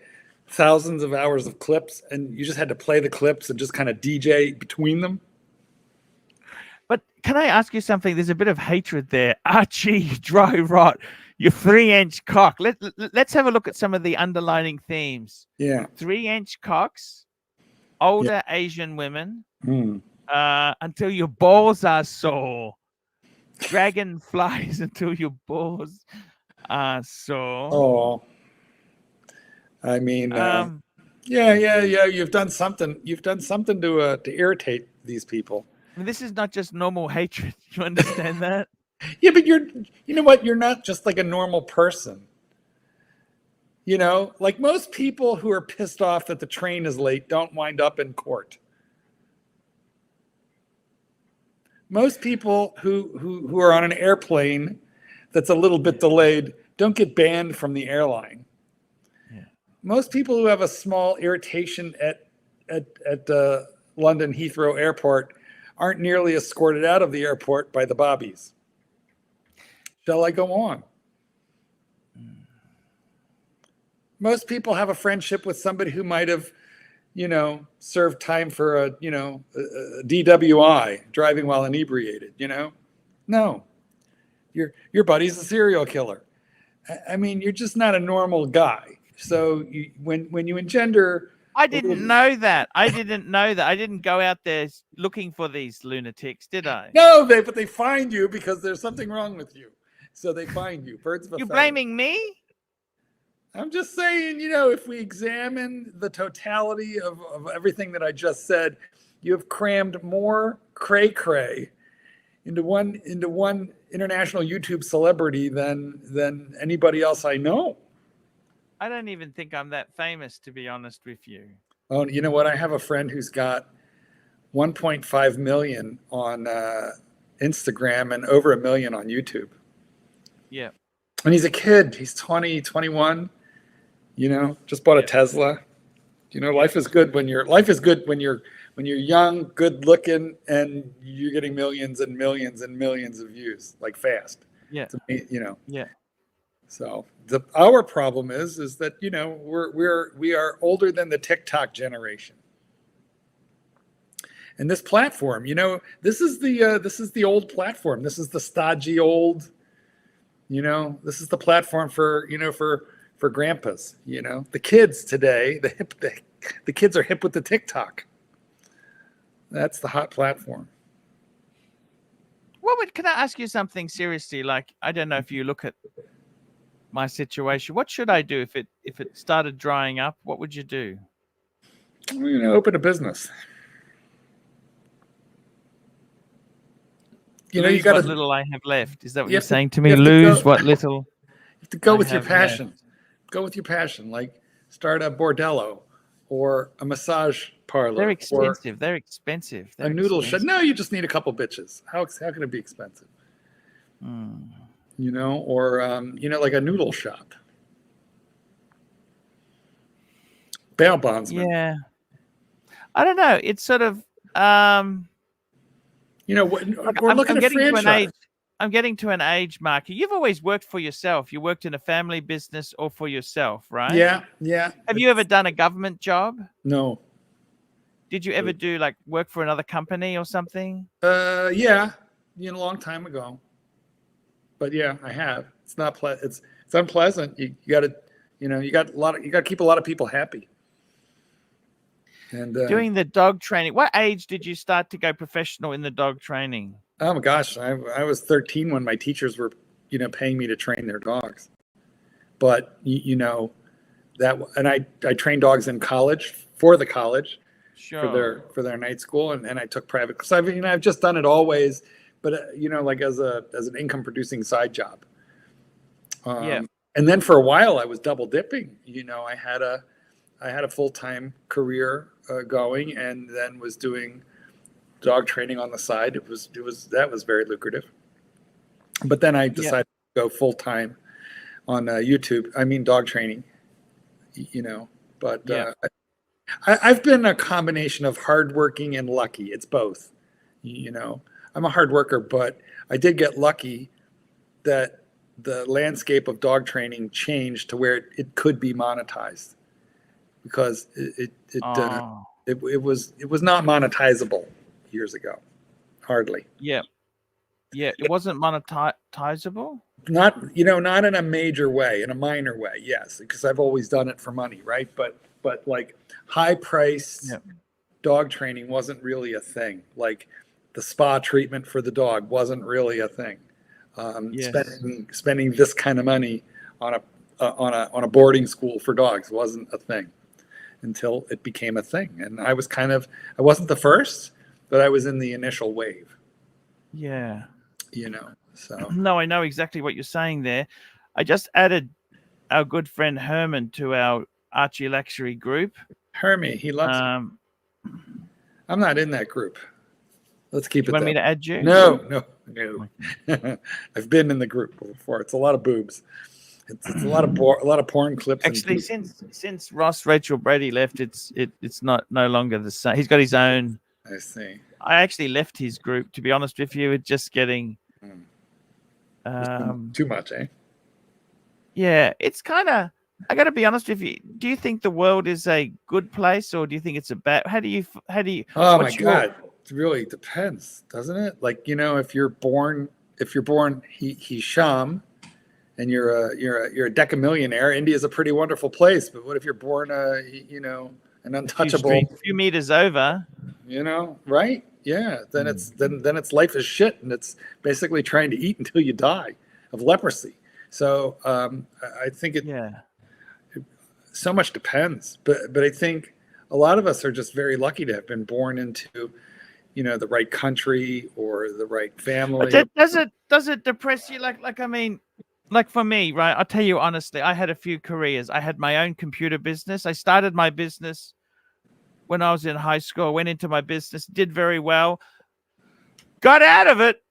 thousands of hours of clips and you just had to play the clips and just kind of DJ between them? But can I ask you something? There's a bit of hatred there. Archie, dry rot, your 3-inch cock. Let's have a look at some of the underlining themes. Yeah. 3-inch cocks, older Asian women, until your balls are sore. Dragonflies until your balls are sore. Oh. I mean, yeah. You've done something. You've done something to irritate these people. I mean, this is not just normal hatred. You understand that? Yeah, but you know what? You're not just like a normal person. You know, like most people who are pissed off that the train is late don't wind up in court. Most people who are on an airplane that's a little bit delayed don't get banned from the airline. Yeah. Most people who have a small irritation at London Heathrow Airport aren't nearly escorted out of the airport by the bobbies. Shall I go on? Most people have a friendship with somebody who might have, served time for a DWI, driving while inebriated, No. Your buddy's a serial killer. I mean, you're just not a normal guy. So when you engender... I didn't know that. I didn't go out there looking for these lunatics, did I? No, but they find you because there's something wrong with you. So they find you. Birds of a You're feather. blaming me? I'm just saying, if we examine the totality of everything that I just said, you have crammed more cray-cray into one international YouTube celebrity than anybody else I know. I don't even think I'm that famous, to be honest with you. Oh, you know what? I have a friend who's got 1.5 million on Instagram and over 1 million on YouTube. Yeah. And he's a kid. He's 20, 21. Just bought a Tesla. Life is good when you're young, good looking, and you're getting millions and millions and millions of views, like fast. Yeah. Yeah. So our problem is that, you know, we are older than the TikTok generation. And this platform, you know, this is the old platform. This is the stodgy old, you know, this is the platform for, you know, for grandpas, you know. The kids today, the kids are hip with the TikTok. That's the hot platform. Can I ask you something seriously? Like, I don't know if you look at my situation. What should I do if it started drying up? What would you do? You know, open a business. You know, you got what little I have left. Is that what you you're have to- saying to you me? have to Lose go- what little. You have to go I with your have passion. left. Go with your passion. Like start a bordello or a massage parlor. They're Or expensive. They're expensive. a noodle shop. No, you just need a couple bitches. How can it be expensive? You know, or you know, like a noodle shop. Bail bondsman. Yeah. I don't know. It's sort of You know, we're looking at franchise. I'm getting to an age marker. You've always worked for yourself. You worked in a family business or for yourself, right? Yeah. Have you ever done a government job? No. Did you ever do like work for another company or something? Yeah, you know, a long time ago. But yeah, I have. It's not it's unpleasant. You got to, you know, you got to keep a lot of people happy. And doing the dog training. What age did you start to go professional in the dog training? Oh my gosh, I was 13 when my teachers were, you know, paying me to train their dogs. But you know that, and I trained dogs in college for the college. Sure. For their night school, and I took private because I've just done it always, but you know, like as an income producing side job. Yeah. And then for a while I was double dipping. You know, I had a full-time career going, and then was doing dog training on the side. That was very lucrative. But then I decided to go full-time on YouTube. I mean, dog training. You know, but I've been a combination of hardworking and lucky. It's both. You know, I'm a hard worker, but I did get lucky that the landscape of dog training changed to where it could be monetized, because it was not monetizable years ago, hardly. Yeah. It wasn't monetizable. Not, you know, not in a major way, in a minor way, yes, because I've always done it for money, right? But like high priced dog training wasn't really a thing. Like the spa treatment for the dog wasn't really a thing. Spending this kind of money on a boarding school for dogs wasn't a thing until it became a thing. And I wasn't the first, but I was in the initial wave. Yeah. You know, so. No, I know exactly what you're saying there. I just added our good friend Herman to our ArchieLuxury group. Hermie, he loves it. I'm not in that group. Let's keep it. You want me to add you? No. I've been in the group before. It's a lot of boobs. It's a lot of porn clips. Actually, since Rachel Brady left, it's no longer the same. He's got his own. I see. I actually left his group, to be honest with you. It's just getting too much, eh? Yeah, it's kind of. I got to be honest with you. Do you think the world is a good place, or do you think it's a bad? How do you? Oh my God! It really depends, doesn't it? Like, you know, if you're born Hisham, and you're a decamillionaire, India's a pretty wonderful place. But what if you're born an untouchable, a few meters over? You know, right? Yeah. Then it's life is shit, and it's basically trying to eat until you die of leprosy. So I think so much depends, but I think a lot of us are just very lucky to have been born into, you know, the right country or the right family. Does it depress you? Like I mean, like for me, right? I'll tell you honestly, I had a few careers. I had my own computer business. I started my business when I was in high school. I went into my business, did very well, got out of it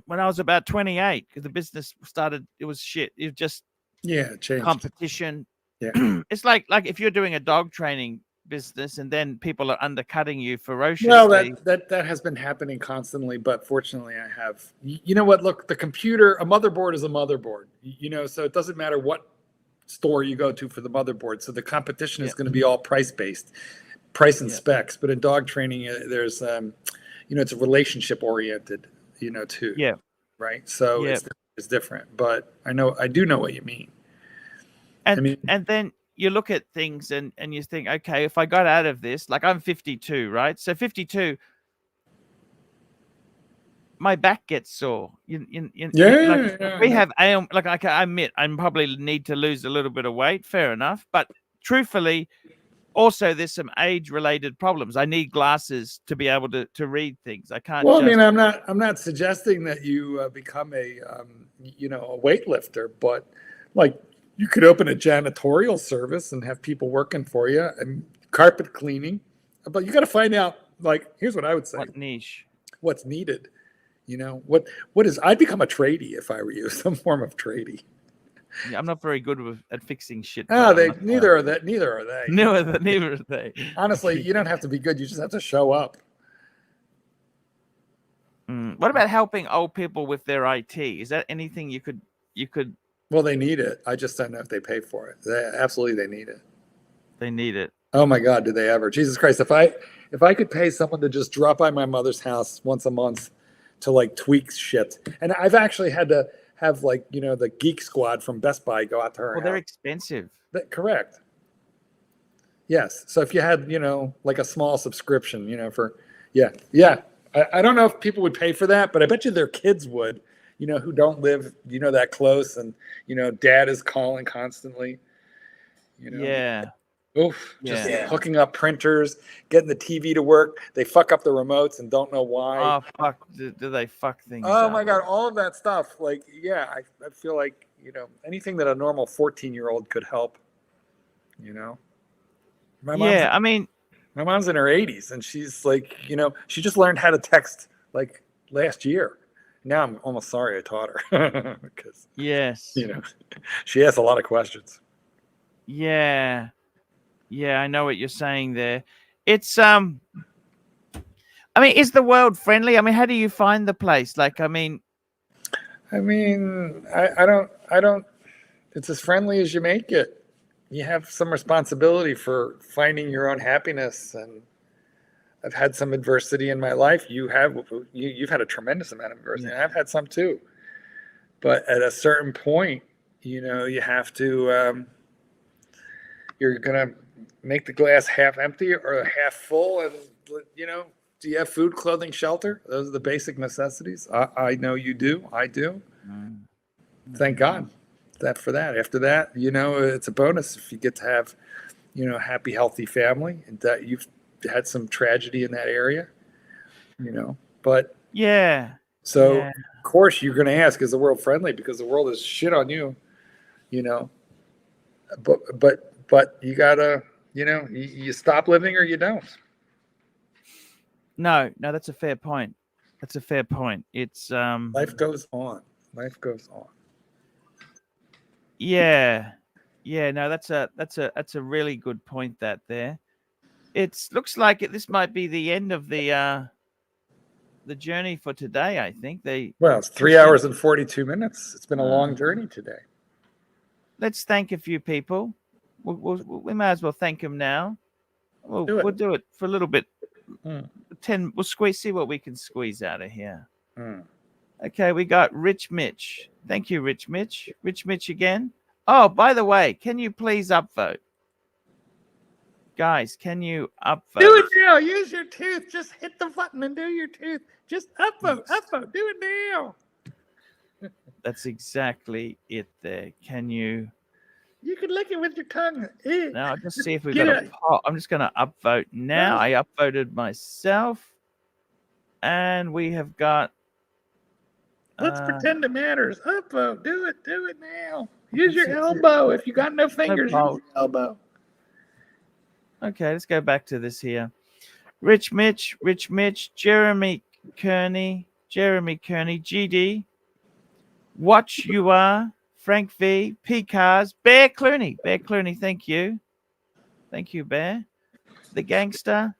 when I was about 28 because the business started. It was shit. It just changed. Competition. Yeah. It's like if you're doing a dog training business, and then people are undercutting you ferociously. Well, that has been happening constantly, but fortunately, I have. You know what? Look, the computer, a motherboard is a motherboard. You know, so it doesn't matter what store you go to for the motherboard. So the competition is going to be all price based, price and specs. But in dog training, there's, you know, it's relationship oriented. You know, too. Yeah. Right. So it's different, but I do know what you mean. And then you look at things and you think, okay, if I got out of this, like I'm 52, right? So 52, my back gets sore. We have ailment. Like I admit, I probably need to lose a little bit of weight. Fair enough, but truthfully, also there's some age-related problems. I need glasses to be able to read things. I can't. Well, I mean, I'm not suggesting that you become a you know, a weightlifter, but like you could open a janitorial service and have people working for you and carpet cleaning. But you got to find out. Like, here's what I would say: what niche, what's needed. You know, what is? I'd become a tradie if I were you, some form of tradie. Yeah, I'm not very good at fixing shit. Oh, neither are they. Neither are they. Honestly, you don't have to be good. You just have to show up. What about helping old people with their IT? Is that anything you could? Well, they need it. I just don't know if they pay for it. They need it. They need it. Oh my God, do they ever? Jesus Christ! If I could pay someone to just drop by my mother's house once a month to like tweak shit, and I've actually had to have, like, you know, the Geek Squad from Best Buy go out to her house. They're expensive. Correct. Yes. So if you had, you know, like a small subscription, you know, for I don't know if people would pay for that, but I bet you their kids would, you know, who don't live, you know, that close, and, you know, dad is calling constantly, you know. Yeah. Just hooking up printers, getting the TV to work. They fuck up the remotes and don't know why. Oh, fuck. Do they fuck things Oh, up? my God. All of that stuff. Like, yeah, I feel like, you know, anything that a normal 14-year-old could help, you know. My mom's in her 80s, and she's like, you know, she just learned how to text like last year. Now I'm almost sorry I taught her because, you know, she asks a lot of questions. Yeah. Yeah, I know what you're saying there. It's I mean, is the world friendly? I mean, how do you find the place? Like, I don't it's as friendly as you make it. You have some responsibility for finding your own happiness, and I've had some adversity in my life. You've had a tremendous amount of adversity, and I've had some too. But at a certain point, you know, you have to you're gonna make the glass half empty or half full, and, you know, do you have food, clothing, shelter? Those are the basic necessities. I know you do. I do. Thank God for that. After that, you know, it's a bonus if you get to have, you know, a happy, healthy family, and that you've had some tragedy in that area, you know. But of course you're going to ask, is the world friendly? Because the world is shit on you, you know. But you gotta, you know, you stop living or you don't. No, that's a fair point. It's life goes on. Yeah. No, that's a really good point. That there. It looks like this might be the end of the journey for today. I think it's 3 hours and 42 minutes. It's been a long journey today. Let's thank a few people. We might as well thank them now. We'll do it for a little bit. 10. We'll see what we can squeeze out of here. Okay, we got Rich Mitch. Thank you, Rich Mitch. Rich Mitch again. Oh, by the way, can you please upvote? Guys, can you upvote? Do it now. Use your tooth. Just hit the button and do your tooth. Just upvote. Do it now. That's exactly it there. Can you? You can lick it with your tongue. Now, I'll just see if we've got a poll. I'm just going to upvote now. I upvoted myself. And we have got... Let's pretend it matters. Upvote. Do it now. Use your elbow. If you got no fingers, use your elbow. Okay, let's go back to this here. Rich Mitch, Jeremy Kearney, GD, Watch You Are, Frank V, P Cars, Bear Clooney, thank you. Thank you, Bear. the gangster.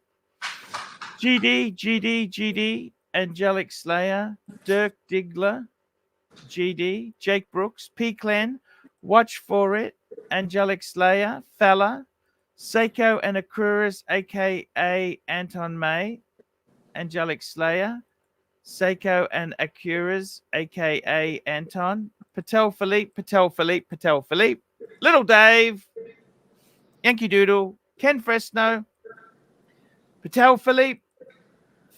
GD, Angelic Slayer, Dirk Diggler, GD, Jake Brooks, P. Clan, Watch For It, Angelic Slayer, Fella, Seiko and Akuras, aka Anton May, Angelic Slayer, Seiko and Akuras, aka Anton, Patel Philippe, Little Dave, Yankee Doodle, Ken Fresno, Patel Philippe,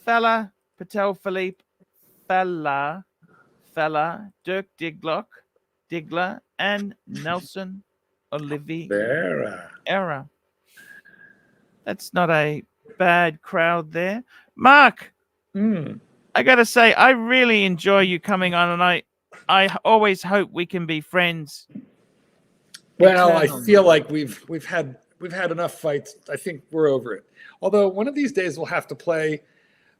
Fella, Patel Philippe, Fella, Dirk Diggler, and Nelson Oliveira. That's not a bad crowd there. Mark, I got to say, I really enjoy you coming on, and I always hope we can be friends. Well, I eternally. feel like we've had enough fights. I think we're over it. Although one of these days we'll have to play.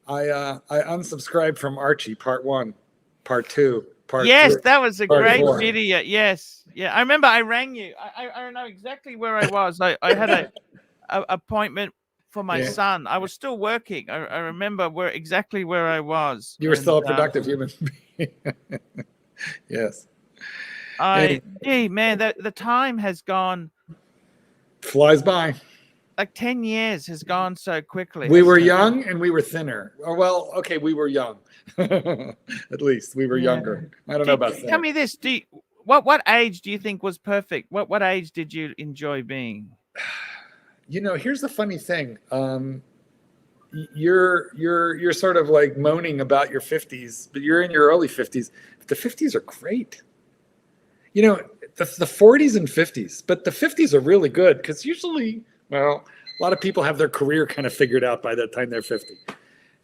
I unsubscribed from Archie Part 1, Part 2, Part Yes, 3, that was a Part great 4. video. Yes, yeah, I remember I rang you. I know exactly where I was. I had a appointment for my Yeah. son. I was still working. I remember exactly where I was. You were And, still a productive human being. Yes. gee, man, the time has gone. Flies by. Like 10 years has gone so quickly. We were hasn't it? young and we were thinner. Or, well, okay, we were young. At least we were younger. I don't know about that. Tell me this: what age do you think was perfect? What age did you enjoy being? You know, here's the funny thing. You're sort of like moaning about your 50s, but you're in your early 50s. The 50s are great. You know, the 40s and 50s, but the 50s are really good because usually, well, a lot of people have their career kind of figured out by the time they're 50.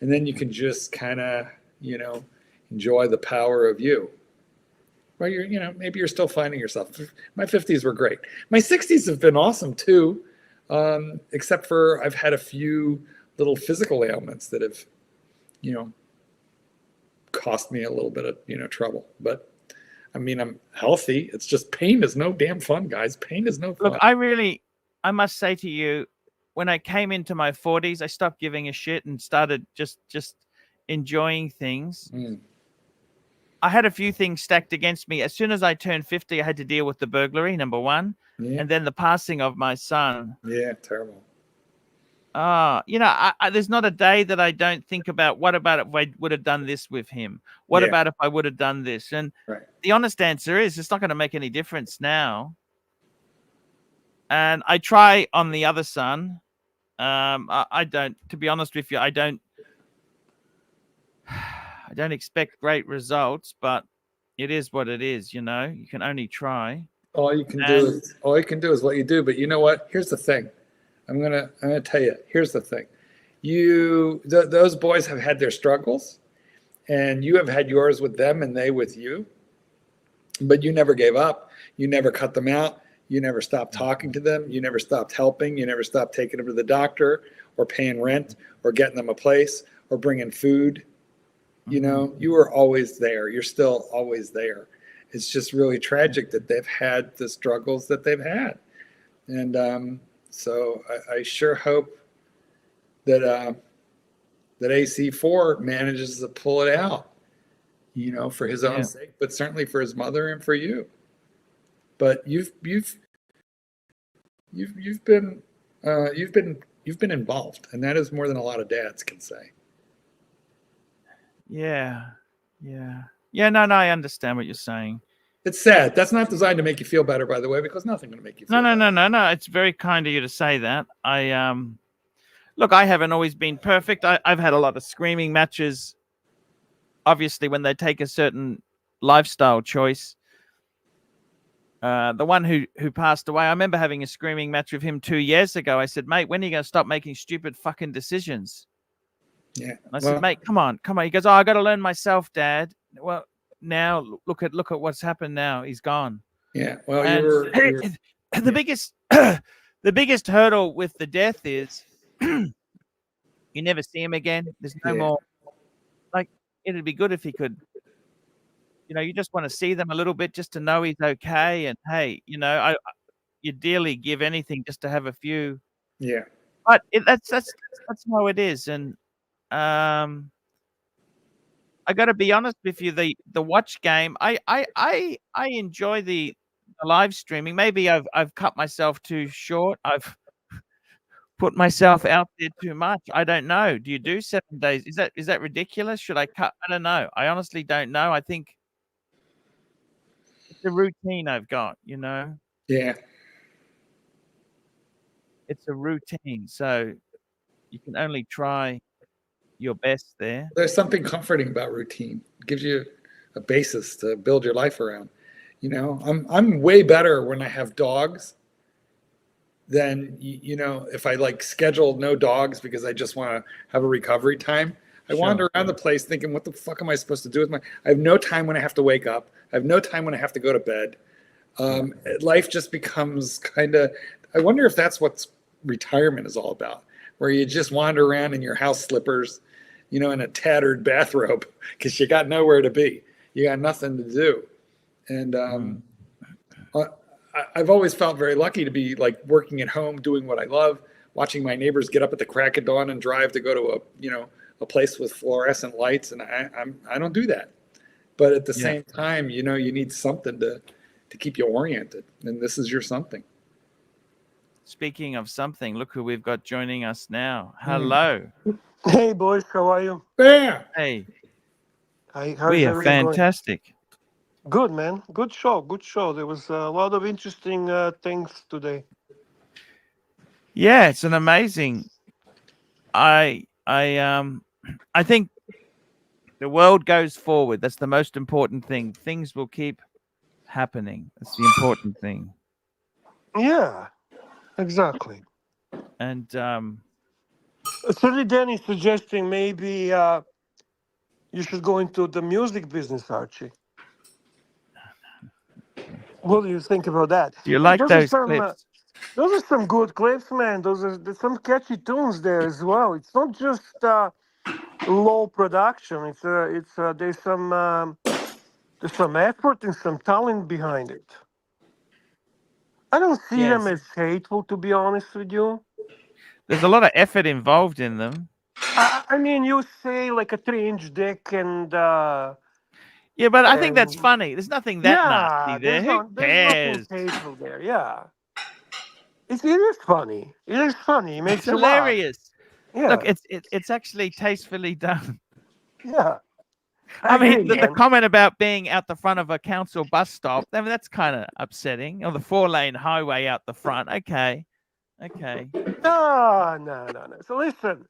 And then you can just kind of, you know, enjoy the power of you. Well, maybe you're still finding yourself. My 50s were great. My 60s have been awesome too, except for I've had a few little physical ailments that have, you know, cost me a little bit of, trouble. But I mean, I'm healthy. It's just pain is no damn fun, guys. Pain is no fun. Look, I must say to you, when I came into my 40s, I stopped giving a shit and started just enjoying things. I had a few things stacked against me. As soon as I turned 50, I had to deal with the burglary, number one, and then the passing of my son. Yeah, terrible. There's not a day that I don't think about what about if I would have done this with him? What about if I would have done this? And the honest answer is it's not going to make any difference now. And I try on the other son. I don't, to be honest with you, I don't expect great results, but it is what it is. You can only try. All you can do is what you do. But you know what? Here's the thing. I'm gonna tell you. Here's the thing. Those boys have had their struggles, and you have had yours with them, and they with you. But you never gave up. You never cut them out. You never stopped talking to them. You never stopped helping. You never stopped taking them to the doctor, or paying rent, or getting them a place, or bringing food. You were always there. You're still always there. It's just really tragic that they've had the struggles that they've had, and so I sure hope that AC4 manages to pull it out, for his own sake, but certainly for his mother and for you. But you've been involved, and that is more than a lot of dads can say. Yeah. No, I understand what you're saying. It's sad. That's not designed to make you feel better, by the way, because nothing going to make you feel better. No. It's very kind of you to say that. Look, I haven't always been perfect. I've had a lot of screaming matches. Obviously, when they take a certain lifestyle choice. The one who passed away, I remember having a screaming match with him 2 years ago. I said, mate, when are you going to stop making stupid fucking decisions? Yeah. I said, mate, come on. He goes, I got to learn myself, Dad. Well, now look at what's happened now. He's gone. Yeah. Well, the biggest hurdle with the death is you never see him again. There's no more. Like, it'd be good if he could. You just want to see them a little bit just to know he's okay. And hey, you dearly give anything just to have a few But that's how it is, and I got to be honest with you. The watch game, I enjoy the live streaming. Maybe I've cut myself too short. I've put myself out there too much. I don't know. Do you do 7 days? Is that ridiculous? Should I cut? I don't know. I honestly don't know. I think it's a routine I've got. Yeah. It's a routine, so you can only try your best there. There's something comforting about routine. It gives you a basis to build your life around. I'm way better when I have dogs than if I like schedule no dogs because I just want to have a recovery time. I wander around the place thinking, what the fuck am I supposed to do with I have no time when I have to wake up. I have no time when I have to go to bed. Life just becomes kind of, I wonder if that's what retirement is all about, where you just wander around in your house slippers, in a tattered bathrobe because you got nowhere to be. You got nothing to do. And I've always felt very lucky to be like working at home, doing what I love, watching my neighbors get up at the crack of dawn and drive to go to a place with fluorescent lights. And I don't do that. But at the same time, you need something to keep you oriented. And this is your something. Speaking of something, look who we've got joining us now. Hello. Hey, boys. How are you? Yeah. Hey. How's We are everything going? fantastic. Good, man. Good show. Good show. There was a lot of interesting things today. Yeah, it's an amazing. I think the world goes forward. That's the most important thing. Things will keep happening. That's the important thing. Yeah, exactly. And Certainly, Danny's suggesting maybe you should go into the music business, Archie. What do you think about that? do you like those clips? Those are some good clips, man. There's some catchy tunes there as well. It's not just low production. There's some effort and some talent behind it. I don't see them as hateful, to be honest with you. There's a lot of effort involved in them. I mean, you say like a 3-inch dick and. Yeah, but I think that's funny. There's nothing that nasty there. Who there's cares? nothing hateful there. Yeah. It is funny. It is funny. It makes It's you laugh. hilarious. Yeah. Look, it's actually tastefully done. Yeah. I mean, agree, the comment about being out the front of a council bus stop, I mean, that's kind of upsetting. Or the 4-lane highway out the front. Okay. No. So listen,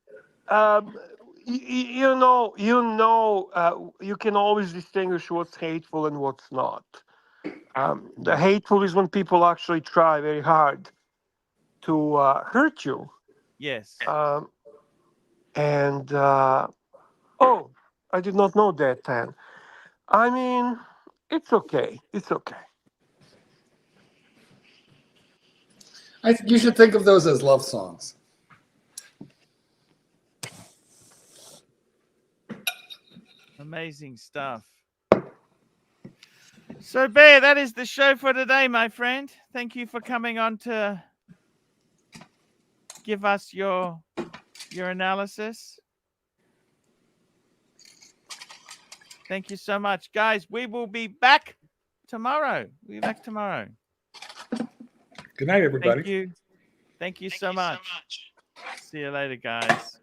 you can always distinguish what's hateful and what's not. The hateful is when people actually try very hard to hurt you. Yes. I did not know that, Tan. I mean, it's okay. It's okay. You should think of those as love songs. Amazing stuff. So, Bear, that is the show for today, my friend. Thank you for coming on to give us your analysis. Thank you so much. Guys, we will be back tomorrow. We'll be back tomorrow. Good night, everybody. Thank you so much. See you later, guys.